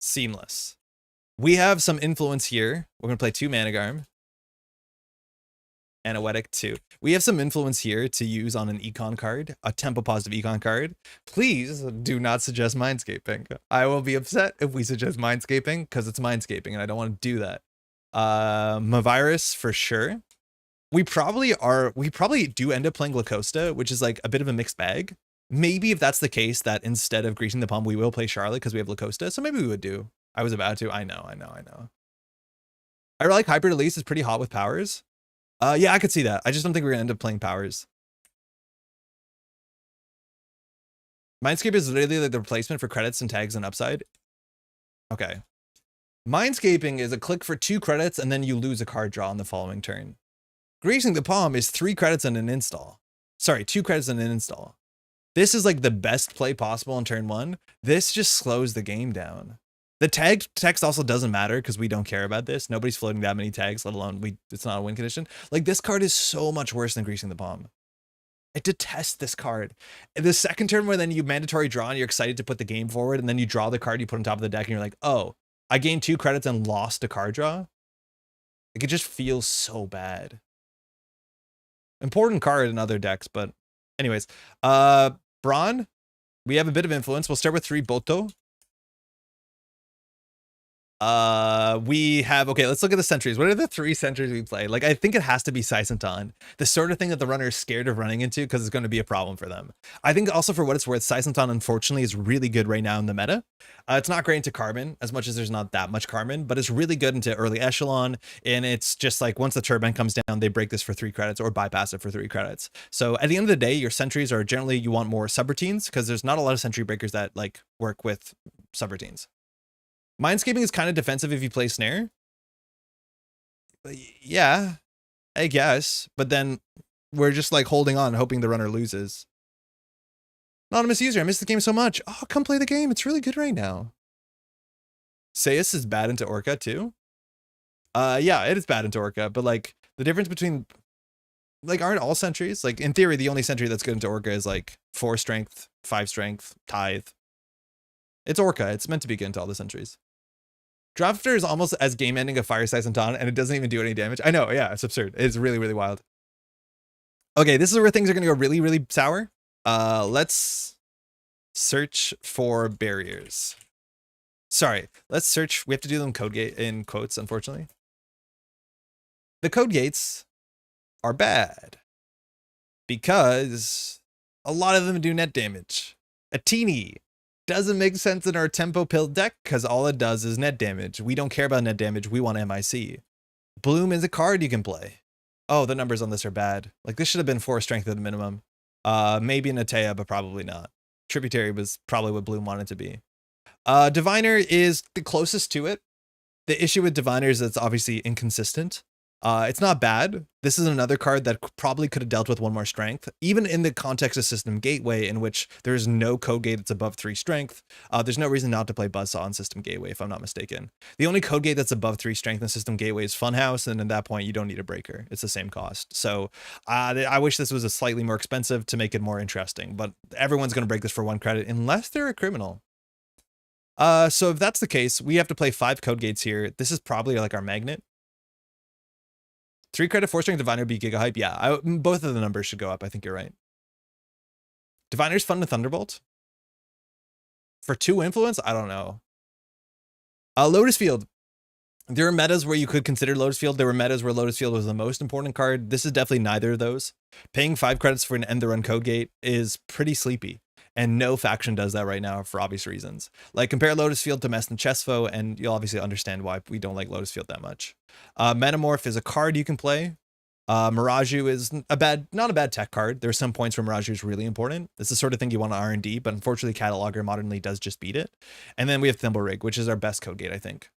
Seamless. We have some influence here. We're going to play 2 Managarm. Anoetic 2. We have some influence here to use on an econ card, a tempo positive econ card. Please do not suggest Mindscaping. I will be upset if we suggest Mindscaping because it's Mindscaping and I don't want to do that. Mavirus for sure. We probably do end up playing Lacosta, which is like a bit of a mixed bag. Maybe if that's the case, that instead of greasing the palm, we will play Charlotte because we have Lacosta. So maybe we would do. I was about to. I know. I like Hyper Release is pretty hot with powers. Yeah, I could see that. I just don't think we're gonna end up playing powers. Mindscape is literally like the replacement for credits and tags and upside. Okay. Mindscaping is a click for 2 credits and then you lose a card draw on the following turn. Greasing the Palm is 3 credits and an install. Sorry, 2 credits and an install. This is like the best play possible in turn 1. This just slows the game down. The tag text also doesn't matter because we don't care about this. Nobody's floating that many tags, let alone it's not a win condition. Like, this card is so much worse than Greasing the Palm. I detest this card. The second turn where then you mandatory draw and you're excited to put the game forward and then you draw the card you put on top of the deck and you're like, oh, I gained 2 credits and lost a card draw. Like, it just feels so bad. Important card in other decks, but anyways. Brawn, we have a bit of influence. We'll start with 3 Boto. We have, okay, let's look at the sentries. What are the 3 sentries we play? Like, I think it has to be Saisentan, the sort of thing that the runner is scared of running into because it's going to be a problem for them. I think also, for what it's worth, Saisentan unfortunately is really good right now in the meta. It's not great into Carbon as much as there's not that much Carbon, but it's really good into early echelon. And it's just like once the turbine comes down, they break this for 3 credits or bypass it for 3 credits. So at the end of the day, your sentries are generally, you want more subroutines because there's not a lot of sentry breakers that like work with subroutines. Mindscaping is kind of defensive if you play Snare. Yeah, I guess. But then we're just like holding on, hoping the runner loses. Anonymous user, I miss the game so much. Oh, come play the game. It's really good right now. Sayus is bad into Orca too. Yeah, it is bad into Orca. But like the difference between, like, aren't all sentries? Like, in theory, the only sentry that's good into Orca is like 4 strength, 5 strength, tithe. It's Orca. It's meant to be good into all the sentries. Drafter is almost as game-ending a Fire Saisentan, and it doesn't even do any damage. I know, yeah, it's absurd. It's really, really wild. Okay, this is where things are going to go really, really sour. Let's search for barriers. Sorry, let's search. We have to do them code gate in quotes, unfortunately. The code gates are bad because a lot of them do net damage. A teeny doesn't make sense in our tempo pill deck because all it does is net damage. We don't care about net damage. We want MIC. Bloom is a card you can play. Oh, the numbers on this are bad. Like, this should have been 4 strength at the minimum. Maybe Natea, but probably not. Tributary was probably what Bloom wanted to be. Diviner is the closest to it. The issue with Diviner is that it's obviously inconsistent. It's not bad. This is another card that probably could have dealt with 1 more strength, even in the context of System Gateway, in which there's no code gate that's above 3 strength. There's no reason not to play Buzzsaw on System Gateway, if I'm not mistaken. The only code gate that's above 3 strength in System Gateway is Funhouse, and at that point, you don't need a breaker. It's the same cost. So I wish this was a slightly more expensive to make it more interesting, but everyone's going to break this for 1 credit unless they're a criminal. So if that's the case, we have to play 5 code gates here. This is probably like our magnet. 3 credit, 4 strength, Diviner, be Giga Hype. Yeah, both of the numbers should go up. I think you're right. Diviner's fun to Thunderbolt. For 2 influence, I don't know. Lotus Field. There are metas where you could consider Lotus Field. There were metas where Lotus Field was the most important card. This is definitely neither of those. Paying 5 credits for an end the run code gate is pretty sleepy. And no faction does that right now for obvious reasons. Like, compare Lotus Field to Mess and Chessfoe, and you'll obviously understand why we don't like Lotus Field that much. Metamorph is a card you can play. Miraju is not a bad tech card. There are some points where Miraju is really important. It's the sort of thing you want on R&D, but unfortunately Cataloger modernly does just beat it. And then we have Thimble Rig, which is our best code gate, I think.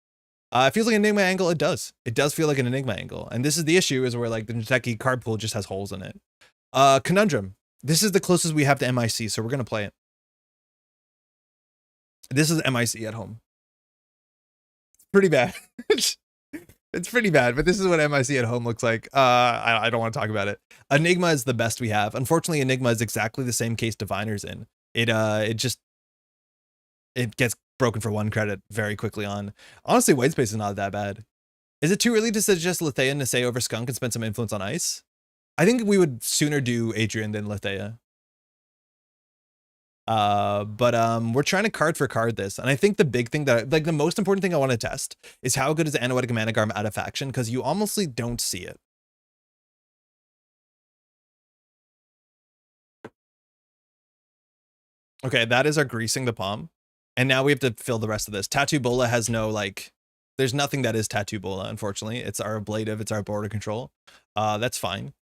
It feels like an Enigma angle. It does. It does feel like an Enigma angle. And this is the issue, is where like the Jinteki card pool just has holes in it. Conundrum. This is the closest we have to MIC, so we're going to play it. This is MIC at home. Pretty bad. It's pretty bad, but this is what MIC at home looks like. I don't want to talk about it. Enigma is the best we have. Unfortunately, Enigma is exactly the same case Diviner's in. It gets broken for 1 credit very quickly on. Honestly, white space is not that bad. Is it too early to suggest Lethea and Nisei over Skunk and spend some influence on ice? I think we would sooner do Adrian than Lethea. We're trying to card for card this, and I think the big thing that, like, the most important thing I want to test is how good is Anoetic Managarm out of faction, because you almost don't see it. Okay, that is our greasing the palm, and now we have to fill the rest of this. Tattoo Bola has no, like, there's nothing that is Tattoo Bola, unfortunately. It's our ablative, it's our border control. That's fine.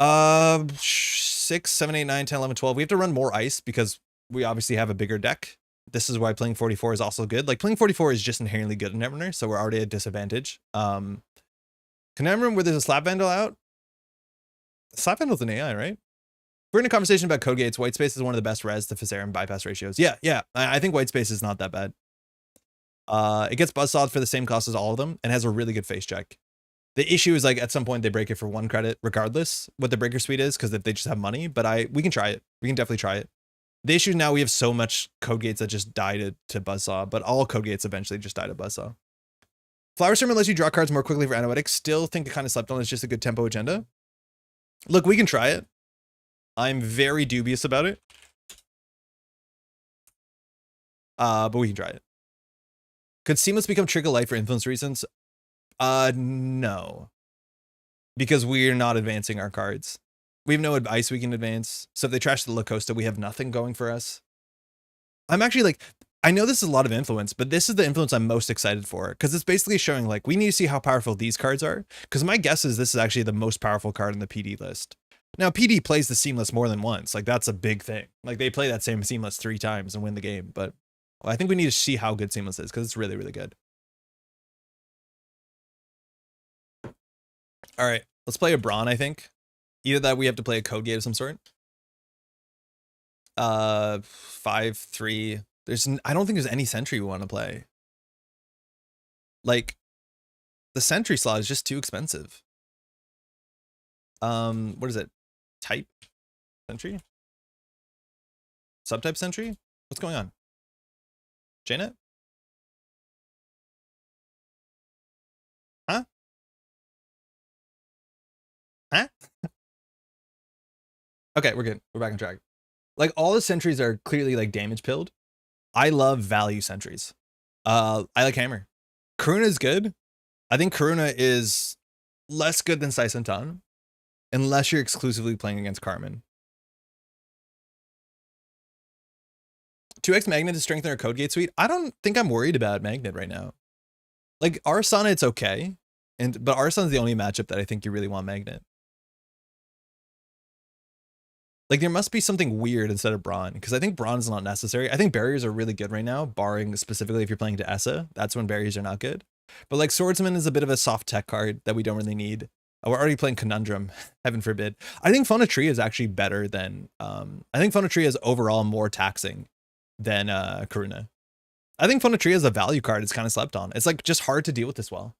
6, 7, 8, 9, 10, 11, 12. We have to run more ice because we obviously have a bigger deck. This is why playing 44 is also good. Like, playing 44 is just inherently good in Netrunner, so we're already at a disadvantage. Can I remember where there's a Slap Vandal out? Slap Vandal's an AI, right? We're in a conversation about code gates. White space is one of the best res to Fizerum bypass ratios. Yeah. I think white space is not that bad. It gets buzzsawed for the same cost as all of them and has a really good face check. The issue is, like, at some point they break it for 1 credit, regardless what the breaker speed is, because if they just have money. But we can try it. We can definitely try it. The issue now, we have so much code gates that just die to buzzsaw, but all code gates eventually just die to buzzsaw. Flower Storm lets you draw cards more quickly for Anoetic. Still think the kind of slept on is just a good tempo agenda. Look, we can try it. I'm very dubious about it. But we can try it. Could Seamless become Trigger Light for influence reasons? No. Because we're not advancing our cards. We have no ice we can advance. So if they trash the La Costa, we have nothing going for us. I'm actually, like, I know this is a lot of influence, but this is the influence I'm most excited for. Because it's basically showing, like, we need to see how powerful these cards are. Because my guess is this is actually the most powerful card in the PD list. Now, PD plays the Seamless more than once. Like, that's a big thing. Like, they play that same Seamless 3 times and win the game. But I think we need to see how good Seamless is, because it's really, really good. All right, let's play a Brawn, I think. Either that, we have to play a code gate of some sort. 5, 3. I don't think there's any Sentry we want to play. Like, the Sentry slot is just too expensive. What is it? Type Sentry? Subtype Sentry? What's going on? JNet? Huh? Huh? Okay, we're good. We're back on track. Like, all the sentries are clearly, like, damage pilled. I love value sentries. I like Hammer. Karuna is good. I think Karuna is less good than Saisentan, unless you're exclusively playing against Carmen. 2x Magnet to strengthen our code gate suite. I don't think I'm worried about Magnet right now. Like, our Sonnet's okay. But Arsenal's the only matchup that I think you really want Magnet. Like, there must be something weird instead of Brawn, because I think Brawn is not necessary. I think barriers are really good right now, barring specifically if you're playing to Essa. That's when barriers are not good. But like Swordsman is a bit of a soft tech card that we don't really need. We're already playing Conundrum, heaven forbid. I think Phonotria is actually better than, I think Phonotria is overall more taxing than Karuna. I think Phonotria is a value card. It's kind of slept on. It's like just hard to deal with this well.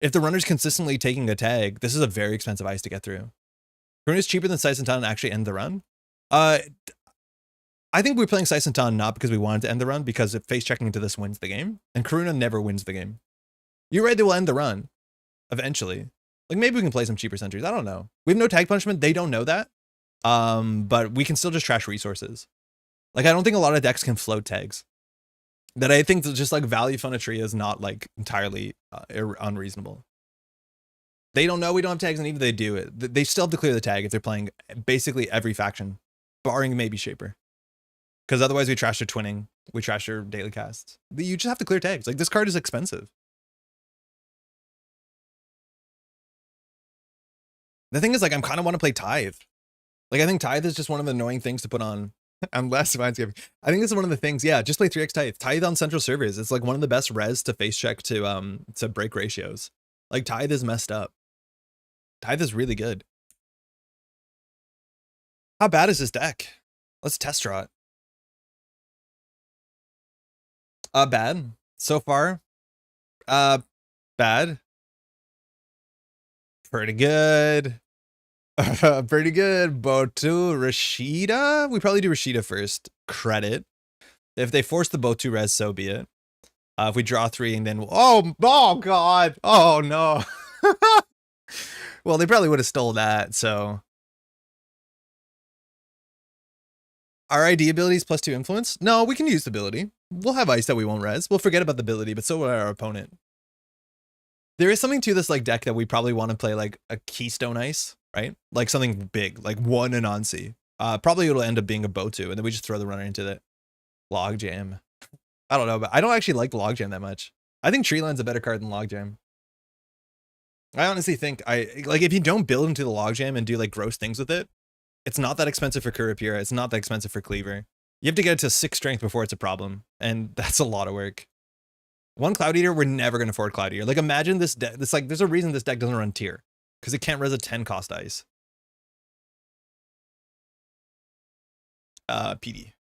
If the runner's consistently taking a tag, this is a very expensive ice to get through. Karuna is cheaper than Saisentan and actually end the run. I think we're playing Saisentan not because we wanted to end the run, because if face checking into this wins the game, and Karuna never wins the game. You're right, they will end the run eventually. Like, maybe we can play some cheaper sentries. I don't know. We have no tag punishment. They don't know that. But we can still just trash resources. Like, I don't think a lot of decks can float tags. That I think just like value Phonotria is not like entirely unreasonable. They don't know we don't have tags, and even if they do it, they still have to clear the tag if they're playing basically every faction, barring maybe Shaper. Because otherwise we trash their twinning, we trash their daily casts. You just have to clear tags. Like, this card is expensive. The thing is, like, I kind of want to play Tithe. Like, I think Tithe is just one of the annoying things to put on. Unless I think this is one of the things. Yeah, just play 3x Tithe. Tithe on central servers. It's like one of the best res to face check to break ratios. Like, Tithe is messed up. Tithe is really good. How bad is this deck? Let's test draw it. Bad. So far. Bad. Pretty good. Pretty good. Botu, Rashida. We probably do Rashida first. Credit. If they force the Botu res, so be it. If we draw 3 and then oh god. Oh no. Well, they probably would have stole that, so. Our ID abilities +2 influence? No, we can use the ability. We'll have ice that we won't res. We'll forget about the ability, but so will our opponent. There is something to this like deck that we probably want to play like a Keystone Ice, right? Like something big, like one Anansi. Probably it'll end up being a Botu, and then we just throw the runner into the Logjam. I don't know, but I don't actually like Logjam that much. I think Treeland's a better card than Logjam. I honestly think if you don't build into the Logjam and do like gross things with it, it's not that expensive for Kurapira. It's not that expensive for Cleaver. You have to get it to 6 strength before it's a problem, and that's a lot of work. 1 Cloud Eater, we're never going to afford Cloud Eater. Like, imagine this deck. It's like, there's a reason this deck doesn't run tier, because it can't res a 10 cost ice. PD.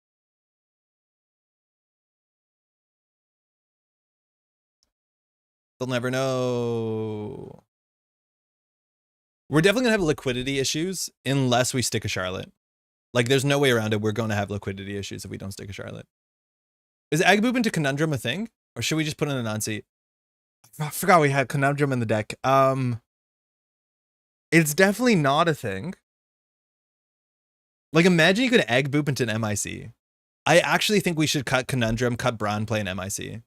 They'll never know. We're definitely going to have liquidity issues unless we stick a Charlotte. Like, there's no way around it. We're going to have liquidity issues if we don't stick a Charlotte. Is Agboop into Conundrum a thing? Or should we just put in a Nancy? I forgot we had Conundrum in the deck. It's definitely not a thing. Like, imagine you could Agboop into an MIC. I actually think we should cut Conundrum, cut Braun, play an MIC.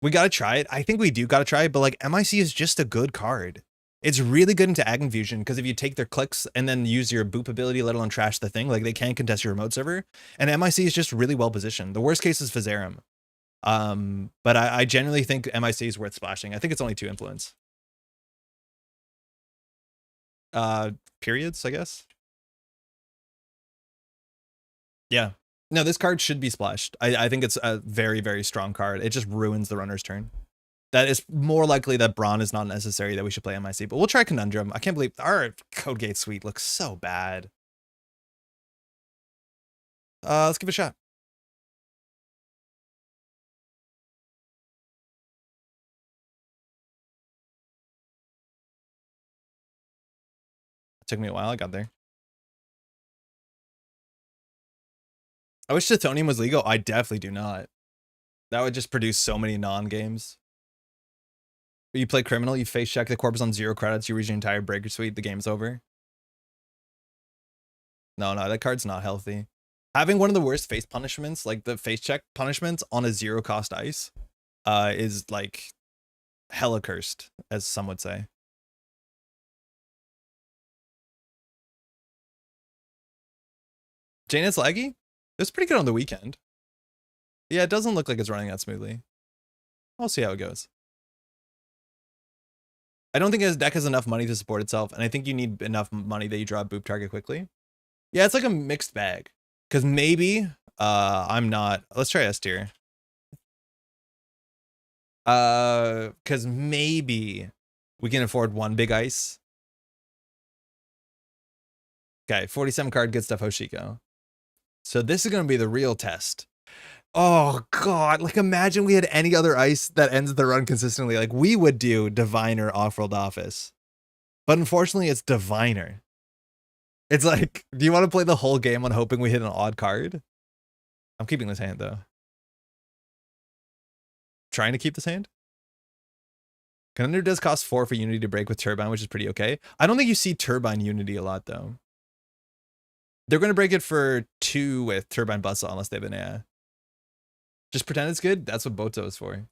We gotta try it. I think we do gotta try it, but like, MIC is just a good card. It's really good into Ag Infusion, because if you take their clicks and then use your boop ability, let alone trash the thing, like, they can't contest your remote server. And MIC is just really well positioned. The worst case is Fizerum. But I genuinely think MIC is worth splashing. I think it's only 2 influence. Periods, I guess. Yeah. No, this card should be splashed. I think it's a very, very strong card. It just ruins the runner's turn. That is more likely that Braun is not necessary, that we should play MIC, but we'll try Conundrum. I can't believe our Codegate suite looks so bad. Let's give it a shot. It took me a while. I got there. I wish Titanium was legal. I definitely do not. That would just produce so many non-games. You play Criminal, you face check, the Corp is on 0 credits, you reach your entire breaker suite, the game's over. No, that card's not healthy. Having one of the worst face punishments, like the face check punishments on a 0 cost ice, is like hella cursed, as some would say. Janet's laggy? It was pretty good on the weekend. Yeah, it doesn't look like it's running that smoothly. We'll see how it goes. I don't think his deck has enough money to support itself, and I think you need enough money that you draw a boop target quickly. Yeah, it's like a mixed bag. Because maybe I'm not. Let's try S tier. Because maybe we can afford one big ice. Okay, 47 card, good stuff, Hoshiko. So this is going to be the real test. Oh, God. Like, imagine we had any other ice that ends the run consistently. Like, we would do Diviner Off-World Office. But unfortunately, it's Diviner. It's like, do you want to play the whole game on hoping we hit an odd card? I'm keeping this hand, though. Trying to keep this hand. Contender does cost 4 for Unity to break with Turbine, which is pretty okay. I don't think you see Turbine Unity a lot, though. They're going to break it for 2 with Turbine Bustle, unless they have an AI. Just pretend it's good. That's what Boto is for.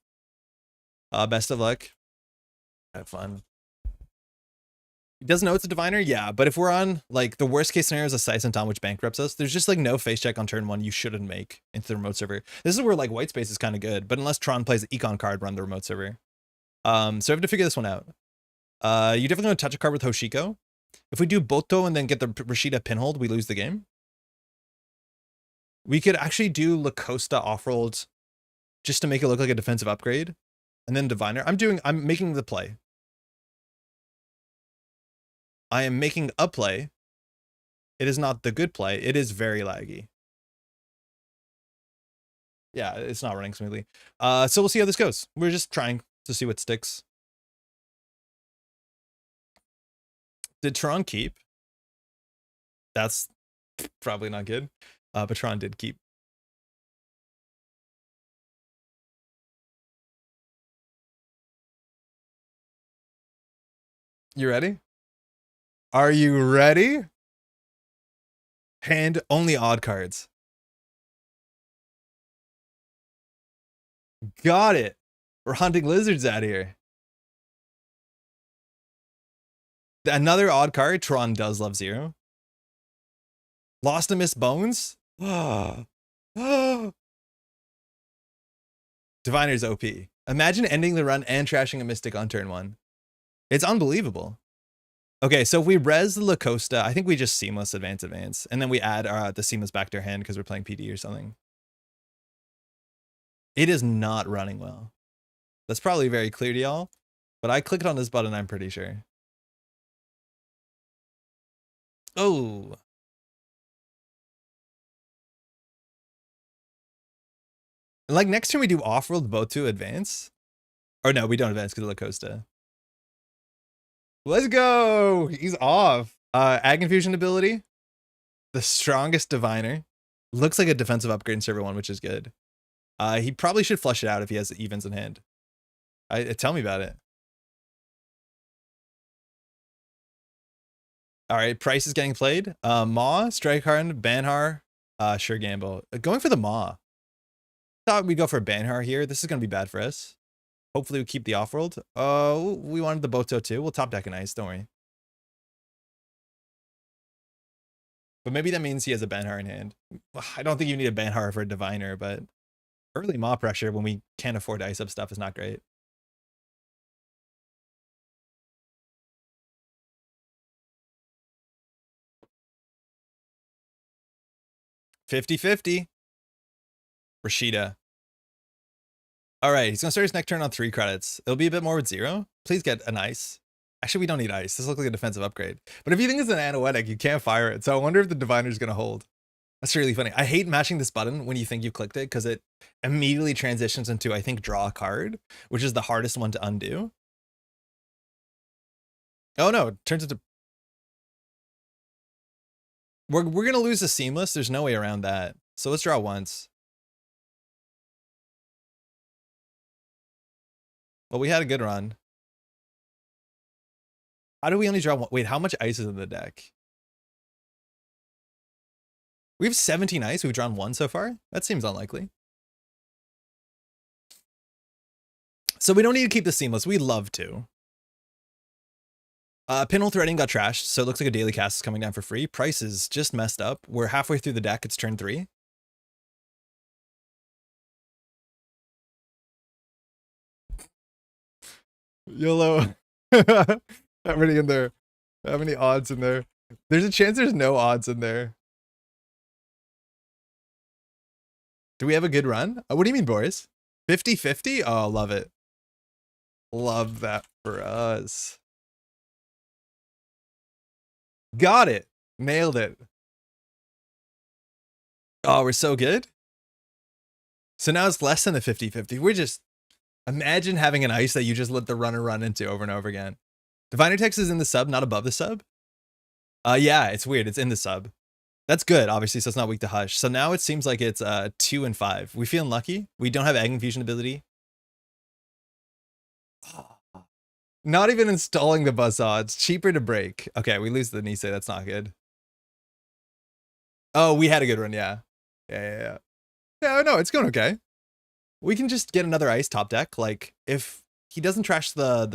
Best of luck. Have fun. He doesn't know it's a Diviner? Yeah, but if we're on, like, the worst case scenario is a Sicenton, which bankrupts us, there's just, like, no face check on turn 1 you shouldn't make into the remote server. This is where, like, white space is kind of good, but unless Tron plays the Econ card, run the remote server. So I have to figure this one out. You definitely want to touch a card with Hoshiko. If we do Boto and then get the Rashida pinhold, we lose the game. We could actually do Lacosta off-rolled just to make it look like a defensive upgrade. And then Diviner. I'm making the play. I am making a play. It is not the good play. It is very laggy. Yeah, it's not running smoothly. So we'll see how this goes. We're just trying to see what sticks. Did Tron keep? That's probably not good. But Tron did keep. You ready? Are you ready? Hand only odd cards. Got it. We're hunting lizards out here. Another odd card. Tron does love 0. Lost and missed bones. Diviner's OP. Imagine ending the run and trashing a Mystic on turn 1. It's unbelievable. Okay, so if we res the Lacosta, I think we just seamless advance, and then we add the seamless back to our hand because we're playing PD or something. It is not running well. That's probably very clear to y'all, but I clicked on this button, I'm pretty sure. Oh. Like next turn we do off-world Boto advance. Or no, we don't advance because of Lacosta. Let's go. He's off. Ag Infusion ability. The strongest Diviner. Looks like a defensive upgrade in server 1, which is good. He probably should flush it out if he has evens in hand. Tell me about it. All right, Price is getting played. Maw, Strike Card, Banhar, sure gamble. Going for the Maw. Thought we'd go for Banhar here. This is going to be bad for us. Hopefully we keep the off-world. We wanted the Boto too. We'll top deck an ice, don't worry. But maybe that means he has a Banhar in hand. I don't think you need a Banhar for a Diviner, but early Maw pressure when we can't afford to ice up stuff is not great. $50-50. Rashida. All right, he's going to start his next turn on 3 credits. It'll be a bit more with 0. Please get an ice. Actually, we don't need ice. This looks like a defensive upgrade. But if you think it's an Anoetic, you can't fire it. So I wonder if the Diviner's going to hold. That's really funny. I hate matching this button when you think you clicked it because it immediately transitions into, I think, draw a card, which is the hardest one to undo. Oh, no. It turns into... We're going to lose the seamless. There's no way around that. So let's draw once. Well, we had a good run. How do we only draw one? Wait, how much ice is in the deck? We have 17 ice. We've drawn 1 so far. That seems unlikely. So we don't need to keep the seamless. We'd love to. Pinhole Threading got trashed, so it looks like a daily cast is coming down for free. Price is just messed up. We're halfway through the deck. It's turn 3. YOLO. How many in there? How many odds in there? There's a chance there's no odds in there. Do we have a good run? What do you mean, Boris? 50-50? Oh, love it. Love that for us. Got it. Nailed it. Oh, we're so good. So now it's less than the 50-50. We're just... Imagine having an ice that you just let the runner run into over and over again. Diviner Text is in the sub, not above the sub. Yeah, it's weird. It's in the sub. That's good, obviously, so it's not weak to Hush. So now it seems like it's 2 and 5. We feeling lucky? We don't have Egg Infusion ability. Not even installing the Buzzsaw. It's cheaper to break. Okay, we lose the Nisei. That's not good. Oh, we had a good run, yeah. Yeah. Yeah, no, it's going okay. We can just get another ice top deck. Like, if he doesn't trash the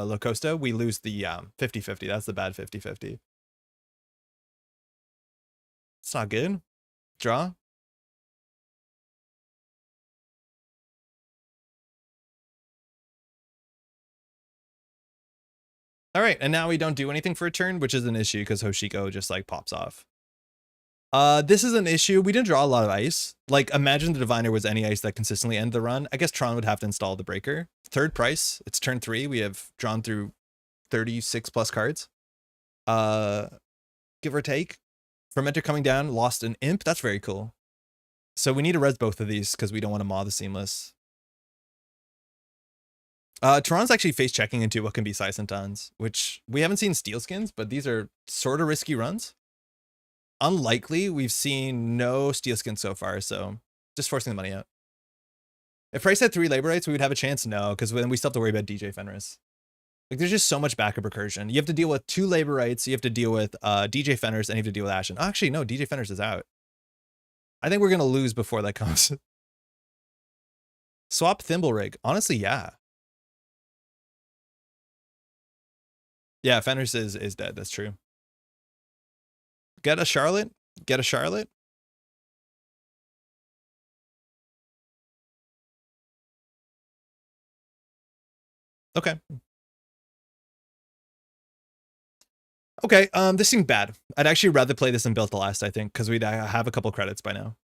Locosta, we lose the 50-50. That's the bad 50-50. It's not good. Draw. All right, and now we don't do anything for a turn, which is an issue because Hoshiko just like pops off. This is an issue. We didn't draw a lot of ice. Like, imagine the Diviner was any ice that consistently ended the run. I guess Tron would have to install the Breaker. Third price. It's turn 3. We have drawn through 36 plus cards. Give or take. Fermenter coming down, lost an Imp. That's very cool. So we need to res both of these because we don't want to maw the Seamless. Tron's actually face checking into what can be Sisentons, which we haven't seen Steel Skins, but these are sort of risky runs. Unlikely. We've seen no Steel Skins so far, so just forcing the money out. If Price had 3 labor rights, we would have a chance. No, because then we still have to worry about DJ Fenris. Like, there's just so much backup recursion. You have to deal with 2 labor rights, you have to deal with DJ Fenris, and you have to deal with Ashen. Oh, actually, no, DJ Fenris is out. I think we're going to lose before that comes. Swap Thimble Rig. Honestly, yeah. Yeah, Fenris is dead. That's true. Get a Charlotte. Get a Charlotte. Okay. Okay, this seemed bad. I'd actually rather play this than Built to Last, I think, because we'd have a couple credits by now.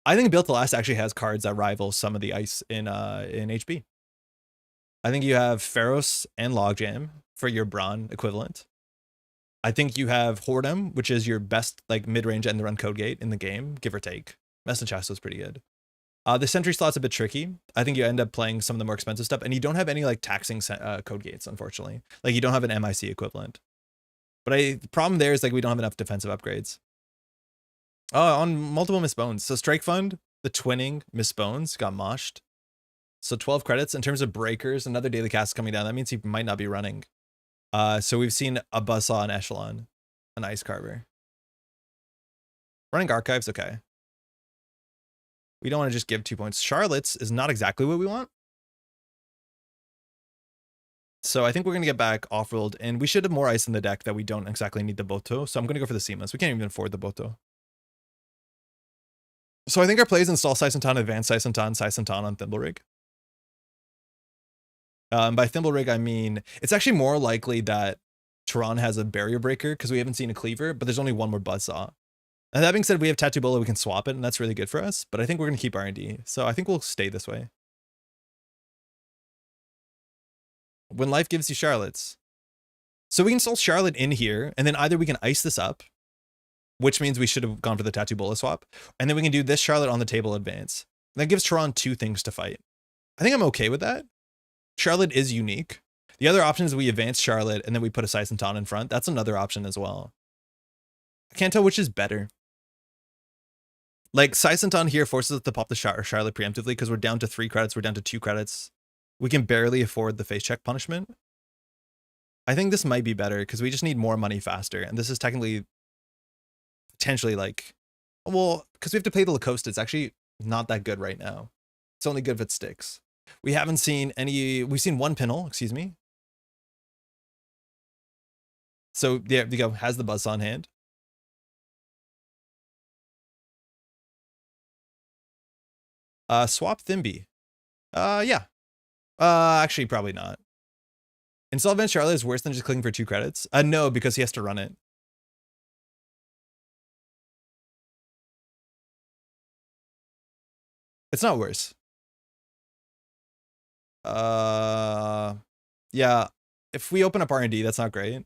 I think Built to Last actually has cards that rival some of the ice in HB. I think you have Pharos and Logjam for your Brawn equivalent. I think you have Hordem, which is your best like mid-range end the run code gate in the game, give or take. Messenchasto is pretty good. The Sentry slot's a bit tricky. I think you end up playing some of the more expensive stuff, and you don't have any like taxing code gates, unfortunately. Like, you don't have an MIC equivalent. But the problem there is like we don't have enough defensive upgrades. Oh, on multiple Miss Bones. So Strike Fund, the twinning Miss Bones got moshed. So 12 credits. In terms of breakers, another daily cast coming down. That means he might not be running. So we've seen a Buzzsaw and Echelon, an Ice Carver. Running Archives, okay. We don't want to just give 2 points. Charlotte's is not exactly what we want. So I think we're going to get back off-world, and we should have more ice in the deck that we don't exactly need the Boto. So I'm going to go for the Seamless. We can't even afford the Boto. So I think our plays install Sisenton, Advanced Sisenton on Thimble Rig. By Thimble Rig, I mean, it's actually more likely that Tehran has a Barrier Breaker because we haven't seen a Cleaver, but there's only one more Buzzsaw. And that being said, we have Tattoo Bola, we can swap it, and that's really good for us. But I think we're going to keep R&D. So I think we'll stay this way. When life gives you Charlottes. So we can install Charlotte in here, and then either we can ice this up, which means we should have gone for the Tattoo Bola swap, and then we can do this Charlotte on the table advance. That gives Tehran 2 things to fight. I think I'm okay with that. Charlotte is unique. The other option is we advance Charlotte, and then we put a Sisenton in front. That's another option as well. I can't tell which is better. Like, Sisenton here forces us to pop the Charlotte preemptively because we're down to 3 credits. We're down to 2 credits. We can barely afford the face check punishment. I think this might be better because we just need more money faster. And this is technically, potentially like, well, because we have to pay the Lacoste. It's actually not that good right now. It's only good if it sticks. We haven't seen any, we've seen 1 Pinel, excuse me. So there you go, has the Buzzsaw on hand. Swap Thimby. Yeah. Actually, probably not. Install Advanced Charlotte is worse than just clicking for 2 credits. No, because he has to run it. It's not worse. Yeah. If we open up R&D, that's not great.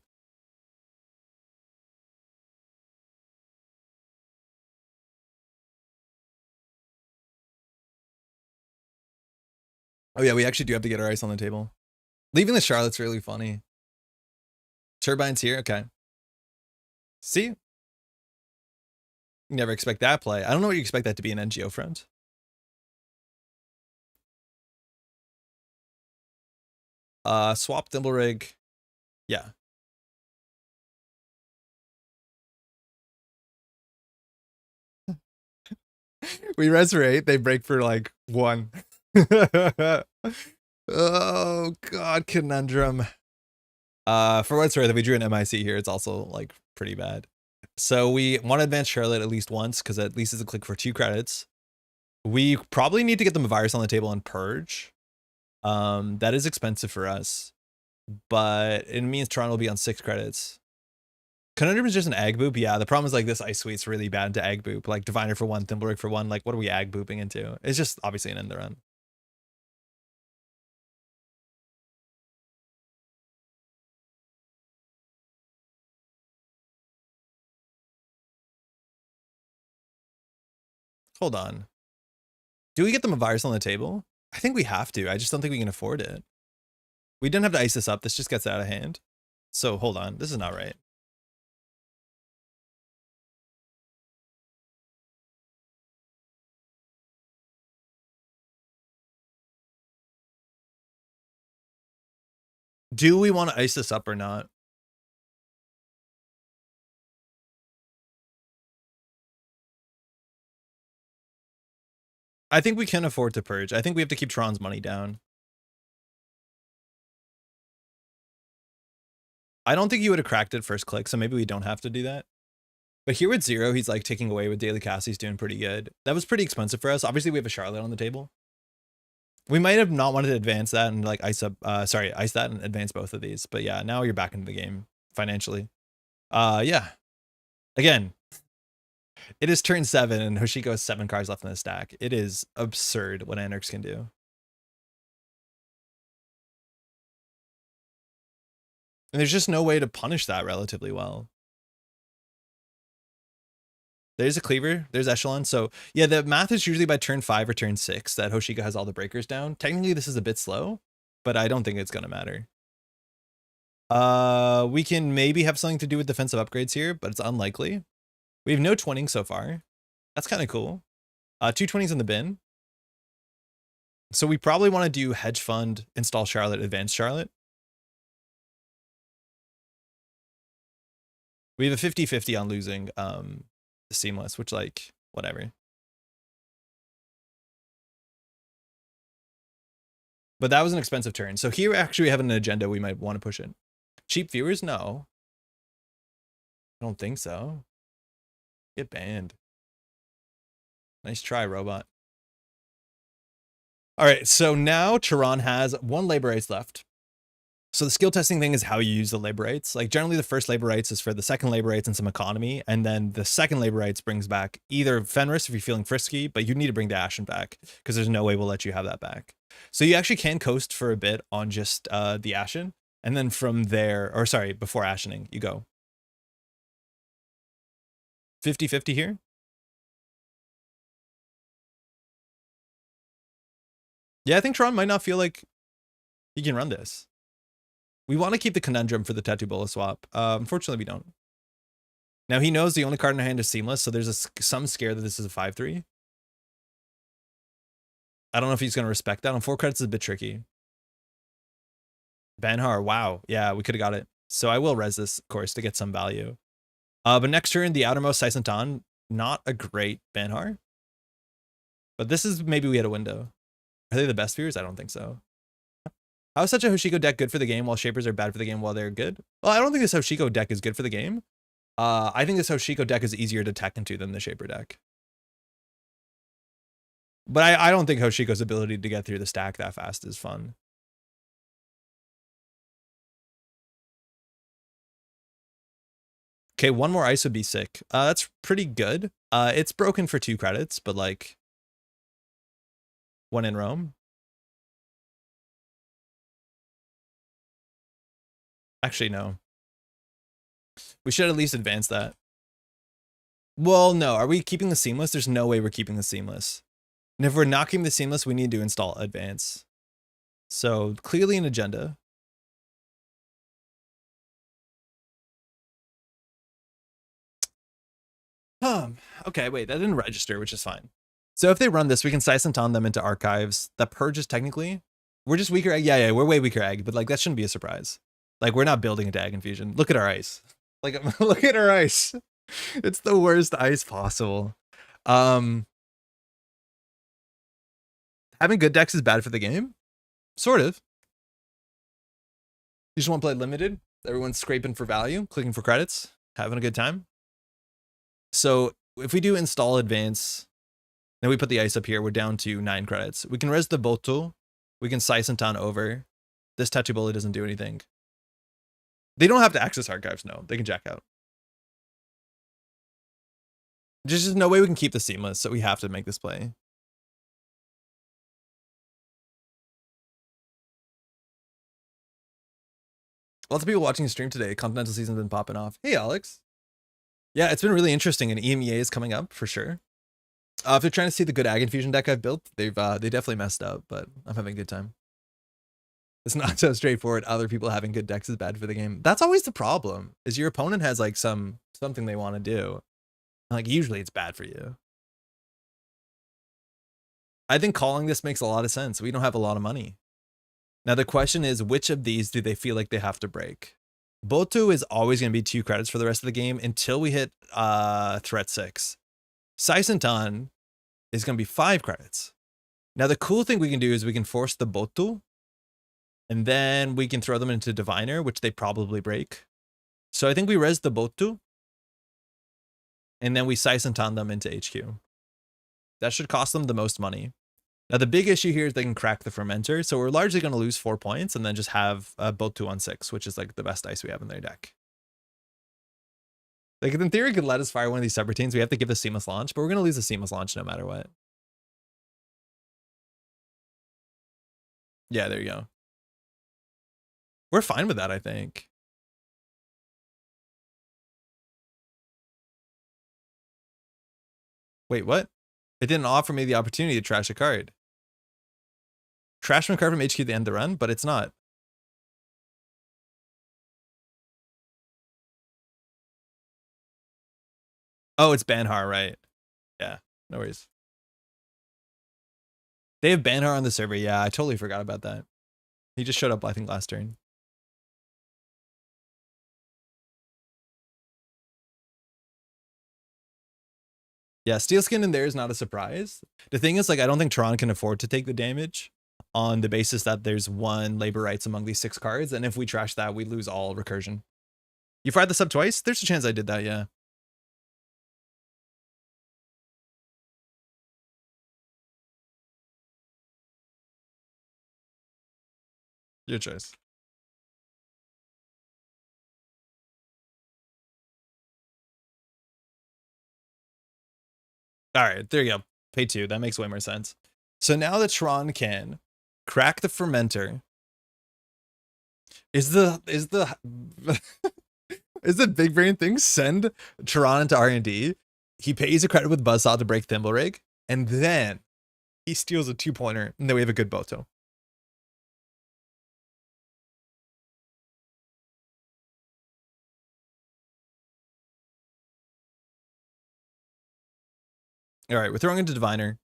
Oh yeah, we actually do have to get our ice on the table. Leaving the Charlotte's really funny. Turbines here, okay. See? You never expect that play. I don't know what you expect that to be an NGO front. Swap Thimble Rig. Yeah. We res for 8, they break for like 1. Oh god, conundrum. For what's worth, if we drew an MIC here, it's also like pretty bad. So we want to advance Charlotte at least once, because at least it's a click for 2 credits. We probably need to get them a virus on the table and purge. That is expensive for us, but it means Toronto will be on 6 credits. Conundrum is just an ag boop. Yeah, the problem is like this ice suite's really bad into ag boop. Like Diviner for 1, Thimblerig for 1. Like what are we ag booping into? It's just obviously an end the run. Hold on. Do we get them a virus on the table? I think we have to. I just don't think we can afford it. We didn't have to ice this up. This just gets out of hand. So hold on. This is not right. Do we want to ice this up or not? I think we can afford to purge. I think we have to keep Tron's money down. I don't think he would have cracked it first click, so maybe we don't have to do that. But here with 0, he's like taking away with Daily Cassie's doing pretty good. That was pretty expensive for us. Obviously, we have a Charlotte on the table. We might have not wanted to advance that and like ice that and advance both of these. But yeah, now you're back into the game financially. Yeah. Again, it is turn 7 and Hoshiko has 7 cards left in the stack. It is absurd what Anarchs can do. And there's just no way to punish that relatively well. There's a cleaver, there's echelon. So yeah, the math is usually by turn 5 or turn 6 that Hoshiko has all the breakers down. Technically, this is a bit slow, but I don't think it's going to matter. We can maybe have something to do with defensive upgrades here, but it's unlikely. We have no twinning so far. That's kind of cool. 2 20s in the bin. So we probably want to do hedge fund, install Charlotte, advance Charlotte. We have a 50-50 on losing seamless, which like whatever. But that was an expensive turn. So here actually we have an agenda we might want to push in. Cheap viewers? No. I don't think so. Get banned. Nice try, robot. All right, so now Chiron has 1 labor rights left. So the skill testing thing is how you use the labor rights. Like generally the first labor rights is for the second labor rights and some economy. And then the second labor rights brings back either Fenris if you're feeling frisky, but you need to bring the Ashen back because there's no way we'll let you have that back. So you actually can coast for a bit on just the Ashen. And then from there, or sorry, before Ashening, you go 50-50 here. Yeah, I think Tron might not feel like he can run this. We want to keep the Conundrum for the Tattoo Bola swap. Unfortunately, we don't. Now, he knows the only card in our hand is Seamless, so there's some scare that this is a 5-3. I don't know if he's going to respect that. On 4 credits is a bit tricky. Banhar, wow. Yeah, we could have got it. So I will res this, of course, to get some value. But next turn, the outermost Saisantan, not a great Banhar. But this is maybe we had a window. Are they the best viewers? I don't think so. How is such a Hoshiko deck good for the game while Shapers are bad for the game while they're good? Well, I don't think this Hoshiko deck is good for the game. I think this Hoshiko deck is easier to tech into than the Shaper deck. But I don't think Hoshiko's ability to get through the stack that fast is fun. Okay, one more ice would be sick. That's pretty good. It's broken for 2 credits, but like 1 in Rome. Actually, no. We should at least advance that. Well, no. Are we keeping the seamless? There's no way we're keeping the seamless. And if we're not keeping the seamless, we need to install advance. So clearly an agenda. Okay, wait, that didn't register, which is fine. So if they run this, we can Saisentan them into archives. That purges technically. We're just weaker egg. Yeah, we're way weaker egg, but like that shouldn't be a surprise. Like we're not building a Dag Infusion. Look at our ice. Like look at our ice. It's the worst ice possible. Having good decks is bad for the game. Sort of. You just want to play limited. Everyone's scraping for value, clicking for credits, having a good time. So if we do install advance, then we put the ice up here, we're down to 9 credits. We can res the Boto. We can Saisentan over. This Tattoo Bullet doesn't do anything. They don't have to access archives, no. They can jack out. There's just no way we can keep the seamless, so we have to make this play. Lots of people watching the stream today. Continental season's been popping off. Hey, Alex. Yeah, it's been really interesting, and EMEA is coming up for sure. If they're trying to see the good Ag Infusion deck I've built, they definitely messed up, but I'm having a good time. It's not so straightforward. Other people having good decks is bad for the game. That's always the problem, is your opponent has like something they want to do. Like usually it's bad for you. I think calling this makes a lot of sense. We don't have a lot of money. Now the question is, which of these do they feel like they have to break? Botu is always going to be 2 credits for the rest of the game until we hit threat 6. Saisentan is going to be 5 credits. Now the cool thing we can do is we can force the Botu, and then we can throw them into Diviner, which they probably break. So I think we res the Botu, and then we Saisentan them into HQ. That should cost them the most money. Now the big issue here is they can crack the Fermenter, so we're largely going to lose 4 points and then just have Botu on 6, which is like the best dice we have in their deck. Like in theory, could let us fire one of these subroutines. We have to give the seamless launch, but we're going to lose the seamless launch no matter what. Yeah, there you go. We're fine with that, I think. Wait, what? It didn't offer me the opportunity to trash a card. Trash my card from HQ at the end of the run, but it's not. Oh, it's Banhar, right? Yeah, no worries. They have Banhar on the server. Yeah, I totally forgot about that. He just showed up, I think, last turn. Yeah, Steelskin in there is not a surprise. The thing is, like, I don't think Tron can afford to take the damage on the basis that there's 1 labor rights among these 6 cards, and if we trash that, we lose all recursion. You fired the sub twice? There's a chance I did that, yeah. Your choice. All right, there you go. Pay 2. That makes way more sense. So now that Tron can crack the Fermenter, is the is the big brain thing send Tron into R&D? He pays a credit with Buzzsaw to break Thimblerig, and then he steals a 2-pointer, and then we have a good Boto. All right, we're throwing into Diviner.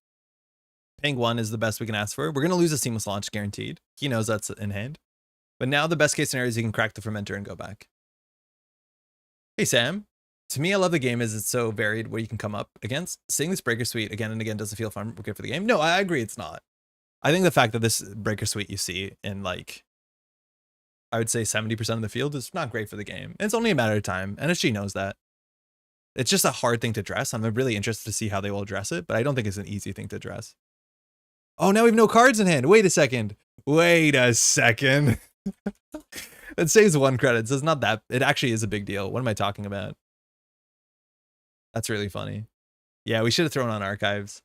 Paying 1 is the best we can ask for. We're going to lose a seamless launch, guaranteed. He knows that's in hand. But now the best case scenario is he can crack the Fermenter and go back. Hey, Sam. To me, I love the game as it's so varied what you can come up against. Seeing this Breaker Suite again and again doesn't feel fun or good for the game. No, I agree it's not. I think the fact that this Breaker Suite you see in, like, I would say 70% of the field is not great for the game. And it's only a matter of time. NSG knows that. It's just a hard thing to address. I'm really interested to see how they will address it, but I don't think it's an easy thing to address. Oh, now we have no cards in hand. Wait a second. Wait a second. That saves 1 credit, so it's not that. It actually is a big deal. What am I talking about? That's really funny. Yeah, we should have thrown on archives.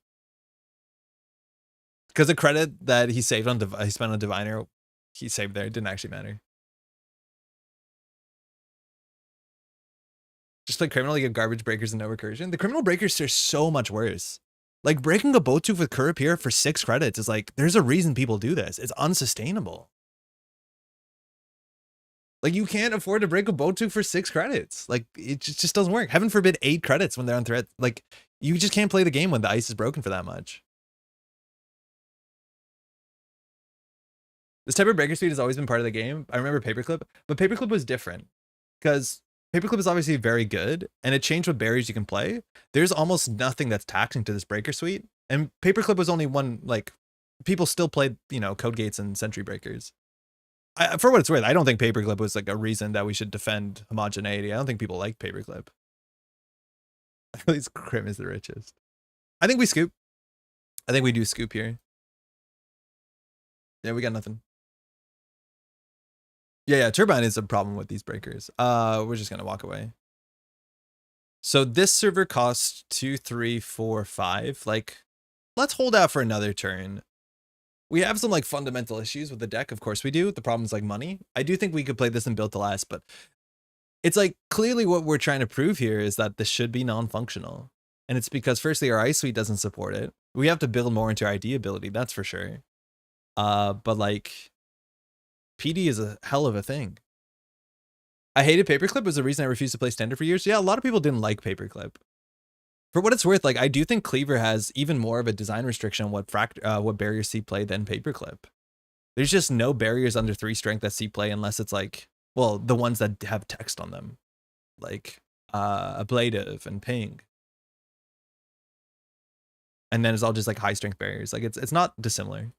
Because the credit that he saved on, he spent on Diviner, he saved there. It didn't actually matter. Just play Criminal, you get garbage breakers and no recursion. The Criminal breakers are so much worse. Like, breaking a boat tooth with Corp here for 6 credits is like, there's a reason people do this. It's unsustainable. Like, you can't afford to break a boat tooth for 6 credits. Like, it just doesn't work. Heaven forbid 8 credits when they're on threat. Like, you just can't play the game when the ice is broken for that much. This type of breaker speed has always been part of the game. I remember Paperclip, but Paperclip was different because Paperclip is obviously very good and it changed what barriers you can play. There's almost nothing that's taxing to this breaker suite. And Paperclip was only one, like, people still played, you know, Code Gates and Sentry Breakers. For what it's worth, I don't think Paperclip was like a reason that we should defend homogeneity. I don't think people like Paperclip. At least Crim is the richest. I think we scoop. I think we do scoop here. Yeah, we got nothing. Yeah, Turbine is a problem with these breakers. We're just gonna walk away. So this server costs 2, 3, 4, 5. Like, let's hold out for another turn. We have some like fundamental issues with the deck. Of course we do. The problem is like money. I do think we could play this and build to last, but it's like clearly what we're trying to prove here is that this should be non-functional. And it's because firstly, our ice suite doesn't support it. We have to build more into our ID ability. That's for sure. But like PD is a hell of a thing. I hated Paperclip was the reason I refused to play standard for years. Yeah, a lot of people didn't like Paperclip. For what it's worth, like I do think Cleaver has even more of a design restriction on what barriers see play than Paperclip. There's just no barriers under 3 strength that see play unless it's like, well, the ones that have text on them, like ablative and ping. And then it's all just like high strength barriers. Like it's not dissimilar.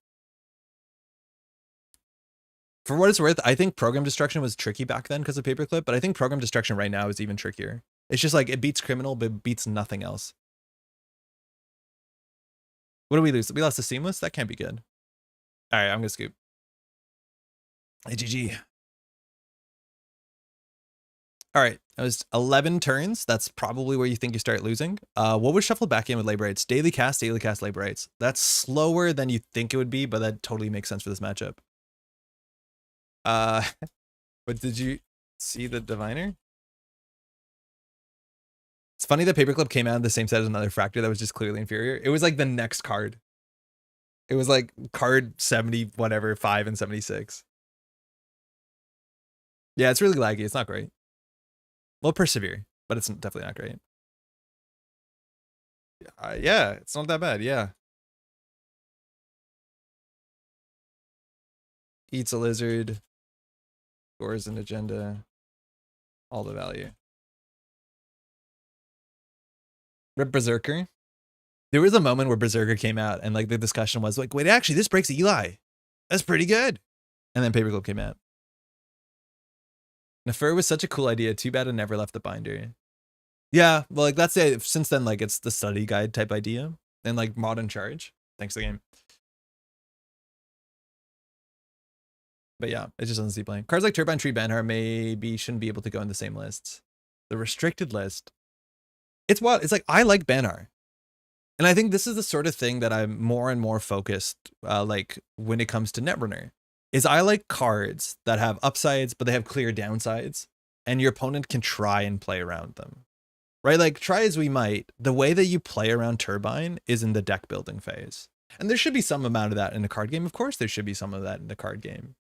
For what it's worth, I think program destruction was tricky back then because of Paperclip, but I think program destruction right now is even trickier. It's just like it beats Criminal, but beats nothing else. What do we lose? We lost to Seamless? That can't be good. All right, I'm gonna scoop. Hey, GG. All right, that was 11 turns. That's probably where you think you start losing. What was shuffled back in with Labor Rights? Daily cast, Labor Rights. That's slower than you think it would be, but that totally makes sense for this matchup. But did you see the Diviner? It's funny that Paperclip came out in the same set as another Fractor that was just clearly inferior. It was like the next card. It was like card 70, whatever, 5 and 76. Yeah, it's really laggy. It's not great. We'll persevere, but it's definitely not great. Yeah, it's not that bad. Yeah. Eats a lizard. Scores an agenda. All the value. Rip Berserker. There was a moment where Berserker came out and like the discussion was like, wait, actually this breaks Eli. That's pretty good. And then Paperclip came out. Nefer was such a cool idea. Too bad it never left the binder. Yeah, well, like that's it. Since then, like it's the study guide type idea and like modern charge. Thanks to the game. But yeah, it just doesn't see playing. Cards like Turbine Tree Banhar maybe shouldn't be able to go in the same lists. The restricted list. It's what it's like. I like Banhar. And I think this is the sort of thing that I'm more and more focused like when it comes to Netrunner. Is I like cards that have upsides, but they have clear downsides. And your opponent can try and play around them. Right? Like try as we might, the way that you play around Turbine is in the deck building phase. And there should be some amount of that in the card game. Of course, there should be some of that in the card game.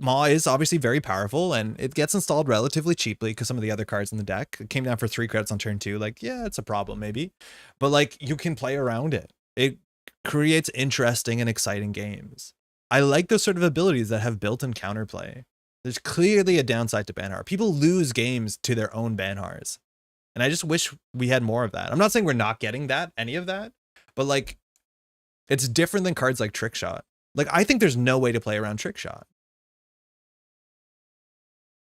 Maw is obviously very powerful and it gets installed relatively cheaply because some of the other cards in the deck it came down for 3 credits on turn 2. Like, yeah, it's a problem maybe, but like you can play around it. It creates interesting and exciting games. I like those sort of abilities that have built-in counterplay. There's clearly a downside to Banhar. People lose games to their own Banhars. And I just wish we had more of that. I'm not saying we're not getting any of that, but like, it's different than cards like Trick Shot. Like, I think there's no way to play around Trick Shot.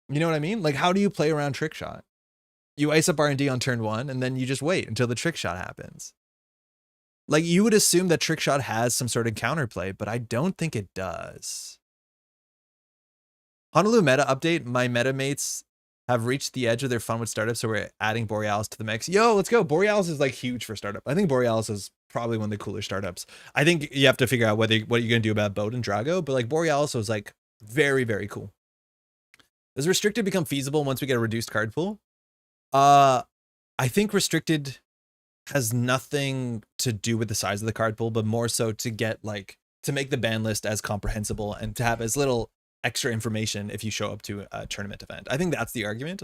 You know what I mean? Like, how do you play around Trick Shot? You ice up R&D on turn 1, and then you just wait until the Trick Shot happens. Like, you would assume that Trickshot has some sort of counterplay, but I don't think it does. Honolulu meta update. My meta mates have reached the edge of their fun with startups, so we're adding Borealis to the mix. Yo, let's go. Borealis is like huge for startup. I think Borealis is probably one of the cooler startups. I think you have to figure out what you're going to do about Boat and Drago, but like Borealis was like very, very cool. Does restricted become feasible once we get a reduced card pool? I think restricted has nothing to do with the size of the card pool, but more so to get like to make the ban list as comprehensible and to have as little extra information if you show up to a tournament event. I think that's the argument.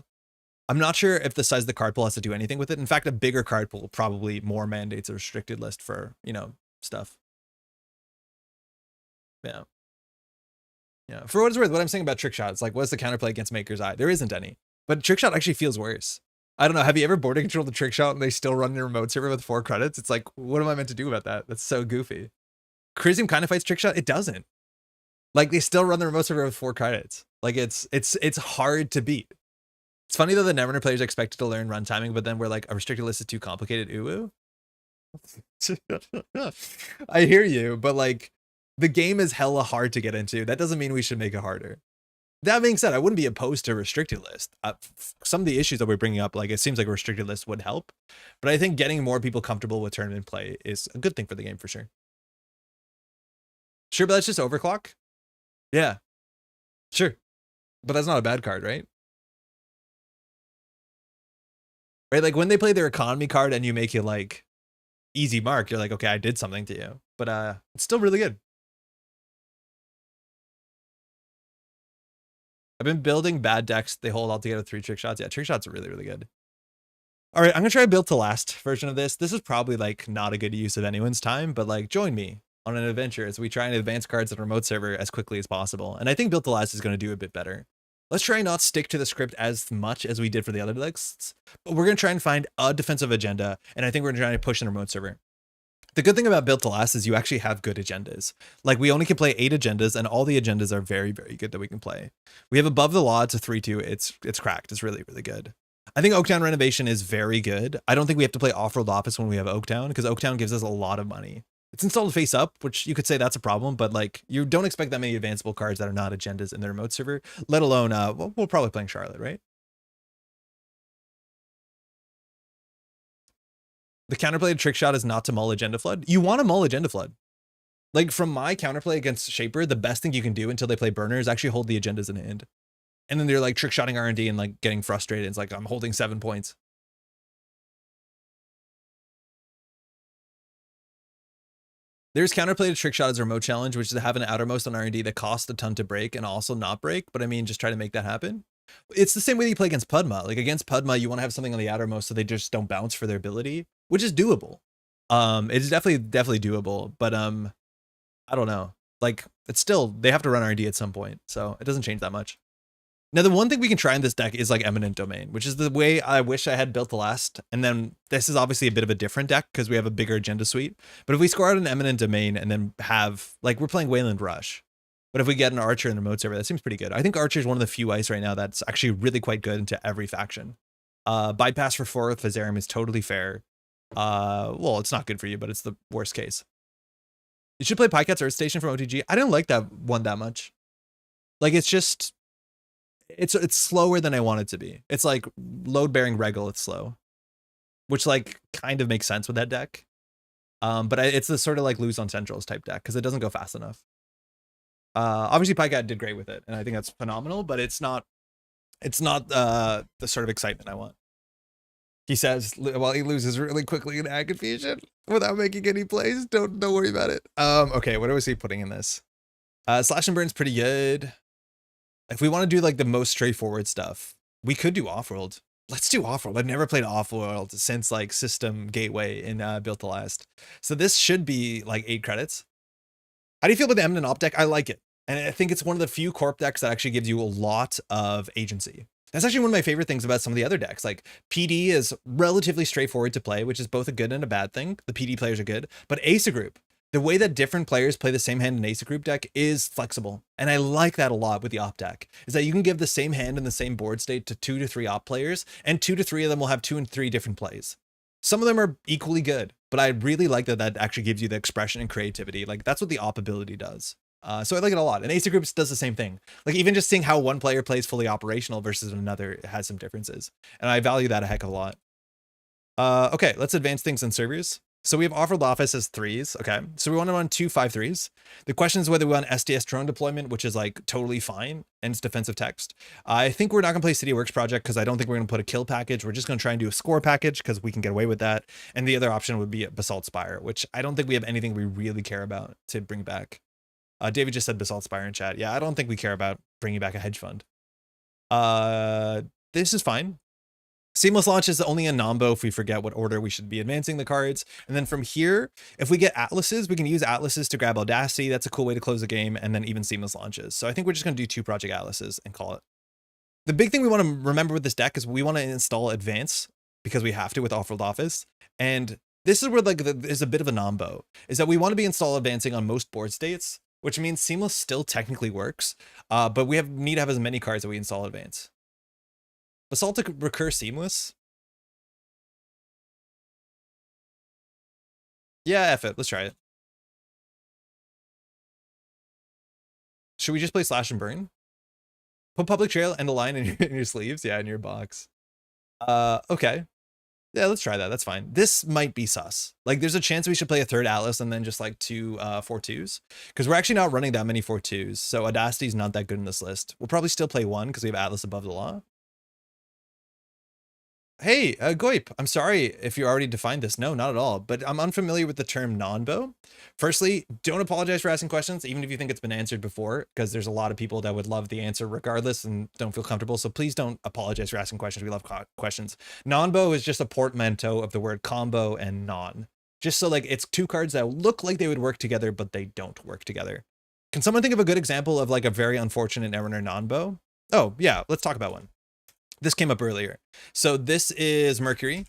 I'm not sure if the size of the card pool has to do anything with it. In fact, a bigger card pool probably more mandates a restricted list for, you know, stuff. Yeah. Yeah. For what it's worth, what I'm saying about Trickshot, it's like, what's the counterplay against Maker's Eye? There isn't any. But Trickshot actually feels worse. I don't know. Have you ever border controlled the Trickshot and they still run your remote server with 4 credits? It's like, what am I meant to do about that? That's so goofy. Crisium kind of fights Trickshot. It doesn't. Like, they still run the remote server with 4 credits. Like, it's hard to beat. It's funny though, the Netrunner players are expected to learn run timing, but then we're like, a restricted list is too complicated. Ooh. I hear you, but like, the game is hella hard to get into. That doesn't mean we should make it harder. That being said, I wouldn't be opposed to a restricted list. Some of the issues that we're bringing up, like, it seems like a restricted list would help, but I think getting more people comfortable with tournament play is a good thing for the game for sure. Sure, but that's just overclock. Yeah, sure, but that's not a bad card, right? Right, like when they play their economy card and you make it like easy mark, you're like, okay, I did something to you, but it's still really good. I've been building bad decks. They hold all together 3 trick shots. Yeah, trick shots are really, really good. All right, I'm gonna try a build to last version of this. This is probably like not a good use of anyone's time, but like join me on an adventure as we try and advance cards on a remote server as quickly as possible. And I think build to last is gonna do a bit better. Let's try not stick to the script as much as we did for the other lists, but we're gonna try and find a defensive agenda, and I think we're gonna try to push in a remote server. The good thing about build to last is you actually have good agendas. Like, we only can play 8 agendas, and all the agendas are very, very good that we can play. We have above the law. It's a 3-2. It's cracked. It's really, really good. I think Oaktown Renovation is very good. I don't think we have to play Off-World Office when we have Oaktown, because Oaktown gives us a lot of money. It's installed face up, which you could say that's a problem, but like, you don't expect that many advanceable cards that are not agendas in the remote server, let alone, we're probably playing Charlotte, right? The counterplay to Trick Shot is not to mull Agenda Flood. You want to mull Agenda Flood. Like, from my counterplay against Shaper, the best thing you can do until they play Burner is actually hold the agendas in hand. And then they're like trick shotting R&D and like getting frustrated. It's like, I'm holding 7 points. There's counterplay to Trick Shot as a remote challenge, which is to have an outermost on R&D that costs a ton to break and also not break. But I mean, just try to make that happen. It's the same way that you play against Pudma. Like, against Pudma, you want to have something on the outermost so they just don't bounce for their ability, which is doable. It's definitely doable, but I don't know. Like, it's still, they have to run R&D at some point, so it doesn't change that much. Now, the one thing we can try in this deck is like Eminent Domain, which is the way I wish I had built the last. And then this is obviously a bit of a different deck because we have a bigger agenda suite. But if we score out an Eminent Domain and then have, like, we're playing Weyland Rush. But if we get an Archer in the remote server, that seems pretty good. I think Archer is one of the few ice right now that's actually really quite good into every faction. Bypass for 4 with Fazarium is totally fair. Well, it's not good for you, but it's the worst case. You should play Pycat's Earth Station from OTG. I didn't like that one that much. Like, it's just, it's slower than I want it to be. It's like load-bearing Regal, it's slow. Which, like, kind of makes sense with that deck. But it's the sort of like lose on Centrals type deck, because it doesn't go fast enough. Obviously Pycat did great with it, and I think that's phenomenal, but it's not the sort of excitement I want. He says, while he loses really quickly in Ag Confusion without making any plays, don't worry about it. Okay, what was he putting in this? Slash and Burn's pretty good. If we want to do like the most straightforward stuff, we could do Offworld. Let's do Offworld. I've never played Offworld since like System Gateway in Built to Last. So this should be like 8 credits. How do you feel about the Eminent Op deck? I like it. And I think it's one of the few Corp decks that actually gives you a lot of agency. That's actually one of my favorite things about some of the other decks. Like, PD is relatively straightforward to play, which is both a good and a bad thing. The PD players are good. But Ace Group, the way that different players play the same hand in Ace Group deck is flexible. And I like that a lot with the Op deck, is that you can give the same hand in the same board state to 2 to 3 Op players, and 2 to 3 of them will have 2 and 3 different plays. Some of them are equally good. but I really like that actually gives you the expression and creativity. Like that's what the op ability does. So I like it a lot. And Acer Groups does the same thing. Like even just seeing how one player plays fully operational versus another has some differences. And I value that a heck of a lot. Okay, let's advance things in servers. So we have offered office as 3s. Okay, so we want to run 2 5-3s. The question is whether we want SDS drone deployment, which is like totally fine, and it's defensive text. I think we're not going to play City Works project because I don't think we're going to put a kill package. We're just going to try and do a score package because we can get away with that. And the other option would be Basalt Spire, which I don't think we have anything we really care about to bring back. David just said Basalt Spire in chat. Yeah, I don't think we care about bringing back a hedge fund. This is fine. Seamless launch is only a nombo if we forget what order we should be advancing the cards. And then from here, if we get atlases, we can use atlases to grab Audacity. That's a cool way to close the game, and then even seamless launches. So I think we're just going to do 2 project atlases and call it. The big thing we want to remember with this deck is we want to install advance because we have to with off-world office. And this is where like there's a bit of a nombo, is that we want to be install advancing on most board states, which means seamless still technically works, but we need to have as many cards that we install advance. Basalt to recur seamless. Yeah, F it. Let's try it. Should we just play slash and burn? Put public trail and a line in your sleeves. Yeah, in your box. Okay. Yeah, let's try that. That's fine. This might be sus. Like, there's a chance we should play a 3rd Atlas and then just like 2 4-2s. Because we're actually not running that many 4-2s. So Audacity's not that good in this list. We'll probably still play 1 because we have Atlas above the law. Hey, Goip, I'm sorry if you already defined this. No, not at all. But I'm unfamiliar with the term non-bow. Firstly, don't apologize for asking questions, even if you think it's been answered before, because there's a lot of people that would love the answer regardless and don't feel comfortable. So please don't apologize for asking questions. We love questions. Non-bow is just a portmanteau of the word combo and non. Just so like it's 2 cards that look like they would work together, but they don't work together. Can someone think of a good example of like a very unfortunate Netrunner non-bow? Oh, yeah, let's talk about one. This came up earlier. So this is Mercury.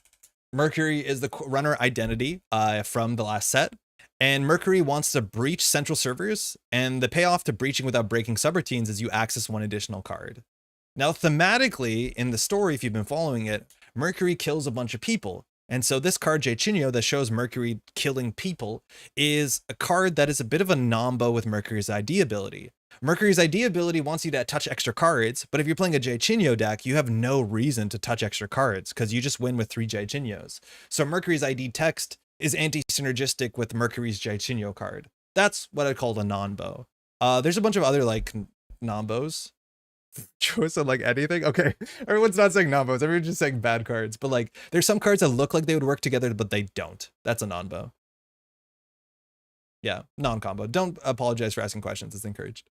Mercury is the runner identity from the last set. And Mercury wants to breach central servers. And the payoff to breaching without breaking subroutines is you access 1 additional card. Now, thematically, in the story, if you've been following it, Mercury kills a bunch of people. And so this card, Jachinio, that shows Mercury killing people, is a card that is a bit of a nombo with Mercury's ID ability. Mercury's ID ability wants you to touch extra cards, but if you're playing a Jachinio deck, you have no reason to touch extra cards because you just win with 3 Jachinios. So Mercury's ID text is anti-synergistic with Mercury's Jachinio card. That's what I call a non-bow. There's a bunch of other like non-bows. Choice on like anything. Okay, everyone's not saying non-bows. Everyone's just saying bad cards. But like, there's some cards that look like they would work together, but they don't. That's a non-bow. Yeah, non-combo. Don't apologize for asking questions. It's encouraged.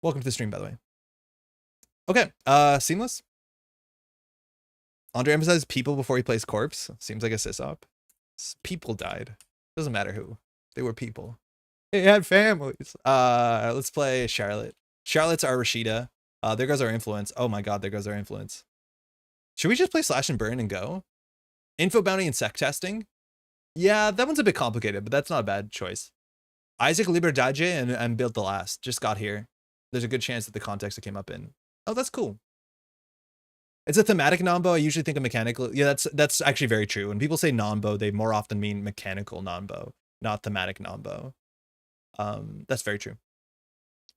Welcome to the stream, by the way. Okay, seamless. Andre emphasizes people before he plays corpse. Seems like a sysop. People died. Doesn't matter who. They were people. They had families. Let's play Charlotte. Charlotte's our Rashida. There goes our influence. Oh my god, there goes our influence. Should we just play slash and burn and go? Info bounty and sec testing? Yeah, that one's a bit complicated, but that's not a bad choice. Isaac Liberdaje and Built the Last just got here. There's a good chance that the context it came up in. Oh, that's cool. It's a thematic non-bow. I usually think of mechanical. Yeah, that's actually very true. When people say non-bow, they more often mean mechanical non-bow, not thematic non-bow. That's very true.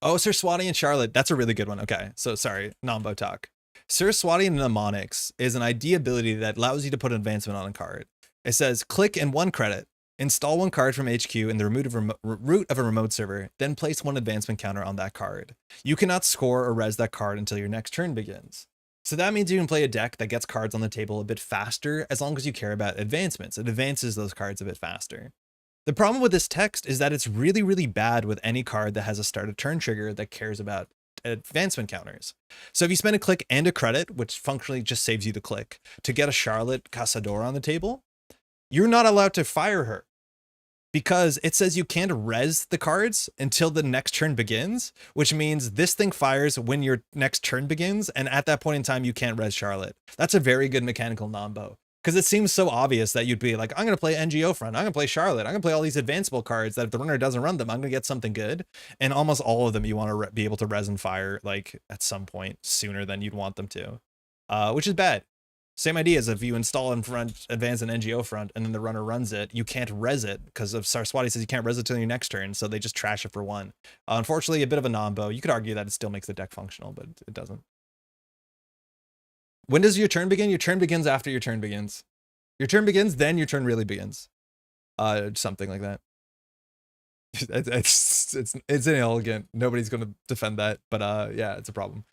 Oh, Sir Swati and Charlotte. That's a really good one. Okay, so sorry, non-bow talk. Sir Swati and Mnemonics is an ID ability that allows you to put an advancement on a card. It says, click and 1 credit. Install 1 card from HQ in the root of a remote server, then place 1 advancement counter on that card. You cannot score or res that card until your next turn begins. So that means you can play a deck that gets cards on the table a bit faster as long as you care about advancements. It advances those cards a bit faster. The problem with this text is that it's really, really bad with any card that has a start of turn trigger that cares about advancement counters. So if you spend a click and a credit, which functionally just saves you the click, to get a Charlotte Cazadora on the table, you're not allowed to fire her because it says you can't res the cards until the next turn begins, which means this thing fires when your next turn begins. And at that point in time, you can't res Charlotte. That's a very good mechanical non-bow because it seems so obvious that you'd be like, I'm going to play NGO front. I'm going to play Charlotte. I'm going to play all these advanceable cards that if the runner doesn't run them, I'm going to get something good. And almost all of them, you want to be able to res and fire like at some point sooner than you'd want them to, which is bad. Same idea as if you install in front, advance an NGO front, and then the runner runs it, you can't res it because of Saraswati says you can't res it till your next turn, so they just trash it for 1. Unfortunately, a bit of a nombo. You could argue that it still makes the deck functional, but it doesn't. When does your turn begin? Your turn begins after your turn begins. Your turn begins, then your turn really begins. Something like that. It's inelegant. Nobody's gonna defend that, but yeah, it's a problem.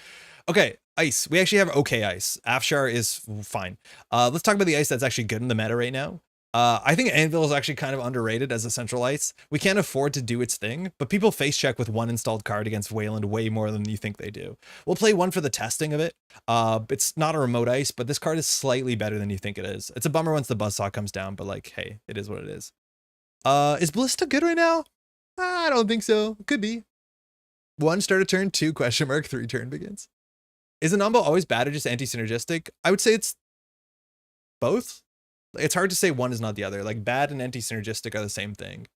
Okay, ice. We actually have okay ice. Afshar is fine. Let's talk about the ice that's actually good in the meta right now. I think Anvil is actually kind of underrated as a central ice. We can't afford to do its thing, but people face check with 1 installed card against Weyland way more than you think they do. We'll play 1 for the testing of it. It's not a remote ice, but this card is slightly better than you think it is. It's a bummer once the buzzsaw comes down, but like, hey, it is what it is. Is Ballista good right now? I don't think so. Could be. 1 start a turn, 2 question mark, 3 turn begins. Is a Nombo always bad or just anti-synergistic? I would say it's both. It's hard to say one is not the other. Like bad and anti-synergistic are the same thing.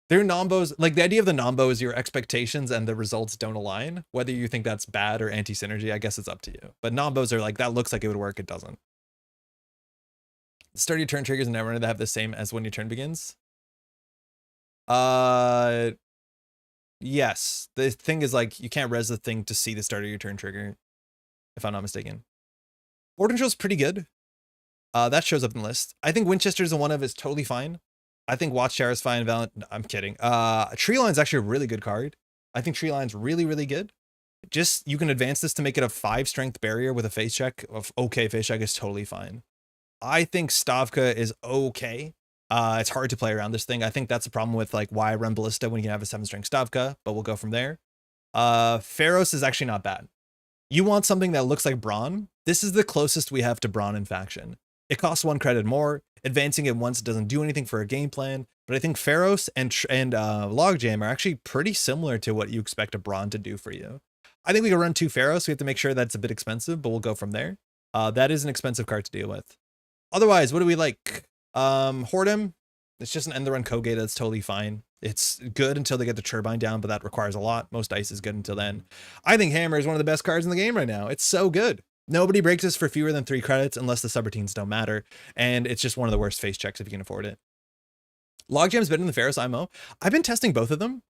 They're Nombos, like the idea of the Nombo is your expectations and the results don't align. Whether you think that's bad or anti-synergy, I guess it's up to you. But Nombos are like, that looks like it would work, it doesn't. Start your turn triggers and Netrunner that have the same as when your turn begins. Yes. The thing is like, you can't res the thing to see the start of your turn trigger, if I'm not mistaken. Order Control's pretty good. That shows up in the list. I think Winchester's a one of is totally fine. I think Watchtower is fine. No, I'm kidding. Treeline's actually a really good card. I think Treeline's really, really good. Just, you can advance this to make it a 5 strength barrier with a face check of okay face check is totally fine. I think Stavka is okay. It's hard to play around this thing. I think that's the problem with like why I run Ballista when you can have a 7 strength Stavka, but we'll go from there. Pharos is actually not bad. You want something that looks like Brawn. This is the closest we have to Brawn in faction. It costs 1 credit more. Advancing it once doesn't do anything for a game plan, but I think Pharos and Logjam are actually pretty similar to what you expect a Brawn to do for you. I think we can run 2 Pharos. We have to make sure that's a bit expensive, but we'll go from there. That is an expensive card to deal with. Otherwise, what do we like? Hordem, it's just an end the run Kogate that's totally fine. It's good until they get the turbine down, but that requires a lot. Most ice is good until then. I think Hammer is one of the best cards in the game right now. It's so good. Nobody breaks this for fewer than 3 credits unless the subroutines don't matter, and it's just one of the worst face checks if you can afford it. Logjam's better than the Pharos IMO. I've been testing both of them.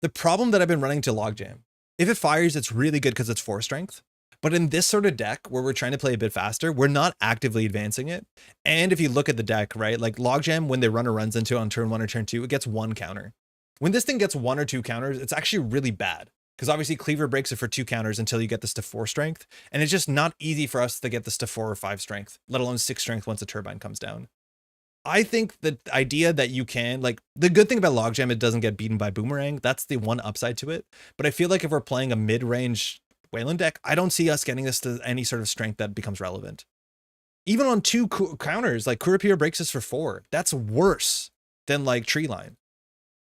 The problem that I've been running to Logjam, if it fires, it's really good because it's 4 strength. But in this sort of deck where we're trying to play a bit faster, we're not actively advancing it. And if you look at the deck, right, like Logjam, when the runner runs into it on turn 1 or turn 2, it gets 1 counter. When this thing gets 1 or 2 counters, it's actually really bad. Because obviously Cleaver breaks it for 2 counters until you get this to 4 strength. And it's just not easy for us to get this to 4 or 5 strength, let alone 6 strength once the turbine comes down. I think the idea that you can, like, the good thing about Logjam, it doesn't get beaten by Boomerang. That's the one upside to it. But I feel like if we're playing a mid-range Weyland deck, I don't see us getting this to any sort of strength that becomes relevant. Even on 2 counters, like Kurapir breaks this for 4. That's worse than like Treeline.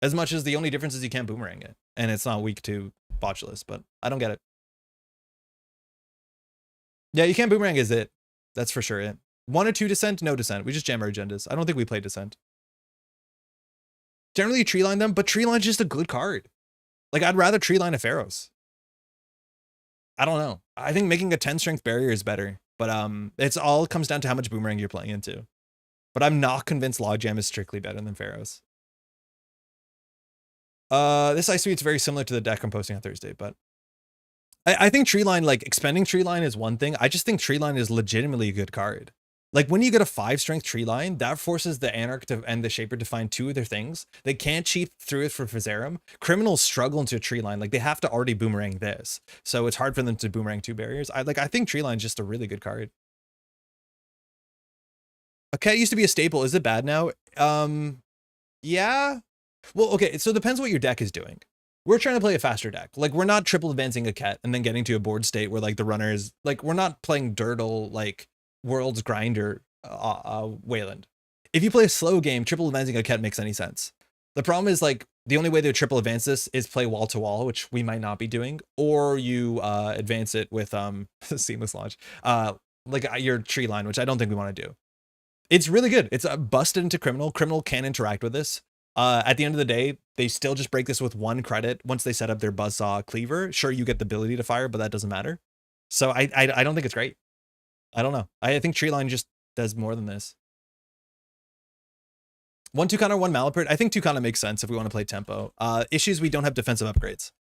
As much as the only difference is you can't Boomerang it. And it's not weak to Botulus, but I don't get it. Yeah, you can't Boomerang is it. That's for sure it. 1 or 2 Descent, no Descent. We just jam our agendas. I don't think we play Descent. Generally Treeline them, but Treeline's just a good card. Like, I'd rather Treeline a Pharos. I don't know. I think making a 10 strength barrier is better, but it's all comes down to how much Boomerang you're playing into. But I'm not convinced Logjam is strictly better than Pharos. This ice suite's very similar to the deck I'm posting on Thursday, but I think Treeline, like expending Treeline is one thing. I just think Treeline is legitimately a good card. Like when you get a 5 strength Treeline, that forces the Anarch and the Shaper to find 2 other things. They can't cheat through it for Vizarum. Criminals struggle into a Treeline. Like they have to already Boomerang this. So it's hard for them to Boomerang 2 barriers. I think Treeline's just a really good card. A cat used to be a staple. Is it bad now? Yeah. Well, okay. So it depends what your deck is doing. We're trying to play a faster deck. Like we're not triple advancing a cat and then getting to a board state where like the runner is like, we're not playing Dirtle, like World's Grinder Weyland. If you play a slow game, triple advancing a cat makes any sense. The problem is like the only way to triple advance this is play wall to wall, which we might not be doing, or you advance it with seamless launch, like your Treeline, which I don't think we want to do. It's really good. It's busted into Criminal. Criminal can interact with this. At the end of the day, they still just break this with 1 credit once they set up their Buzzsaw Cleaver. Sure, you get the ability to fire, but that doesn't matter. So I don't think it's great. I don't know. I think Tree Line just does more than this. 1 Tucana, 1 Malapert. I think Tucana makes sense if we want to play tempo. Issues, we don't have defensive upgrades.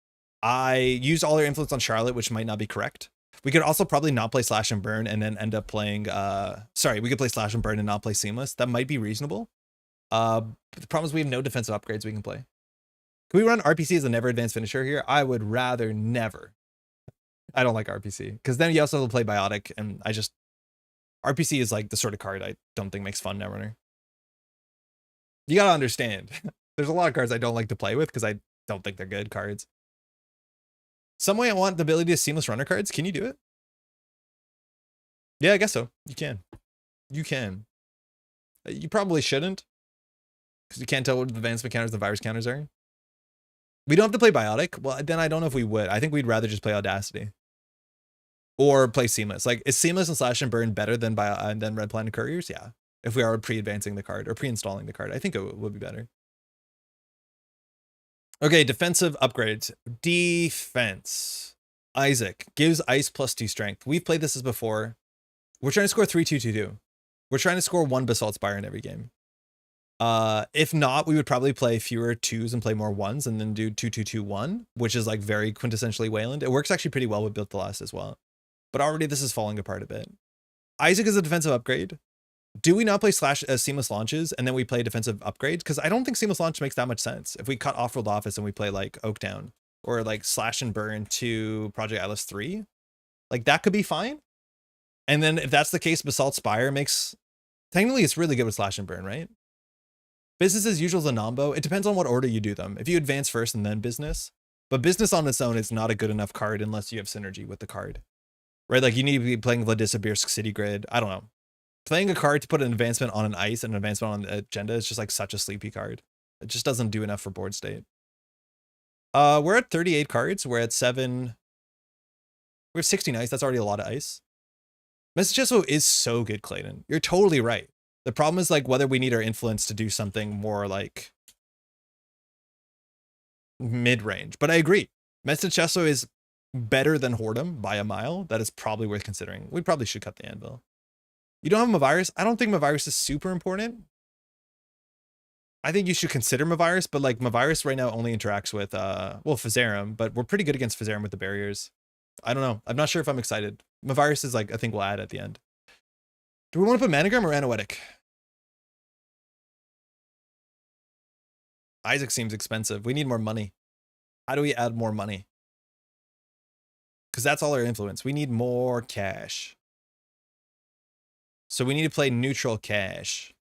I used all our influence on Charlotte, which might not be correct. We could also probably not play Slash and Burn and then end up playing, sorry, we could play Slash and Burn and not play Seamless. That might be reasonable. But the problem is we have no defensive upgrades we can play. Can we run RPC as a never advanced finisher here? I would rather never. I don't like RPC because then you also have to play Biotic, and RPC is like the sort of card I don't think makes fun Netrunner. You gotta understand. There's a lot of cards I don't like to play with because I don't think they're good cards. Some way I want the ability to seamless runner cards. Can you do it? Yeah, I guess so. You can. You can. You probably shouldn't because you can't tell what the advancement counters the virus counters are. We don't have to play Biotic. Well, then I don't know if we would. I think we'd rather just play Audacity. Or play Seamless. Like, is Seamless and Slash and Burn better than Red Planet Couriers? Yeah. If we are pre-advancing the card or pre-installing the card, I think it would be better. Okay, defensive upgrades. Defense. Isaac gives ice +2 strength. We've played this as before. We're trying to score 3-2-2-2. We're trying to score 1 Basalt Spire in every game. If not, we would probably play fewer 2s and play more 1s and then do 2-2-2-1, which is like very quintessentially Weyland. It works actually pretty well with Built to Last as well. But already this is falling apart a bit. Isaac is a defensive upgrade. Do we not play Seamless Launches and then we play defensive upgrades? Because I don't think Seamless Launch makes that much sense. If we cut Off-World Office and we play like Oaktown or like Slash and Burn to Project Atlas 3, like that could be fine. And then if that's the case, Basalt Spire makes... Technically, it's really good with Slash and Burn, right? Business as usual is a Nombo. It depends on what order you do them. If you advance first and then business. But business on its own is not a good enough card unless you have synergy with the card. Right? Like you need to be playing Vladislavsky City Grid. I don't know. Playing a card to put an advancement on an ice and an advancement on the agenda is just like such a sleepy card. It just doesn't do enough for board state. We're at 38 cards. We're at 7. We're 16 ice. That's already a lot of ice. Messagesso is so good, Clayton. You're totally right. The problem is like whether we need our influence to do something more like mid-range. But I agree. Messagesso is better than Whoredom by a mile. That is probably worth considering. We probably should cut the anvil. You don't have Mavirus? I don't think Mavirus is super important. I think you should consider Mavirus, but like Mavirus right now only interacts with well, Phaserum, but we're pretty good against Phaserum with the barriers. I don't know. I'm not sure if I'm excited. Mavirus is like, I think we'll add at the end. Do we want to put Manogram or Anoetic? Isaac seems expensive. We need more money. How do we add more money? Because that's all our influence. We need more cash. So we need to play neutral cash.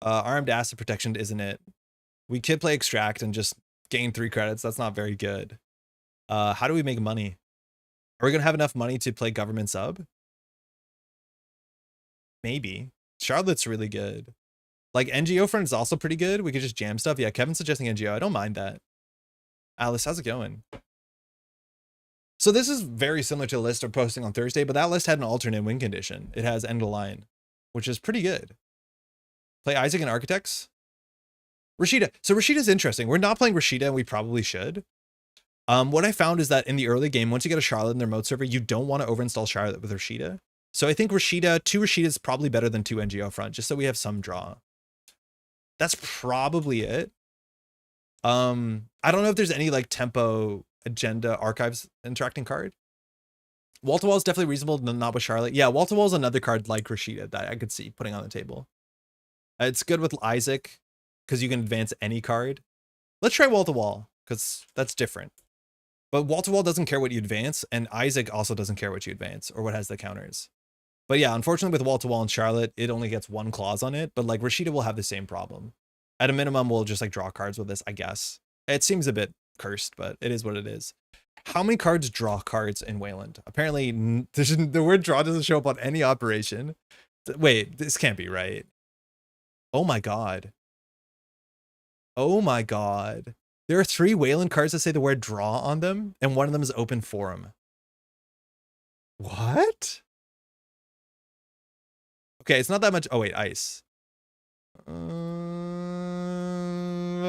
Armed Acid Protection isn't it. We could play Extract and just gain 3 credits. That's not very good. How do we make money? Are we going to have enough money to play Government Sub? Maybe. Charlotte's really good. Like NGO Friend is also pretty good. We could just jam stuff. Yeah, Kevin's suggesting NGO. I don't mind that. Alice, how's it going? So this is very similar to the list I'm posting on Thursday, but that list had an alternate win condition. It has End of Line, which is pretty good. Play Isaac and Architects. Rashida. So Rashida's interesting. We're not playing Rashida, and we probably should. What I found is that in the early game, once you get a Charlotte in their mode server, you don't want to overinstall Charlotte with Rashida. So I think Rashida, 2 Rashida is probably better than 2 NGO Front, just so we have some draw. That's probably it. I don't know if there's any like tempo agenda archives interacting card. Wall to Wall is definitely reasonable, not with Charlotte. Yeah, Wall to Wall is another card like Rashida that I could see putting on the table. It's good with Isaac because you can advance any card. Let's try Wall to Wall because that's different. But Wall to Wall doesn't care what you advance, and Isaac also doesn't care what you advance or what has the counters. But yeah, unfortunately with Wall to Wall and Charlotte, it only gets 1 clause on it, but like Rashida will have the same problem. At a minimum, we'll just like draw cards with this, I guess. It seems a bit cursed, but it is what it is. How many cards draw cards in Weyland? Apparently, the word draw doesn't show up on any operation. Wait, this can't be right. Oh my god. Oh my god. There are 3 Weyland cards that say the word draw on them, and one of them is Open Forum. What? Okay, it's not that much. Oh wait, ice.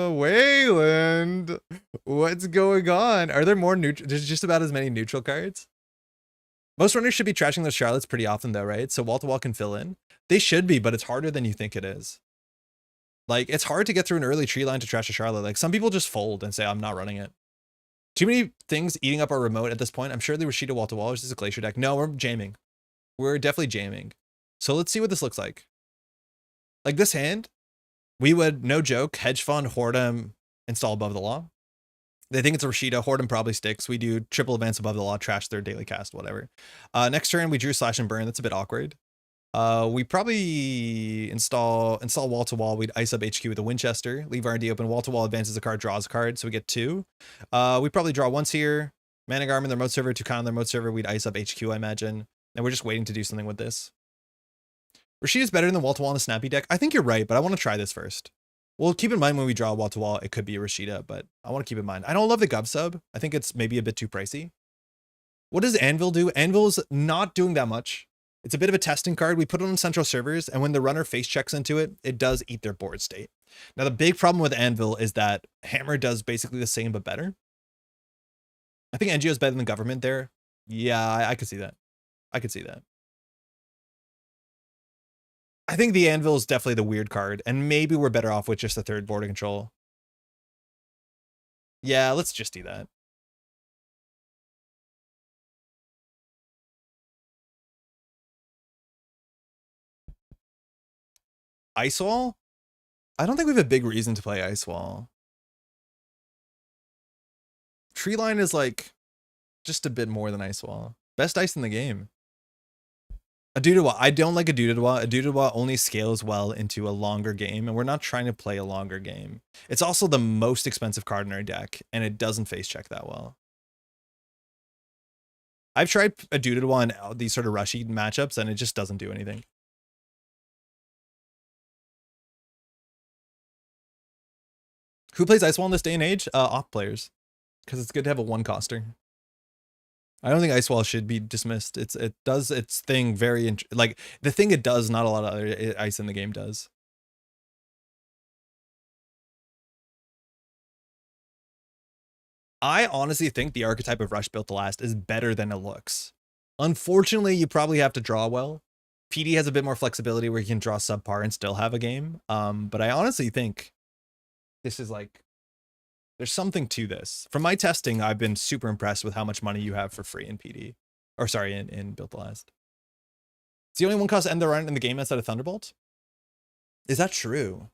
Weyland. What's going on? Are there more neutral? There's just about as many neutral cards. Most runners should be trashing those Charlottes pretty often though, right? So wall-to-wall can fill in. They should be, but it's harder than you think it is. Like, it's hard to get through an early tree line to trash a Charlotte. Like, some people just fold and say, I'm not running it. Too many things eating up our remote at this point. I'm sure they were Rashida wall-to-wall. Is this a Glacier deck? No, we're jamming. We're definitely jamming. So let's see what this looks like. Like, this hand, we would, no joke, hedge fund, hoard him, install above the law. They think it's a Rashida. Hoard him probably sticks. We do triple advance above the law, trash their daily cast, whatever. Next turn, we drew slash and burn. That's a bit awkward. We probably install wall to wall. We'd ice up HQ with a Winchester, leave R&D open. Wall to wall advances a card, draws a card, so we get 2. We probably draw once here. Mana Garment, their remote server, Tucana, their remote server. We'd ice up HQ, I imagine. And we're just waiting to do something with this. Rashida's better than wall to wall in a snappy deck. I think you're right, but I want to try this first. Well, keep in mind when we draw wall to wall, it could be a Rashida, but I want to keep in mind. I don't love the Gov sub. I think it's maybe a bit too pricey. What does Anvil do? Anvil's not doing that much. It's a bit of a testing card. We put it on central servers, and when the runner face checks into it, it does eat their board state. Now, the big problem with Anvil is that Hammer does basically the same, but better. I think NGO is better than Government there. Yeah, I could see that. I could see that. I think the Anvil is definitely the weird card, and maybe we're better off with just the third border control. Yeah, let's just do that. Ice Wall? I don't think we have a big reason to play Ice Wall. Tree Line is like just a bit more than Ice Wall. Best ice in the game. A Dudawa. I don't like a Dudawa. A Dudawa only scales well into a longer game, and we're not trying to play a longer game. It's also the most expensive card in our deck, and it doesn't face check that well. I've tried a Dudawa in these sort of rushy matchups, and it just doesn't do anything. Who plays Ice Wall in this day and age? Op players, because it's good to have a one coster. I don't think Ice Wall should be dismissed. It does its thing very like the thing it does. Not a lot of other ice in the game does. I honestly think the archetype of Rush Built to Last is better than it looks. Unfortunately, you probably have to draw well. PD has a bit more flexibility where you can draw subpar and still have a game. But I honestly think this is like, there's something to this. From my testing, I've been super impressed with how much money you have for free in PD. Or sorry, in Built to Last. It's the only one cost end the run in the game outside of Thunderbolt? Is that true?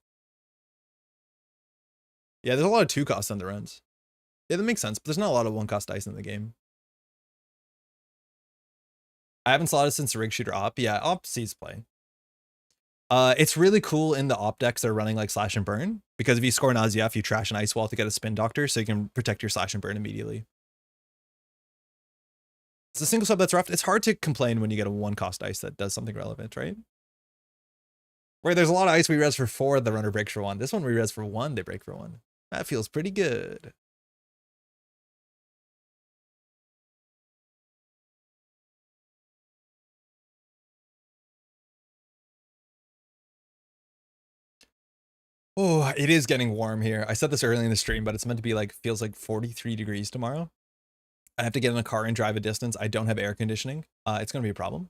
Yeah, there's a lot of 2-cost end the runs. Yeah, that makes sense, but there's not a lot of 1-cost dice in the game. I haven't slotted since the Rig Shooter Op. Yeah, Op sees play. It's really cool in the Op decks that are running like Slash and Burn, because if you score an ASIF, you trash an Ice Wall to get a Spin Doctor, so you can protect your Slash and Burn immediately. It's a single sub that's rough. It's hard to complain when you get a 1-cost ice that does something relevant, right? Where there's a lot of ice we res for 4, the runner breaks for 1. This one we res for 1, they break for 1. That feels pretty good. Oh, it is getting warm here. I said this early in the stream, but it's meant to be like, feels like 43 degrees tomorrow. I have to get in a car and drive a distance. I don't have air conditioning. It's going to be a problem.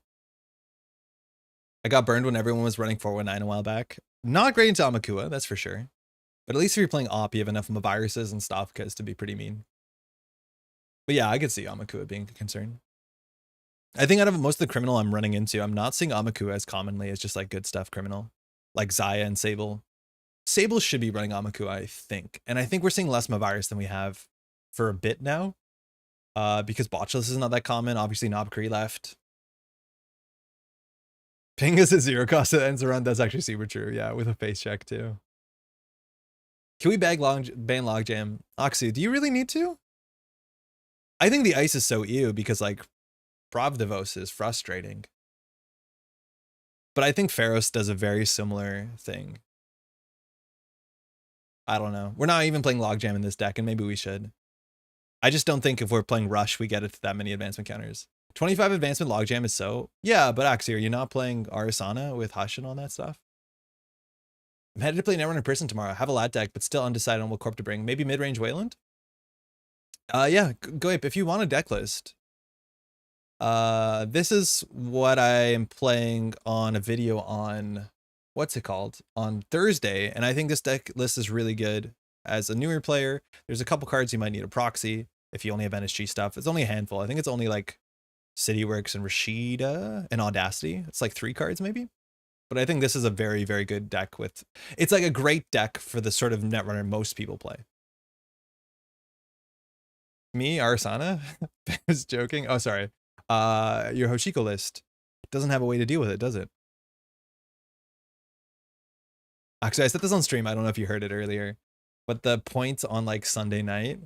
I got burned when everyone was running 419 a while back. Not great into Amakua, that's for sure. But at least if you're playing Op, you have enough viruses and stuff to be pretty mean. But yeah, I could see Amakua being a concern. I think out of most of the criminal I'm running into, I'm not seeing Amakua as commonly as just like good stuff criminal. Like Zaya and Sable. Sable should be running Amakua, I think. And I think we're seeing less virus than we have for a bit now. Because Botchless is not that common. Obviously, Knobkree left. Ping is a 0-cost that ends the run. That's actually super true. Yeah, with a face check too. Can we ban Logjam? Oxy, do you really need to? I think the ice is so ew because like Pravdivos is frustrating. But I think Pharos does a very similar thing. I don't know. We're not even playing Logjam in this deck, and maybe we should. I just don't think if we're playing Rush, we get it to that many advancement counters. 25 advancement Logjam is so... Yeah, but Axie, are you not playing Arasana with Hush and all that stuff? I'm headed to play Netrunner in person tomorrow. Have a lat deck, but still undecided on what corp to bring. Maybe mid-range Weyland? Yeah, go ape. If you want a deck list, This is what I am playing on a video on, what's it called? On Thursday, and I think this deck list is really good. As a newer player, there's a couple cards you might need a proxy if you only have NSG stuff. It's only a handful. I think it's only like Cityworks and Rashida and Audacity. It's like 3 cards maybe. But I think this is a very, very good deck with, it's like a great deck for the sort of Netrunner most people play. Me, Arasana? I was joking. Oh, sorry. Your Hoshiko list doesn't have a way to deal with it, does it? Actually, I said this on stream. I don't know if you heard it earlier, but the points on like Sunday night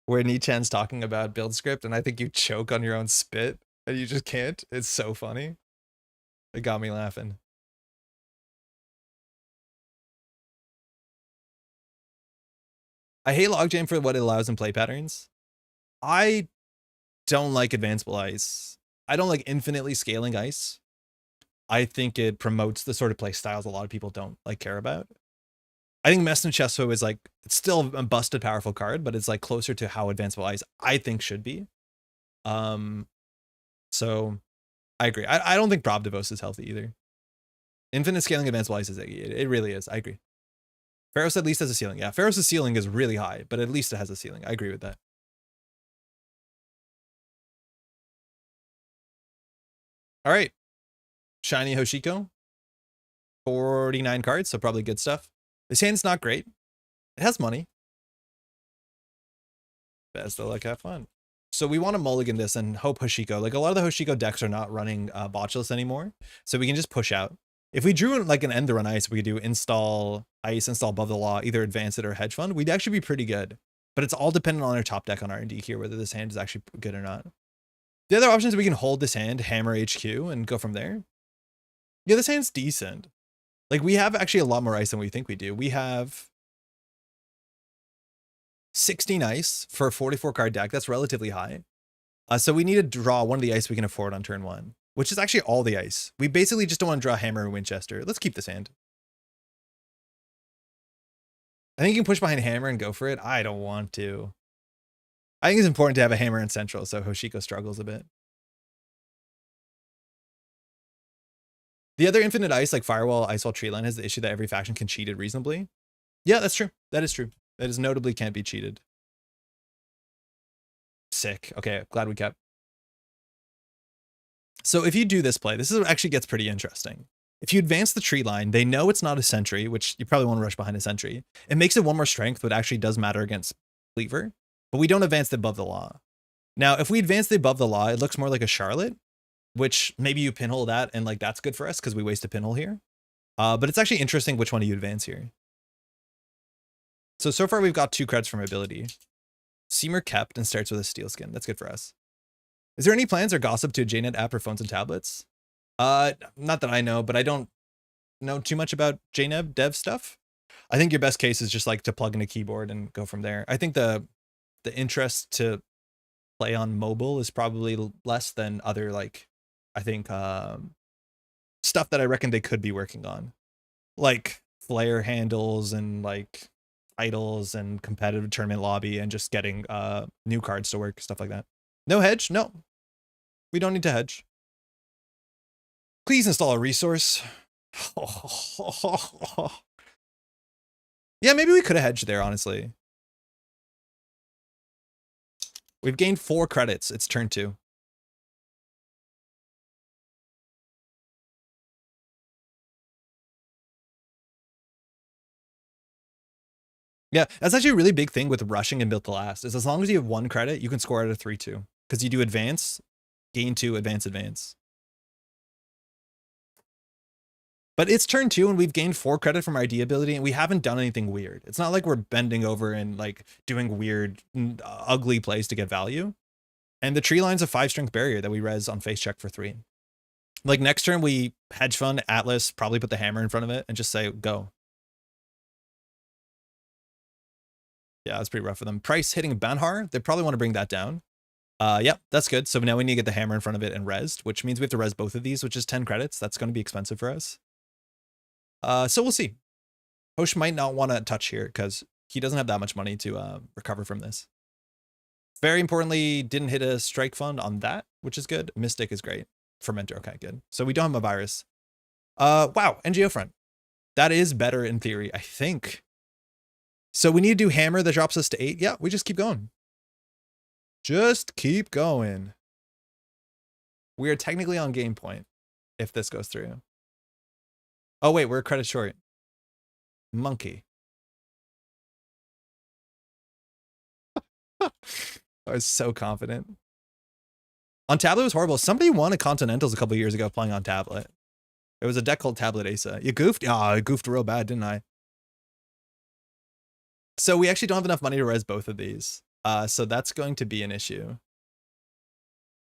where Nichan's talking about build script and I think you choke on your own spit and you just can't. It's so funny. It got me laughing. I hate Logjam for what it allows in play patterns. I don't like advanceable ice. I don't like infinitely scaling ice. I think it promotes the sort of play styles a lot of people don't like care about. I think Mess and Chesso is like, it's still a busted powerful card, but it's like closer to how advanceable ice I think should be. So I agree. I don't think Probdivos is healthy either. Infinite scaling advanceable ice is it really is. I agree. Pharos at least has a ceiling. Yeah, Pharos' ceiling is really high, but at least it has a ceiling. I agree with that. All right. Shiny Hoshiko. 49 cards, so probably good stuff. This hand's not great. It has money. Best of luck, have fun. So we want to mulligan this and hope Hoshiko. Like a lot of the Hoshiko decks are not running botchless anymore, so we can just push out. If we drew like an end to run ice, we could do install ice, install above the law, either advance it or hedge fund. We'd actually be pretty good, but it's all dependent on our top deck on R&D here, whether this hand is actually good or not. The other option is we can hold this hand, hammer HQ, and go from there. Yeah, this hand's decent. Like we have actually a lot more ice than we think we do. We have 16 ice for a 44 card deck. That's relatively high. So we need to draw one of the ice we can afford on turn 1, which is actually all the ice. We basically just don't want to draw Hammer and Winchester. Let's keep this hand. I think you can push behind Hammer and go for it. I don't want to. I think it's important to have a Hammer in Central, so Hoshiko struggles a bit. The other infinite ice, like Firewall, Icewall, Treeline, has the issue that every faction can cheat it reasonably. Yeah, that's true. That is true. That is notably can't be cheated. Sick. Okay, glad we kept. So if you do this play, this is what actually gets pretty interesting. If you advance the tree line, they know it's not a sentry, which you probably want to rush behind a sentry. It makes it 1 more strength, but actually does matter against Cleaver. But we don't advance the above the law. Now, if we advance the above the law, it looks more like a Charlotte, which maybe you pinhole that, and like that's good for us because we waste a pinhole here. But it's actually interesting which one do you advance here. So far we've got 2 creds from ability. Seamer kept and starts with a steel skin. That's good for us. Is there any plans or gossip to a JNet app for phones and tablets? Not that I know, but I don't know too much about JNet dev stuff. I think your best case is just like to plug in a keyboard and go from there. I think the interest to play on mobile is probably less than other, like, I think stuff that I reckon they could be working on, like flare handles and like titles and competitive tournament lobby and just getting new cards to work, stuff like that. No hedge? No. We don't need to hedge. Please install a resource. Yeah, maybe we could have hedged there, honestly. We've gained 4 credits. It's turn 2. Yeah, that's actually a really big thing with rushing and built to last, is as long as you have 1 credit, you can score out of 3-2. Because you do advance, gain 2, advance, advance. But it's turn 2 and we've gained 4 credit from our ID ability and we haven't done anything weird. It's not like we're bending over and like doing weird, ugly plays to get value. And the tree line's a 5 strength barrier that we res on face check for 3. Like next turn we hedge fund Atlas, probably put the hammer in front of it and just say go. Yeah, that's pretty rough for them. Price hitting Banhar, they probably want to bring that down. Yep, that's good. So now we need to get the hammer in front of it and resed, which means we have to res both of these, which is 10 credits. That's going to be expensive for us. So we'll see. Hosh might not want to touch here because he doesn't have that much money to recover from this. Very importantly, didn't hit a strike fund on that, which is good. Mystic is great. Fermenter, okay, good. So we don't have a virus. Wow, NGO front. That is better in theory, I think. So we need to do hammer that drops us to 8. Yeah, we just keep going. Just keep going. We are technically on game point if this goes through. Oh, wait, we're a credit short. Monkey. I was so confident. On tablet was horrible. Somebody won a Continentals a couple years ago playing on tablet. It was a deck called Tablet Asa. You goofed? Oh, I goofed real bad, didn't I? So we actually don't have enough money to res both of these. So that's going to be an issue.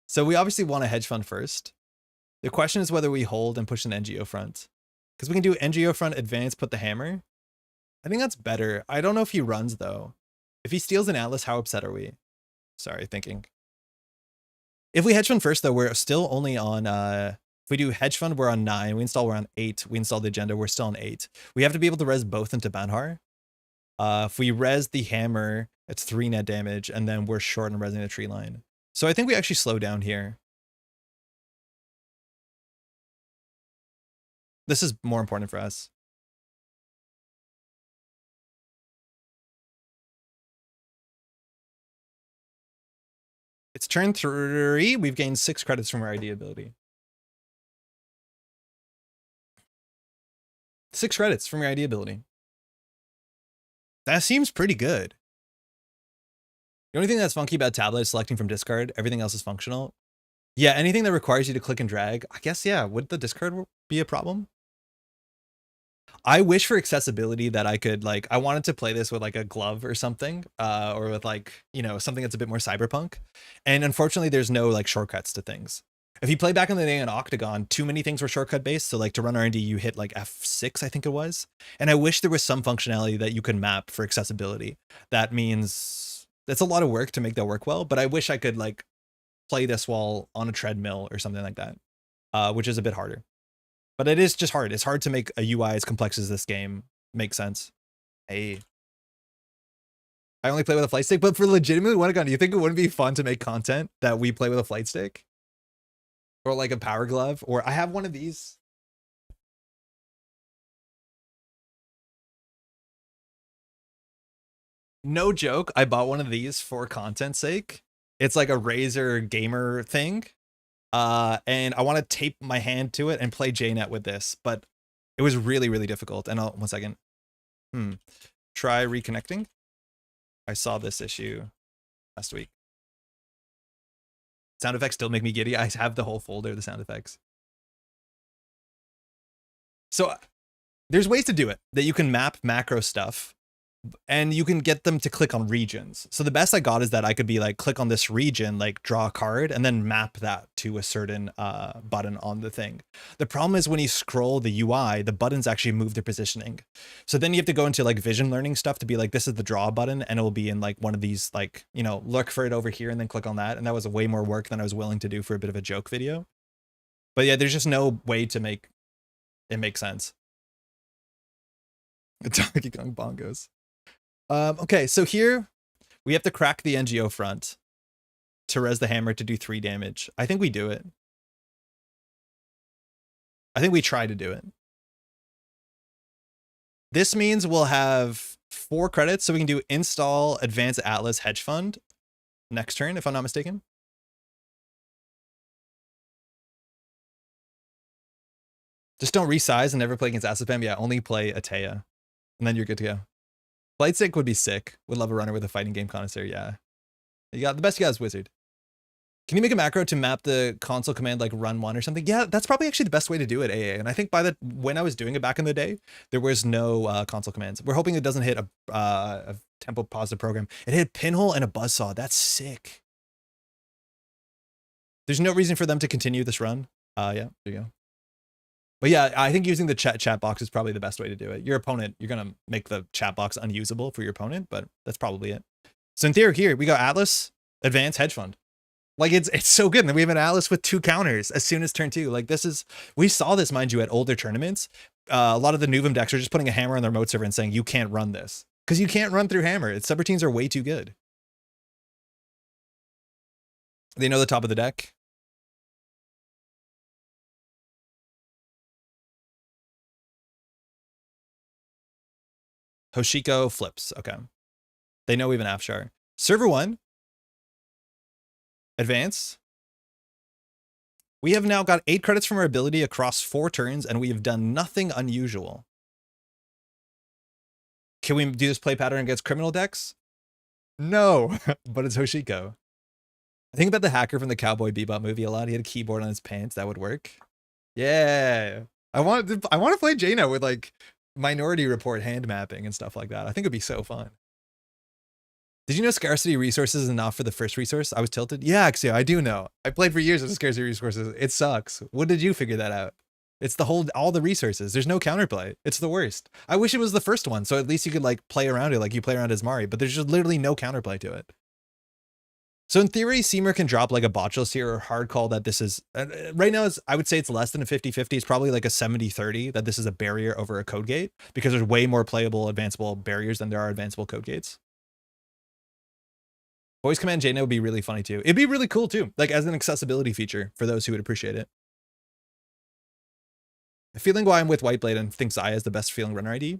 So we obviously want a hedge fund first. The question is whether we hold and push an NGO front. Because we can do NGO front, advance, put the hammer. I think that's better. I don't know if he runs, though. If he steals an Atlas, how upset are we? Sorry, thinking. If we hedge fund first, though, we're still only on... if we do hedge fund, we're on 9. We install, we're on 8. We install the agenda, we're still on 8. We have to be able to res both into Banhar. If we res the hammer, it's 3 net damage, and then we're short on resing the tree line. So I think we actually slow down here. This is more important for us. It's turn 3. We've gained 6 credits from our ID ability. 6 credits from your ID ability. That seems pretty good. The only thing that's funky about tablet is selecting from discard. Everything else is functional. Yeah, anything that requires you to click and drag, I guess, yeah, would the discard be a problem? I wish for accessibility that I could, like, I wanted to play this with like a glove or something, or with like, you know, something that's a bit more cyberpunk. And unfortunately, there's no like shortcuts to things. If you play back in the day in Octagon, too many things were shortcut based. So like to run R&D, you hit like F6, I think it was. And I wish there was some functionality that you could map for accessibility. That means that's a lot of work to make that work well, but I wish I could like play this while on a treadmill or something like that, which is a bit harder. But it is just hard. It's hard to make a UI as complex as this game make sense. Hey. I only play with a flight stick, but for legitimately Weyland, do you think it wouldn't be fun to make content that we play with a flight stick? Or like a power glove? Or I have one of these. No joke, I bought one of these for content's sake. It's like a Razer gamer thing. And I want to tape my hand to it and play JNet with this, but it was really, really difficult. And 1 second. Try reconnecting. I saw this issue last week. Sound effects still make me giddy. I have the whole folder of the sound effects. So there's ways to do it that you can map macro stuff and you can get them to click on regions. So the best I got is that I could be like, click on this region, like draw a card and then map that to a certain button on the thing. The problem is when you scroll the UI, the buttons actually move their positioning. So then you have to go into like vision learning stuff to be like, this is the draw button and it will be in like one of these, like, you know, look for it over here and then click on that. And that was way more work than I was willing to do for a bit of a joke video. But yeah, there's just no way to make it make sense. Donkey Kong bongos. Okay, so here we have to crack the NGO front to res the hammer to do 3 damage. I think we do it. I think we try to do it. This means we'll have 4 credits, so we can do install Advanced Atlas Hedge Fund next turn, if I'm not mistaken. Just don't resize and never play against Acid Spam. Yeah, only play Atea, and then you're good to go. Flight stick would be sick. Would love a runner with a fighting game connoisseur. Yeah. You got the best you got is Wizard. Can you make a macro to map the console command like run 1 or something? Yeah, that's probably actually the best way to do it, AA. And I think when I was doing it back in the day, there was no console commands. We're hoping it doesn't hit a tempo positive program. It hit Pinhole and a buzzsaw. That's sick. There's no reason for them to continue this run. Yeah, there you go. But yeah, I think using the chat box is probably the best way to do it. Your opponent, you're going to make the chat box unusable for your opponent, but that's probably it. So in theory here, we got Atlas, Advanced Hedge Fund. Like it's so good. And then we have an Atlas with 2 counters as soon as turn 2. Like this is, we saw this, mind you, at older tournaments. A lot of the Nuvum decks are just putting a hammer on their remote server and saying, you can't run this. Because you can't run through hammer. Its subroutines are way too good. They know the top of the deck. Hoshiko flips. Okay. They know we have an Afshar. Server 1. Advance. We have now got 8 credits from our ability across 4 turns, and we have done nothing unusual. Can we do this play pattern against criminal decks? No, but it's Hoshiko. I think about the hacker from the Cowboy Bebop movie a lot. He had a keyboard on his pants. That would work. Yeah. I want to play Jaina with like Minority Report hand mapping and stuff like that. I think it'd be so fun. Did you know scarcity resources is enough for the first resource? I was tilted. Yeah, Axio, I do know. I played for years with scarcity resources. It sucks. When did you figure that out? It's all the resources. There's no counterplay. It's the worst. I wish it was the first one, so at least you could like play around it like you play around as Mari, but there's just literally no counterplay to it. So in theory, Seamer can drop like a botchless here or hard call that this is, right now I would say it's less than a 50-50. It's probably like a 70-30 that this is a barrier over a code gate because there's way more playable, advanceable barriers than there are advanceable code gates. Voice command Jaina would be really funny too. It'd be really cool too, like as an accessibility feature for those who would appreciate it. Feeling why I'm with Whiteblade and think Xayah is the best feeling runner ID.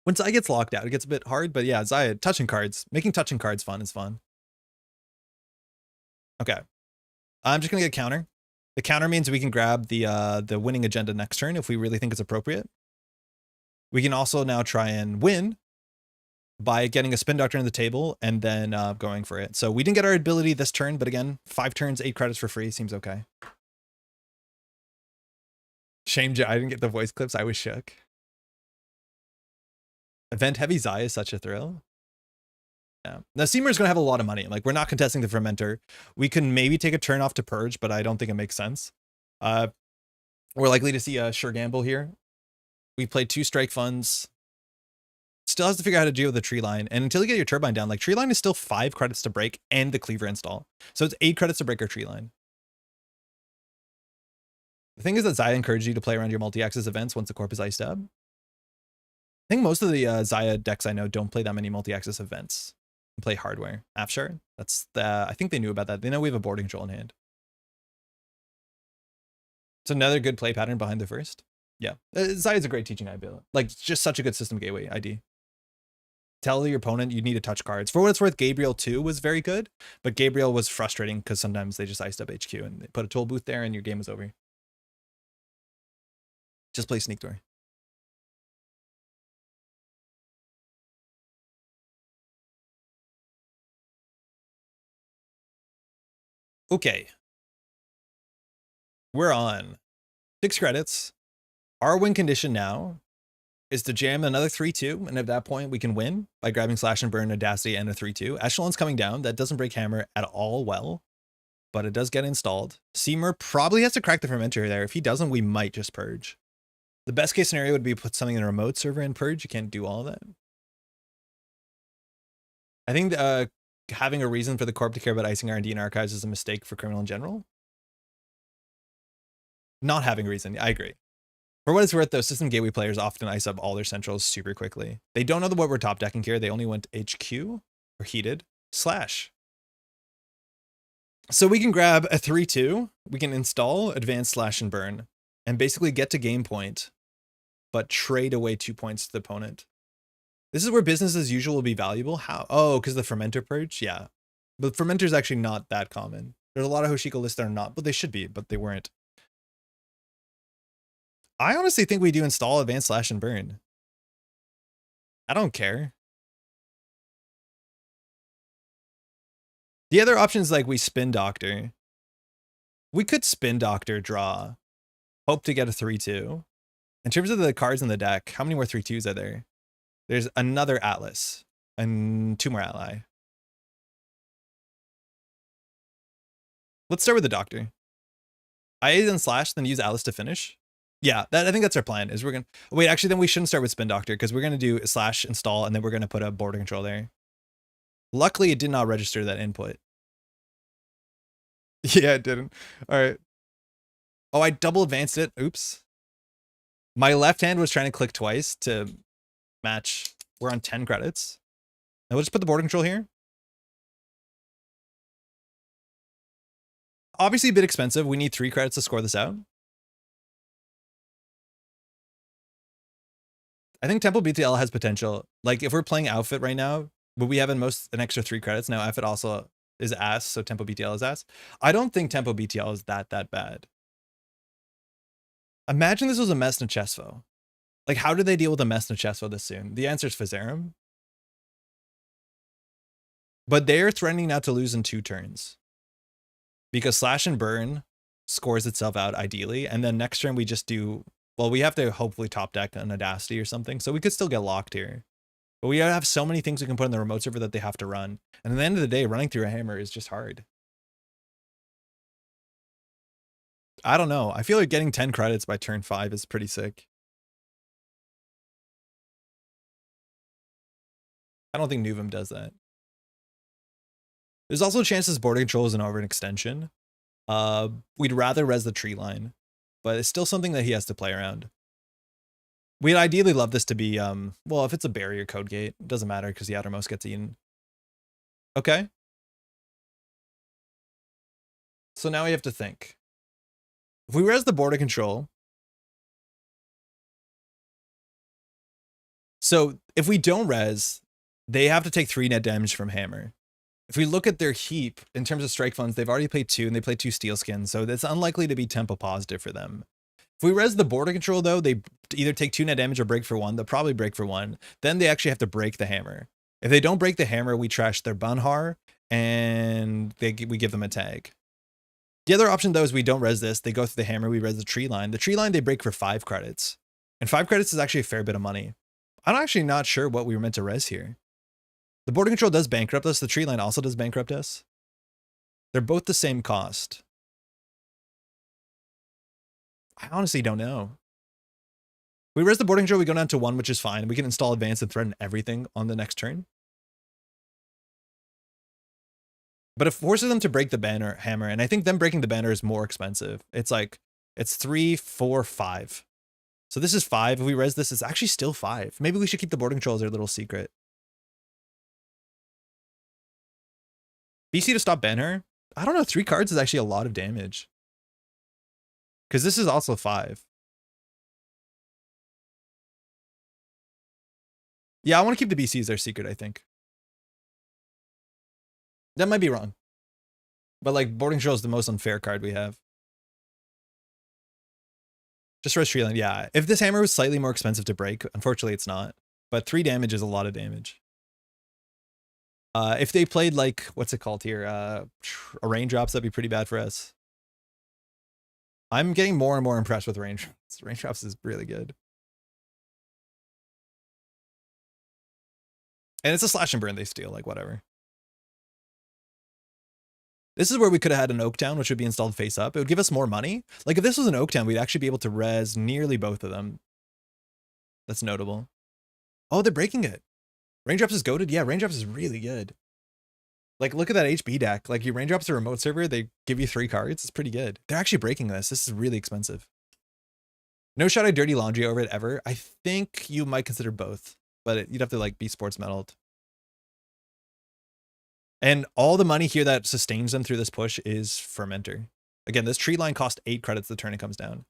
When Xayah gets locked out, it gets a bit hard, but yeah, Xayah, touching cards, making touching cards fun is fun. Okay. I'm just gonna get a counter. The counter means we can grab the winning agenda next turn if we really think it's appropriate. We can also now try and win by getting a spin doctor on the table and then going for it. So we didn't get our ability this turn, but again, 5 turns, 8 credits for free seems okay. Shame I didn't get the voice clips. I was shook. Event heavy Xayah is such a thrill. Yeah. Now Seamer's gonna have a lot of money. Like we're not contesting the fermenter. We can maybe take a turn off to purge, but I don't think it makes sense. We're likely to see a sure gamble here. We played 2 strike funds. Still has to figure out how to deal with the tree line. And until you get your turbine down, like tree line is still 5 credits to break and the cleaver install. So it's 8 credits to break our tree line. The thing is that Xayah encouraged you to play around your multi-axis events once the Corp is iced up. I think most of the Xayah decks I know don't play that many multi-axis events. They play hardware. Afshar, I think they knew about that. They know we have a boarding control in hand. It's another good play pattern behind the first. Yeah, Xayah's a great teaching idea. Like just such a good system gateway ID. Tell your opponent you need to touch cards. For what it's worth, Gabriel 2 was very good, but Gabriel was frustrating because sometimes they just iced up HQ and they put a toll booth there and your game was over. Just play Sneak Door. Okay. We're on 6 credits. Our win condition now is to jam another 3-2, and at that point we can win by grabbing Slash and Burn, Audacity, and a 3-2. Echelon's coming down. That doesn't break Hammer at all well, but it does get installed. Seamer probably has to crack the fermenter there. If he doesn't, we might just purge. The best case scenario would be put something in a remote server and purge. You can't do all of that. I think having a reason for the Corp to care about icing R&D and archives is a mistake for criminal in general. Not having a reason, I agree. For what it's worth, though, system gateway players often ice up all their centrals super quickly. They don't know what we're top decking here. They only went HQ or heated Slash. So we can grab a 3-2. We can install advance Slash and Burn and basically get to game point, but trade away 2 points to the opponent. This is where business as usual will be valuable. How? Oh, because the fermenter purge? Yeah. But fermenter is actually not that common. There's a lot of Hoshiko lists that are not, but they should be, but they weren't. I honestly think we do install advanced Slash and Burn. I don't care. The other option is like we spin Doctor. We could spin Doctor, draw, hope to get a 3-2. In terms of the cards in the deck, how many more 3-2s are there? There's another Atlas and 2 more Ally. Let's start with the Doctor. I then Slash, then use Atlas to finish. Yeah, I think that's our plan. Is we're gonna wait. Actually, then we shouldn't start with Spin Doctor because we're gonna do Slash install and then we're gonna put a border control there. Luckily, it did not register that input. Yeah, it didn't. All right. Oh, I double advanced it. Oops. My left hand was trying to click twice to match. We're on 10 credits. Now we'll just put the border control here. Obviously a bit expensive. We need 3 credits to score this out. I think Temple BTL has potential. Like if we're playing outfit right now, but we have an extra 3 credits. Now outfit also is ass, so Tempo BTL is ass. I don't think Tempo BTL is that bad. Imagine this was a Mess Chesvo. Like how did they deal with a Mess Chesvo this soon? The answer is Fizerum. But they're threatening now to lose in 2 turns. Because Slash and Burn scores itself out ideally, and then next turn we just do, well, we have to hopefully top deck an Audacity or something, so we could still get locked here. But we have so many things we can put in the remote server that they have to run. And at the end of the day, running through a hammer is just hard. I don't know. I feel like getting 10 credits by turn 5 is pretty sick. I don't think Nuvum does that. There's also a chance this border control is an overextension. We'd rather res the tree line, but it's still something that he has to play around. We'd ideally love this to be, well, if it's a barrier code gate, it doesn't matter because the outermost gets eaten. Okay. So now we have to think. If we res the border control, so if we don't res, they have to take 3 net damage from hammer. If we look at their heap, in terms of strike funds, they've already played 2 and they played 2 steel skins, so it's unlikely to be tempo positive for them. If we res the border control though, they either take 2 net damage or break for 1. They'll probably break for 1. Then they actually have to break the hammer. If they don't break the hammer, we trash their Banhar and we give them a tag. The other option though is we don't res this. They go through the hammer, we res the tree line. The tree line they break for 5 credits. And 5 credits is actually a fair bit of money. I'm actually not sure what we were meant to res here. The border control does bankrupt us. The tree line also does bankrupt us. They're both the same cost. I honestly don't know. We res the border control, we go down to 1, which is fine. We can install advance and threaten everything on the next turn. But it forces them to break the banner hammer, and I think them breaking the banner is more expensive. It's like, it's 3, 4, 5. So this is 5. If we res this, it's actually still 5. Maybe we should keep the border control as their little secret. BC to stop banner? I don't know, 3 cards is actually a lot of damage. Because this is also 5. Yeah, I want to keep the BC as their secret, I think. That might be wrong. But like, boarding control is the most unfair card we have. Just res tree line, yeah. If this hammer was slightly more expensive to break, unfortunately it's not. But 3 damage is a lot of damage. If they played like, what's it called here? A raindrops, that'd be pretty bad for us. I'm getting more and more impressed with raindrops. Raindrops is really good. And it's a slash and burn they steal, like whatever. This is where we could have had an Oaktown, which would be installed face up. It would give us more money. Like if this was an Oaktown, we'd actually be able to res nearly both of them. That's notable. Oh, they're breaking it. Raindrops is goated? Yeah, Raindrops is really good. Like, look at that HB deck. Like, you Raindrops a remote server, they give you 3 cards. It's pretty good. They're actually breaking this. This is really expensive. No shot at Dirty Laundry over it ever. I think you might consider both, but you'd have to, like, be sports medaled. And all the money here that sustains them through this push is Fermenter. Again, this tree line cost 8 credits the turn it comes down.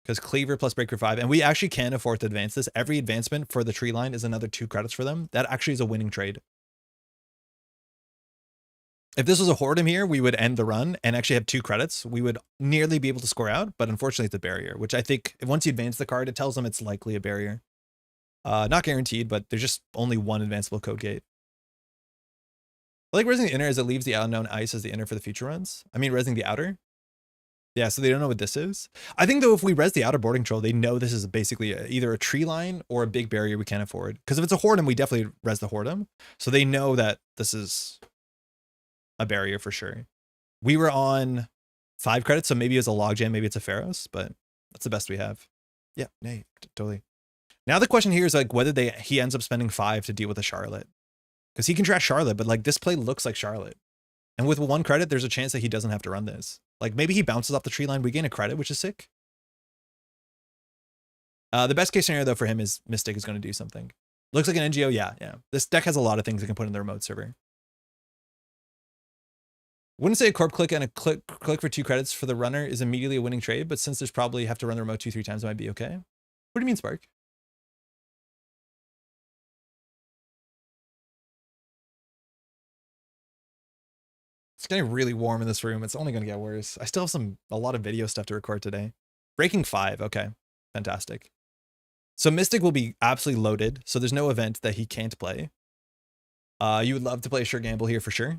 Because Cleaver plus Break for 5, and we actually can afford to advance this. Every advancement for the tree line is another 2 credits for them. That actually is a winning trade. If this was a Hordem here, we would end the run and actually have 2 credits. We would nearly be able to score out, but unfortunately it's a barrier, which I think once you advance the card, it tells them it's likely a barrier. Not guaranteed, but there's just only 1 advanceable code gate. I like resing the inner as it leaves the unknown ice as the inner for the future runs. I mean, resing the outer. Yeah, so they don't know what this is. I think, though, if we res the outer boarding control, they know this is basically either a tree line or a big barrier we can't afford. Because if it's a Hordem, we definitely res the Hordem. So they know that this is a barrier for sure. We were on 5 credits, so maybe it's a Logjam, maybe it's a Pharaohs, but that's the best we have. Yeah, nay, totally. Now the question here is like whether he ends up spending 5 to deal with a Charlotte. Because he can trash Charlotte, but like this play looks like Charlotte. And with 1 credit, there's a chance that he doesn't have to run this. Like maybe he bounces off the tree line, we gain a credit, which is sick. The best case scenario though for him is Mystic is going to do something. Looks like an NGO, yeah. This deck has a lot of things it can put in the remote server. Wouldn't say a corp click and a click for 2 credits for the runner is immediately a winning trade, but since there's probably have to run the remote 2-3 times, it might be okay. What do you mean, Spark? It's getting really warm in this room. It's only going to get worse. I still have a lot of video stuff to record today. Breaking 5. Okay. Fantastic. So Mystic will be absolutely loaded. So there's no event that he can't play. You would love to play a sure gamble here for sure.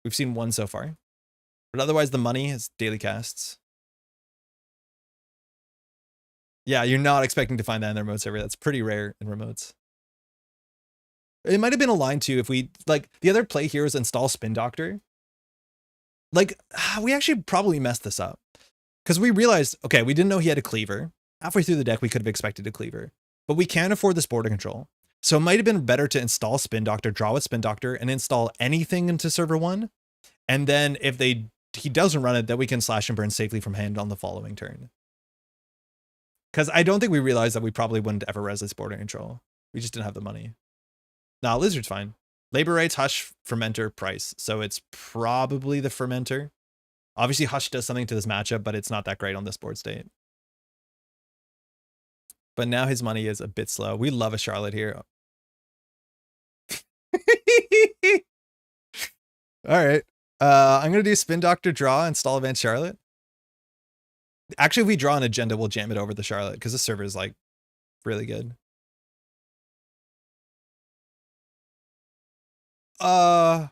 We've seen one so far. But otherwise the money is daily casts. Yeah, you're not expecting to find that in the remote server. That's pretty rare in remotes. It might have been a line too if we, like, the other play here is install Spin Doctor. Like, we actually probably messed this up. Because we realized, okay, we didn't know he had a cleaver. Halfway through the deck, we could have expected a cleaver. But we can't afford this border control. So it might have been better to install Spin Doctor, draw with Spin Doctor, and install anything into server 1. And then if he doesn't run it, then we can slash and burn safely from hand on the following turn. Because I don't think we realized that we probably wouldn't ever res this border control. We just didn't have the money. Nah, Lizard's fine. Labor rates, Hush, Fermenter, Price. So it's probably the Fermenter. Obviously, Hush does something to this matchup, but it's not that great on this board state. But now his money is a bit slow. We love a Charlotte here. All right. I'm going to do Spin Doctor, draw, install Advanced Charlotte. Actually, if we draw an agenda, we'll jam it over the Charlotte because the server is like really good. I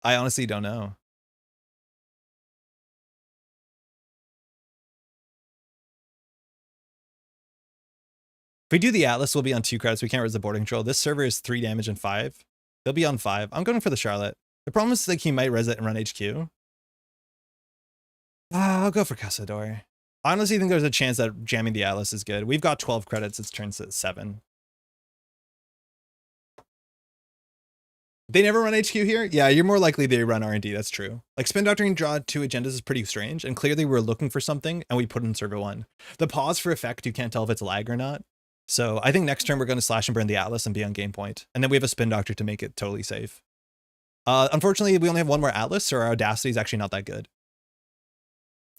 honestly don't know. If we do the Atlas, we'll be on 2 credits. We can't res the border control. This server is 3 damage and 5. They'll be on 5. I'm going for the Charlotte. The problem is like he might res it and run HQ. I'll go for Cazador. I honestly think there's a chance that jamming the Atlas is good. We've got 12 credits. It's turns at 7. They never run HQ here? Yeah, you're more likely they run R&D. That's true. Like Spin Doctor and draw 2 agendas is pretty strange. And clearly we're looking for something and we put in server 1. The pause for effect, you can't tell if it's lag or not. So I think next turn we're going to slash and burn the Atlas and be on game point. And then we have a Spin Doctor to make it totally safe. Unfortunately, we only have 1 more Atlas, so our Audacity is actually not that good.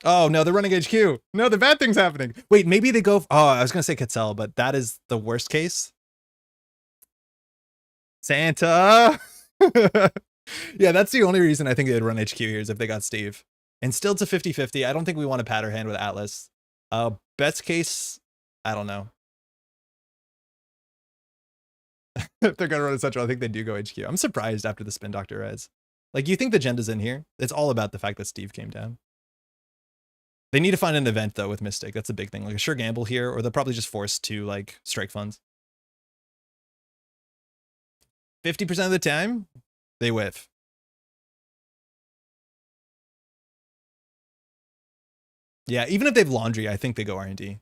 Oh, no, they're running HQ. No, the bad thing's happening. Wait, maybe they go... Oh, I was going to say Quetzal, but that is the worst case. Santa! Yeah, that's the only reason I think they'd run HQ here is if they got Steve. And still it's a 50-50. I don't think we want to pad our hand with Atlas. Best case, I don't know. If they're going to run a Central, I think they do go HQ. I'm surprised after the Spin Doctor res. Like, you think the agenda's in here? It's all about the fact that Steve came down. They need to find an event, though, with Mystic. That's a big thing. Like a sure gamble here, or they'll probably just force 2, like, strike funds. 50% of the time, they whiff. Yeah, even if they have laundry, I think they go R&D.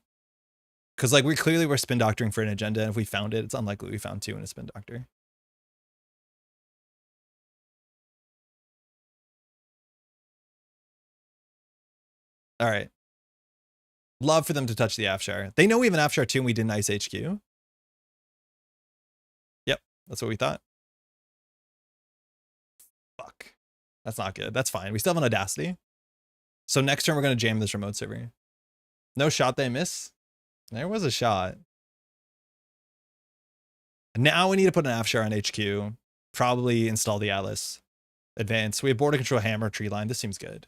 Because, like, we're spin doctoring for an agenda, and if we found it, it's unlikely we found 2 in a spin doctor. All right. Love for them to touch the Afshar. They know we have an Afshar too, and we didn't ice HQ. Yep, that's what we thought. Fuck. That's not good. That's fine. We still have an Audacity. So next turn, we're going to jam this remote server. No shot they miss. There was a shot. Now we need to put an Afshar on HQ. Probably install the Atlas. Advance. We have border control, hammer, tree line. This seems good.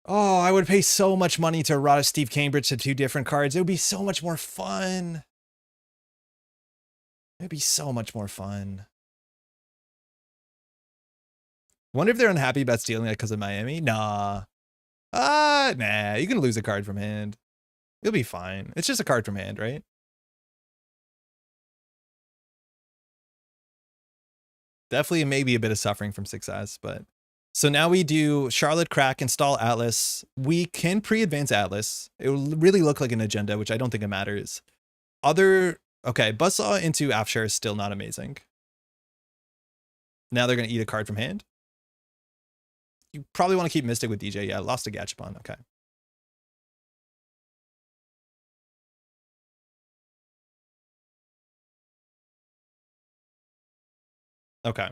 Oh, I would pay so much money to rot Steve Cambridge to 2 different cards. It would be so much more fun. It'd be so much more fun. Wonder if they're unhappy about stealing that because of Miami? Nah. Nah. You can lose a card from hand. You'll be fine. It's just a card from hand, right? Definitely maybe a bit of suffering from 6S, but... So now we do Charlotte Crack, install Atlas. We can pre-advance Atlas. It will really look like an agenda, which I don't think it matters. Okay, Buzzsaw into Afshar is still not amazing. Now they're going to eat a card from hand. You probably want to keep Mystic with DJ. Yeah, lost a Gachapon. Okay. Okay.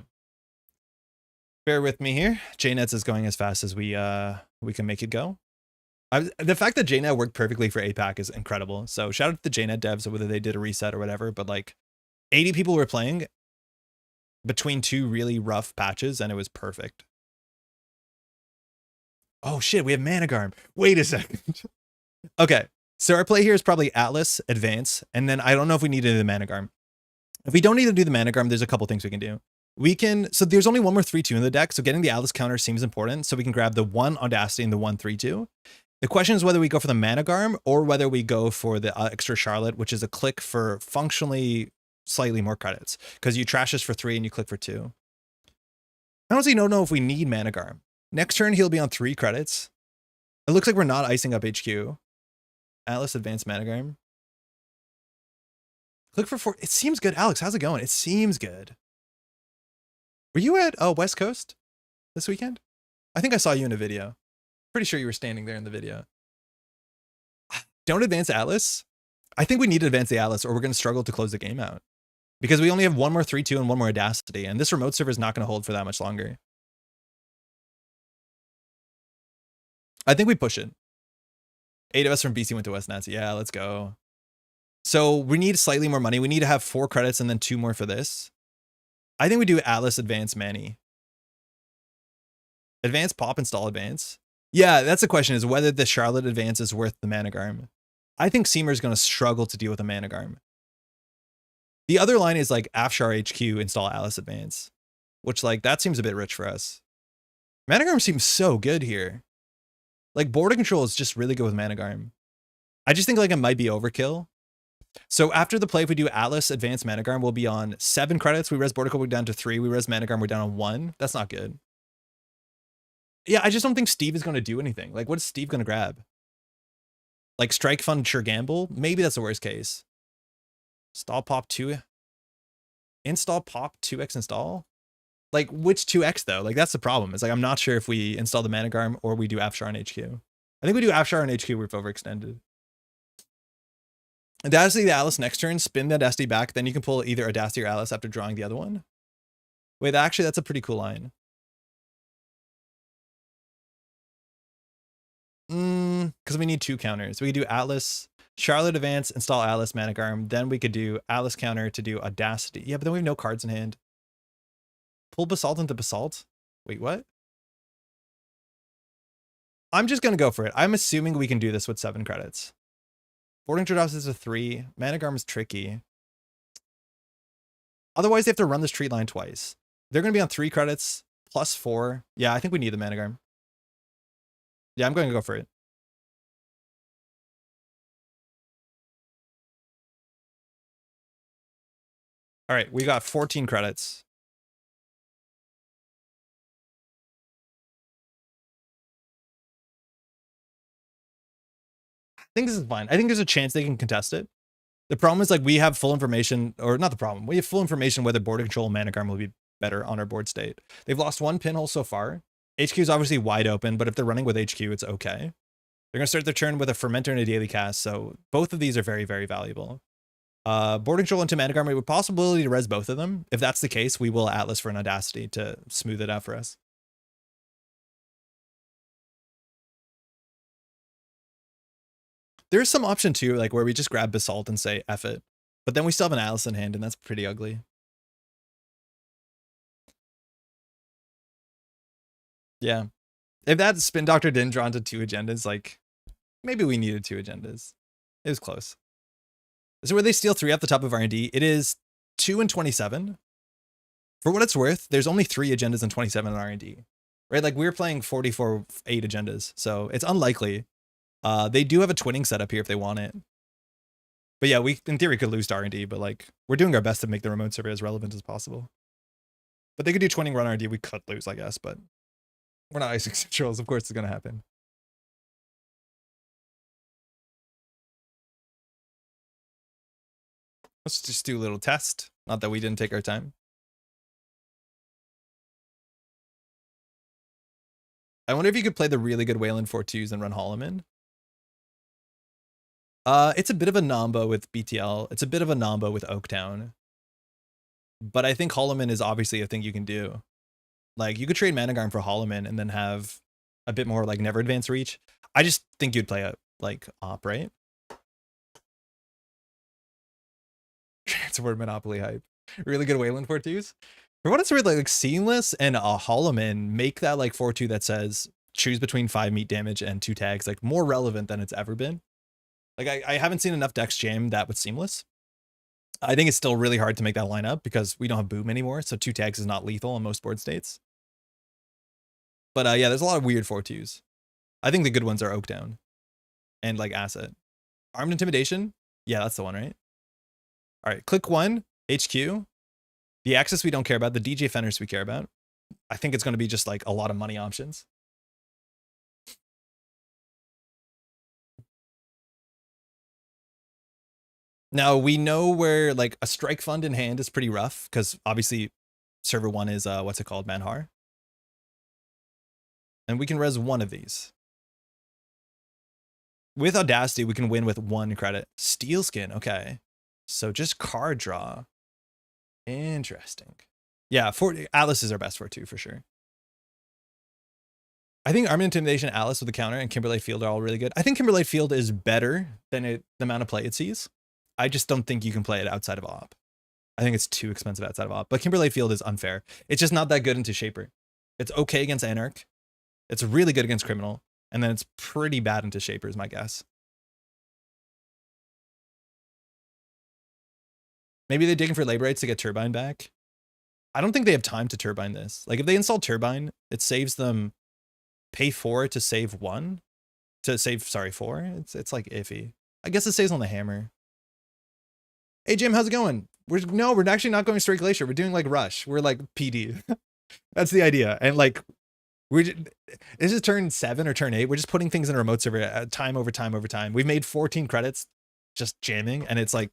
Bear with me here. JNets is going as fast as we can make it go. The fact that JNet worked perfectly for APAC is incredible. So shout out to the JNet devs, whether they did a reset or whatever, but like 80 people were playing between two really rough patches and it was perfect. Oh shit, we have Managarm. Wait a second. Okay, so our play here is probably Atlas, Advance, and then I don't know if we need to do the Managarm. If we don't need to do the Managarm, there's a couple things we can do. We can, so there's only one more 3-2 in the deck, so getting the Atlas counter seems important, so we can grab the 1 Audacity and the 1 3-2. The question is whether we go for the Managarm or whether we go for the extra Charlotte, which is a click for functionally slightly more credits, because you trash this for 3 and you click for 2. I honestly don't know if we need Managarm. Next turn, he'll be on 3 credits. It looks like we're not icing up HQ. Atlas, Advanced, Managarm. Click for 4. It seems good. Alex, how's it going? It seems good. Were you at West Coast this weekend? I think I saw you in a video. Pretty sure you were standing there in the video. Don't advance Atlas. I think we need to advance the Atlas or we're going to struggle to close the game out. Because we only have 1 more 3-2 and 1 more Audacity. And this remote server is not going to hold for that much longer. I think we push it. 8 of us from BC went to West Nazi. Yeah, let's go. So we need slightly more money. We need to have 4 credits and then 2 more for this. I think we do Atlas, Advance, Manny. Advance, Pop, Install, Advance. Yeah, that's the question, is whether the Charlotte Advance is worth the Managarm. I think Seamer is going to struggle to deal with a Managarm. The other line is like Afshar HQ, install Atlas Advance, which like that seems a bit rich for us. Managarm seems so good here. Like border control is just really good with Managarm. I just think like it might be overkill. So after the play, if we do Atlas, Advance, Managarm, we'll be on 7 credits. We res border control, we're down to 3. We res Managarm, we're down on 1. That's not good. Yeah, I just don't think Steve is going to do anything. Like, what is Steve going to grab? Like, Strike Fund, sure gamble? Maybe that's the worst case. Install Pop 2. Install Pop 2x install? Like, which 2x, though? Like, that's the problem. It's like, I'm not sure if we install the Managarm or we do Afshar on HQ. I think we do Afshar on HQ, we've overextended. Audacity the Atlas next turn, spin the Audacity back, then you can pull either Audacity or Atlas after drawing the other one. Wait, actually, that's a pretty cool line. Because we need 2 counters. We could do Atlas, Charlotte Advance, install Atlas, Managarm. Then we could do Atlas counter to do Audacity. Yeah, but then we have no cards in hand. Pull Basalt into Basalt. Wait, what? I'm just going to go for it. I'm assuming we can do this with 7 credits. Boarding drops is a 3. Managarm is tricky. Otherwise, they have to run this tree line twice. They're going to be on 3 credits plus 4. Yeah, I think we need the Managarm. Yeah, I'm going to go for it. All right, we got 14 credits. I think this is fine. I think there's a chance they can contest it. The problem is like we have full information, or not the problem. We have full information whether border control and Managarm will be better on our board state. They've lost 1 pinhole so far. HQ is obviously wide open, but if they're running with HQ, it's okay. They're going to start their turn with a Fermenter and a Daily Cast, so both of these are very, very valuable. Board control into Managarm with possibility to res both of them. If that's the case, we will Atlas for an Audacity to smooth it out for us. There's some option too, like where we just grab Basalt and say F it. But then we still have an Atlas in hand, and that's pretty ugly. Yeah. If that Spin Doctor didn't draw into 2 agendas, like maybe we needed 2 agendas. It was close. So where they steal 3 off the top of R&D, it is 2 and 27. For what it's worth, there's only 3 agendas and 27 in R&D, right? Like we're playing 44 8 agendas, so it's unlikely. They do have a twinning setup here if they want it. But yeah, we in theory could lose to R&D, but like we're doing our best to make the remote server as relevant as possible. But they could do twinning run R&D. We could lose, I guess, but we're not icing controls. Of course it's going to happen. Let's just do a little test. Not that we didn't take our time. I wonder if you could play the really good Weyland 4-2s and run Holloman. It's a bit of a Nomba with BTL. It's a bit of a Nomba with Oaktown. But I think Holloman is obviously a thing you can do. Like, you could trade Managarm for Holloman and then have a bit more, like, never advance reach. I just think you'd play a, like, Op, right? Transport Monopoly hype. Really good Weyland 4-2s. For what it's worth, like Seamless and a Holloman make that, like, 4-2 that says choose between 5 meat damage and 2 tags, like, more relevant than it's ever been. Like, I haven't seen enough decks jam that with Seamless. I think it's still really hard to make that line up because we don't have Boom anymore, so 2 tags is not lethal in most board states. But yeah, there's a lot of weird 4-2s. I think the good ones are Oakdown and like Asset. Armed Intimidation? Yeah, that's the one, right? All right, click 1, HQ. The Axis we don't care about, the DJ Fenders we care about. I think it's going to be just like a lot of money options. Now we know where like a strike fund in hand is pretty rough because obviously server 1 is what's it called, Manhar. And we can res 1 of these. With Audacity, we can win with 1 credit. Steel Skin, okay. So just card draw. Interesting. Yeah, Atlas is our best 4-2 for sure. I think Armed Intimidation, Atlas with the counter, and Kimberlite Field are all really good. I think Kimberlite Field is better than the amount of play it sees. I just don't think you can play it outside of Op. I think it's too expensive outside of Op. But Kimberlite Field is unfair. It's just not that good into Shaper. It's okay against Anarch. It's really good against Criminal. And then it's pretty bad into Shaper is my guess. Maybe they're digging for labor rights to get Turbine back. I don't think they have time to Turbine this. Like if they install Turbine, it saves them pay 4 to save 1. To save, sorry, 4. It's like iffy. I guess it saves on the hammer. Hey Jim, how's it going? We're actually not going straight Glacier. We're doing like Rush. We're like PD. That's the idea. And like this is turn 7 or turn 8. We're just putting things in a remote server time over time over time. We've made 14 credits just jamming, and it's like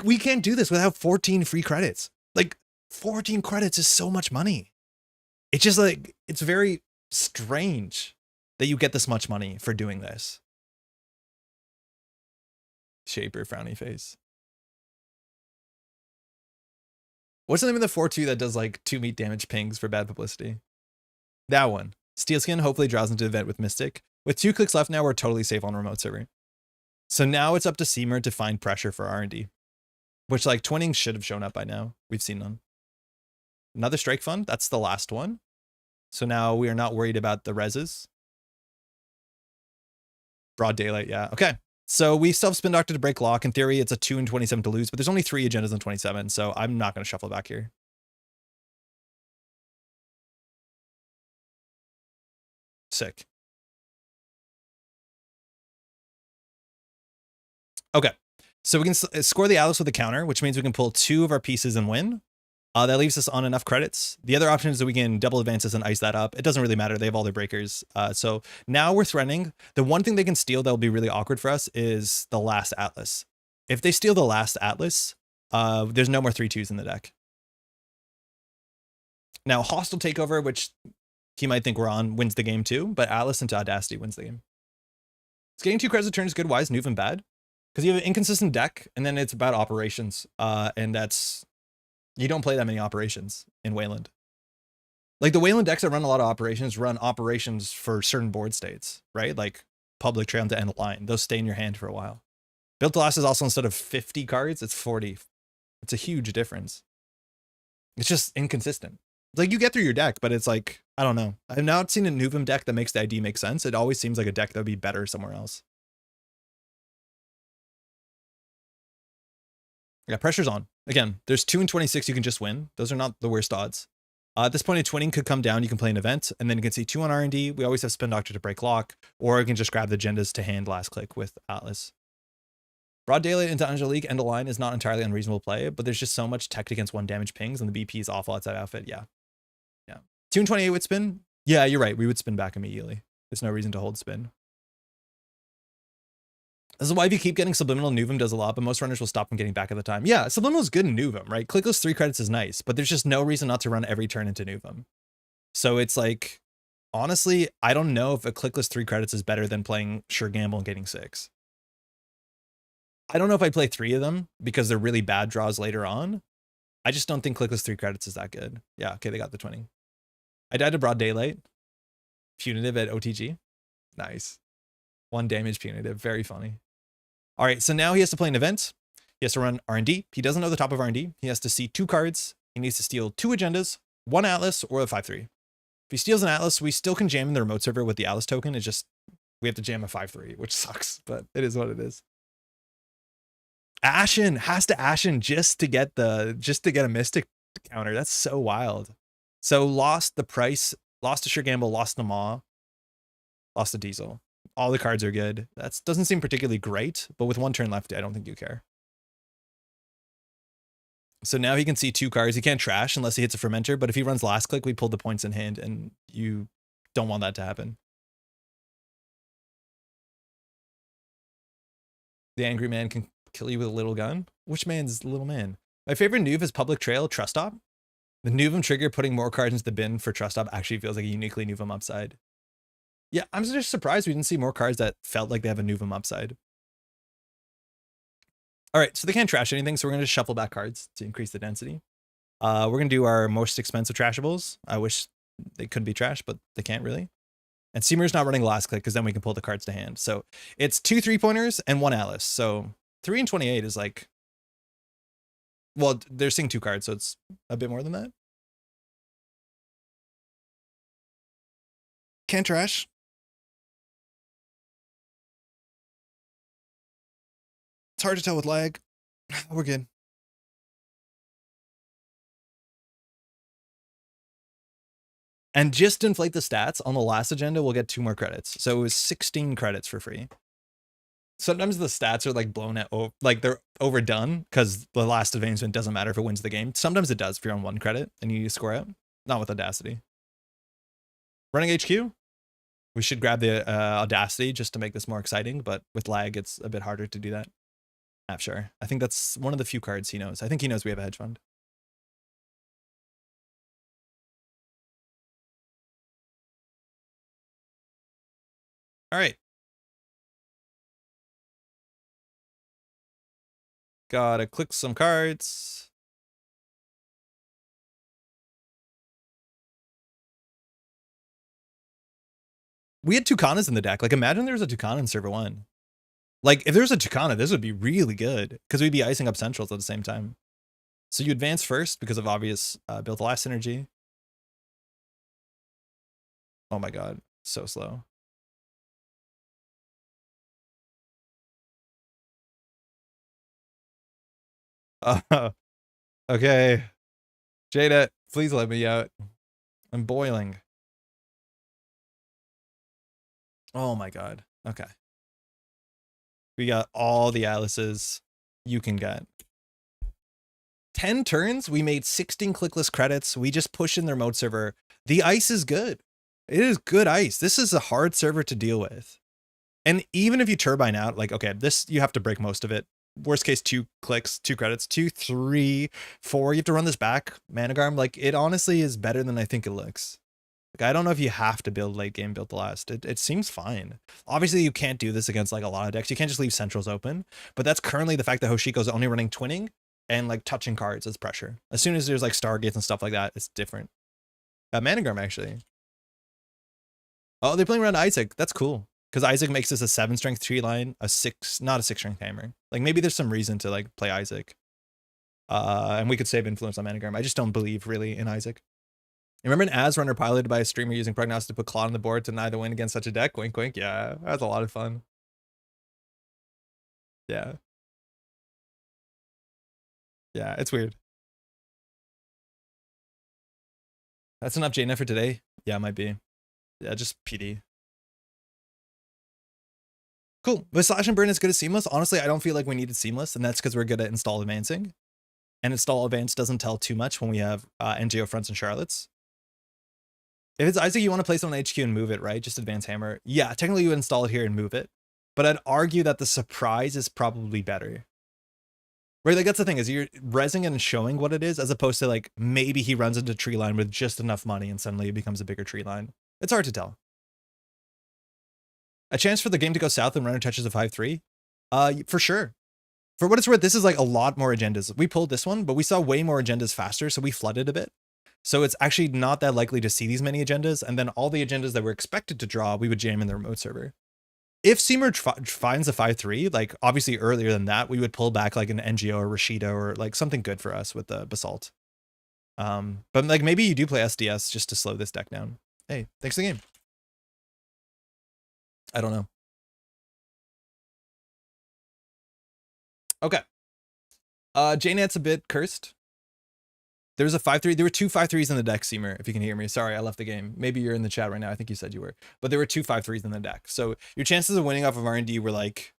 we can't do this without 14 free credits. Like 14 credits is so much money. It's just like it's very strange that you get this much money for doing this. Shaper frowny face. What's the name of the 4-2 that does like 2 meat damage pings for bad publicity? That one. Steelskin hopefully draws into the event with Mystic. With 2 clicks left now, we're totally safe on remote server. So now it's up to Seamer to find pressure for R&D, which like twinning should have shown up by now. We've seen none. Another strike fund. That's the last one. So now we are not worried about the reses. Broad daylight. Yeah. Okay. So we still have Spin Doctor to break lock. In theory, it's a 2 and 27 to lose, but there's only 3 agendas in 27. So I'm not going to shuffle back here. Sick. Okay. So we can score the Atlas with a counter, which means we can pull 2 of our pieces and win. That leaves us on enough credits. The other option is that we can double advance this and ice that up. It doesn't really matter. They have all their breakers. So now we're threatening. The one thing they can steal that will be really awkward for us is the last Atlas. If they steal the last Atlas, there's no more 3-2s in the deck. Now, Hostile Takeover, which he might think we're on, wins the game too, but Atlas into Audacity wins the game. It's getting 2 credits a turn is good, wise, Nuve, and bad. Because you have an inconsistent deck, and then it's about operations. And that's... You don't play that many operations in Weyland. Like the Weyland decks that run a lot of operations run operations for certain board states, right? Like public trail to end line. Those stay in your hand for a while. Built to last is also instead of 50 cards, it's 40. It's a huge difference. It's just inconsistent. Like you get through your deck, but it's like, I don't know. I've not seen a Nuvum deck that makes the ID make sense. It always seems like a deck that would be better somewhere else. Yeah, pressure's on. Again, there's 2 and 26 you can just win. Those are not the worst odds. At this point, a twinning could come down. You can play an event, and then you can see 2 on R&D. We always have Spin Doctor to break lock, or you can just grab the agendas to hand last click with Atlas. Broad Daylight into Angelique end of line is not entirely unreasonable play, but there's just so much tech against 1 damage pings, and the BP is awful outside outfit. Yeah. 2 and 28 would spin. Yeah, you're right. We would spin back immediately. There's no reason to hold spin. This is why if you keep getting Subliminal, Nuvum does a lot, but most runners will stop from getting back at the time. Yeah, Subliminal is good in Nuvum, right? Clickless 3 credits is nice, but there's just no reason not to run every turn into Nuvum. So it's like, honestly, I don't know if a clickless 3 credits is better than playing Sure Gamble and getting 6. I don't know if I play 3 of them because they're really bad draws later on, I just don't think clickless 3 credits is that good. Yeah, okay, they got the twinning. I died to broad daylight. Punitive at OTG. Nice. 1 damage punitive. Very funny. All right, so now he has to play an event. He has to run R&D. He doesn't know the top of R&D. He has to see 2 cards. He needs to steal 2 agendas, 1 Atlas, or a 5-3. If he steals an Atlas, we still can jam in the remote server with the Atlas token. It's just we have to jam a 5-3, which sucks, but it is what it is. Ashen has to Ashen just to get a Mystic counter. That's so wild. So lost the price, lost to Sure Gamble, lost the Maw, lost the Diesel. All the cards are good. That doesn't seem particularly great, but with 1 turn left, I don't think you care. So now he can see 2 cards. He can't trash unless he hits a Fermenter, but if he runs last click, we pull the points in hand, and you don't want that to happen. The angry man can kill you with a little gun. Which man's little man? My favorite Nuve is Public Trail Trust Stop. The Nuvem trigger putting more cards into the bin for Trust Stop actually feels like a uniquely Nuvem upside. Yeah, I'm just surprised we didn't see more cards that felt like they have a Nuvem upside. All right, so they can't trash anything, so we're going to just shuffle back cards to increase the density. We're going to do our most expensive trashables. I wish they could be trash, but they can't really. And Seamer's not running last click because then we can pull the cards to hand. So it's 2 3-pointers and 1 Atlas. So 3 and 28 is like, well, they're seeing 2 cards, so it's a bit more than that. Can't trash. It's hard to tell with lag. We're good. And just to inflate the stats, on the last agenda, we'll get 2 more credits. So it was 16 credits for free. Sometimes the stats are like blown at, like they're overdone because the last advancement doesn't matter if it wins the game. Sometimes it does if you're on 1 credit and you need to score out. Not with Audacity. Running HQ? We should grab the Audacity just to make this more exciting, but with lag, it's a bit harder to do that. Sure. I think that's one of the few cards he knows. I think he knows we have a hedge fund. All right. Gotta click some cards. We had Tucanas in the deck. Like, imagine there was a Tucana in server 1. Like, if there's a Tucana, this would be really good because we'd be icing up centrals at the same time. So you advance first because of obvious build the last synergy. Oh my god, so slow. Okay. Jada, please let me out. I'm boiling. Oh my god. Okay. We got all the Atlases you can get. 10 turns, we made 16 clickless credits. We just push in their mode server. The ice is good. It is good ice. This is a hard server to deal with. And even if you turbine out, like, okay, this, you have to break most of it. Worst case, 2 clicks, 2 credits, 2, 3, 4. You have to run this back, Managarm. Like, it honestly is better than I think it looks. Like, I don't know if you have to build late game, build the last. It seems fine. Obviously, you can't do this against like a lot of decks. You can't just leave centrals open. But that's currently the fact that Hoshiko's only running twinning and like touching cards as pressure. As soon as there's like Stargates and stuff like that, it's different. Managarm actually. Oh, they're playing around Isaac. That's cool. Because Isaac makes this a 7 strength tree line, a 6, not a 6 strength hammer. Like maybe there's some reason to like play Isaac. And we could save influence on Managarm. I just don't believe really in Isaac. Remember an As runner piloted by a streamer using Prognostic to put Claw on the board to deny the win against such a deck? Wink, wink. Yeah, that was a lot of fun. Yeah. Yeah, it's weird. That's enough Jaina for today. Yeah, it might be. Yeah, just PD. Cool. With Slash and Burn as good as Seamless, honestly, I don't feel like we needed Seamless, and that's because we're good at install advancing. And install advance doesn't tell too much when we have NGO fronts and Charlottes. If it's Isaac, you want to place on HQ and move it, right? Just advance hammer. Yeah, technically you would install it here and move it. But I'd argue that the surprise is probably better. Right, like that's the thing, is you're resing and showing what it is, as opposed to like, maybe he runs into tree line with just enough money and suddenly it becomes a bigger tree line. It's hard to tell. A chance for the game to go south and runner touches a 5-3? For sure. For what it's worth, this is like a lot more agendas. We pulled this one, but we saw way more agendas faster, so we flooded a bit. So it's actually not that likely to see these many agendas, and then all the agendas that were expected to draw, we would jam in the remote server. If Seamer finds a 5-3, like obviously earlier than that, we would pull back like an NGO or Rashida or like something good for us with the Basalt. But like maybe you do play SDS just to slow this deck down. Hey, thanks for the game. I don't know. Okay. JNet's a bit cursed. There was a 5-3. There were 2 5-3s in the deck, Seamer, if you can hear me. Sorry, I left the game. Maybe you're in the chat right now. I think you said you were. But there were 2 5-3s in the deck. So your chances of winning off of R&D were like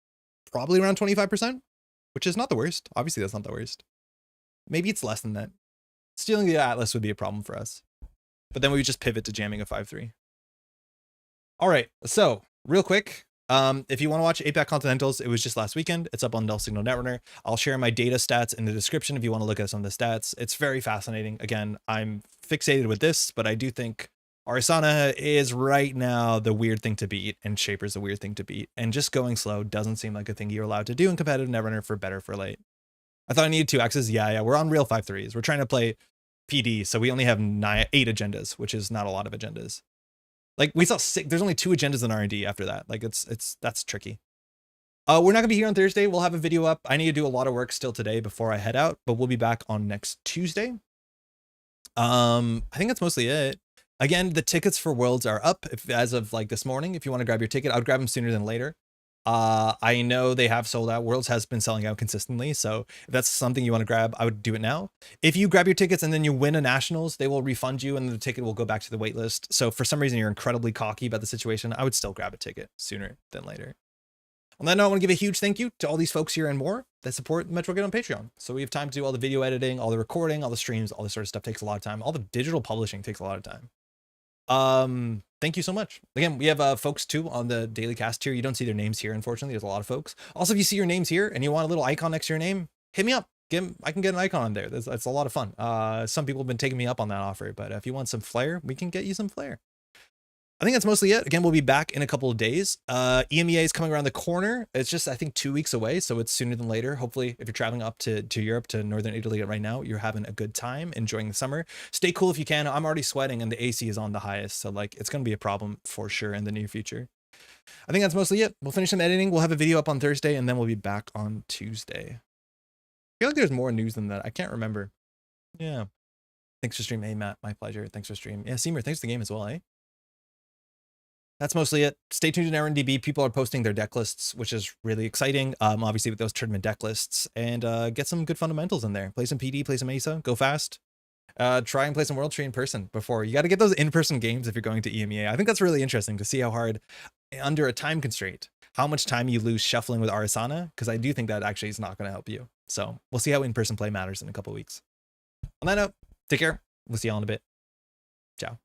probably around 25%, which is not the worst. Obviously, that's not the worst. Maybe it's less than that. Stealing the Atlas would be a problem for us. But then we would just pivot to jamming a 5-3. All right, so real quick, if you want to watch APAC Continentals, it was just last weekend. It's up on Del Signal Netrunner. I'll share my data stats in the description if you want to look at some of the stats. It's very fascinating. Again, I'm fixated with this, but I do think Arsana is right now the weird thing to beat, and Shaper's the weird thing to beat. And just going slow doesn't seem like a thing you're allowed to do in competitive Netrunner for better for late. I thought I needed 2 X's. Yeah, we're on real 5-3s. We're trying to play PD, so we only have 8 agendas, which is not a lot of agendas. Like we saw 6, there's only 2 agendas in R&D after that. Like that's tricky. We're not gonna be here on Thursday. We'll have a video up. I need to do a lot of work still today before I head out, but we'll be back on next Tuesday. I think that's mostly it. Again, the tickets for Worlds are up as of like this morning. If you want to grab your ticket, I would grab them sooner than later. I know they have sold out. Worlds has been selling out consistently, so if that's something you want to grab, I would do it now. If you grab your tickets and then you win a Nationals, they will refund you and the ticket will go back to the wait list. So for some reason you're incredibly cocky about the situation, I would still grab a ticket sooner than later. On that note, I want to give a huge thank you to all these folks here and more that support Metro Grid on Patreon. So we have time to do all the video editing, all the recording, all the streams, all this sort of stuff takes a lot of time. All the digital publishing takes a lot of time. Thank you so much. Again, we have folks too on the daily cast here. You don't see their names here, unfortunately. There's a lot of folks. Also, if you see your names here and you want a little icon next to your name, hit me up. I can get an icon on there. That's a lot of fun. Some people have been taking me up on that offer, but if you want some flair, we can get you some flair. I think that's mostly it. Again, we'll be back in a couple of days. EMEA is coming around the corner. It's just, I think, 2 weeks away, so it's sooner than later. Hopefully, if you're traveling up to Europe, to Northern Italy right now, you're having a good time, enjoying the summer. Stay cool if you can. I'm already sweating, and the AC is on the highest, so like it's going to be a problem for sure in the near future. I think that's mostly it. We'll finish some editing. We'll have a video up on Thursday, and then we'll be back on Tuesday. I feel like there's more news than that. I can't remember. Yeah. Thanks for stream. Hey, Matt. My pleasure. Thanks for stream. Yeah, Seamer, thanks for the game as well, eh? That's mostly it. Stay tuned in RNDB. People are posting their deck lists, which is really exciting. Obviously with those tournament deck lists, and get some good fundamentals in there. Play some PD, play some Mesa, go fast. Try and play some World Tree in person before. You got to get those in-person games if you're going to EMEA. I think that's really interesting to see how hard, under a time constraint, how much time you lose shuffling with Arasana, because I do think that actually is not going to help you. So we'll see how in-person play matters in a couple of weeks. On that note, take care. We'll see y'all in a bit. Ciao.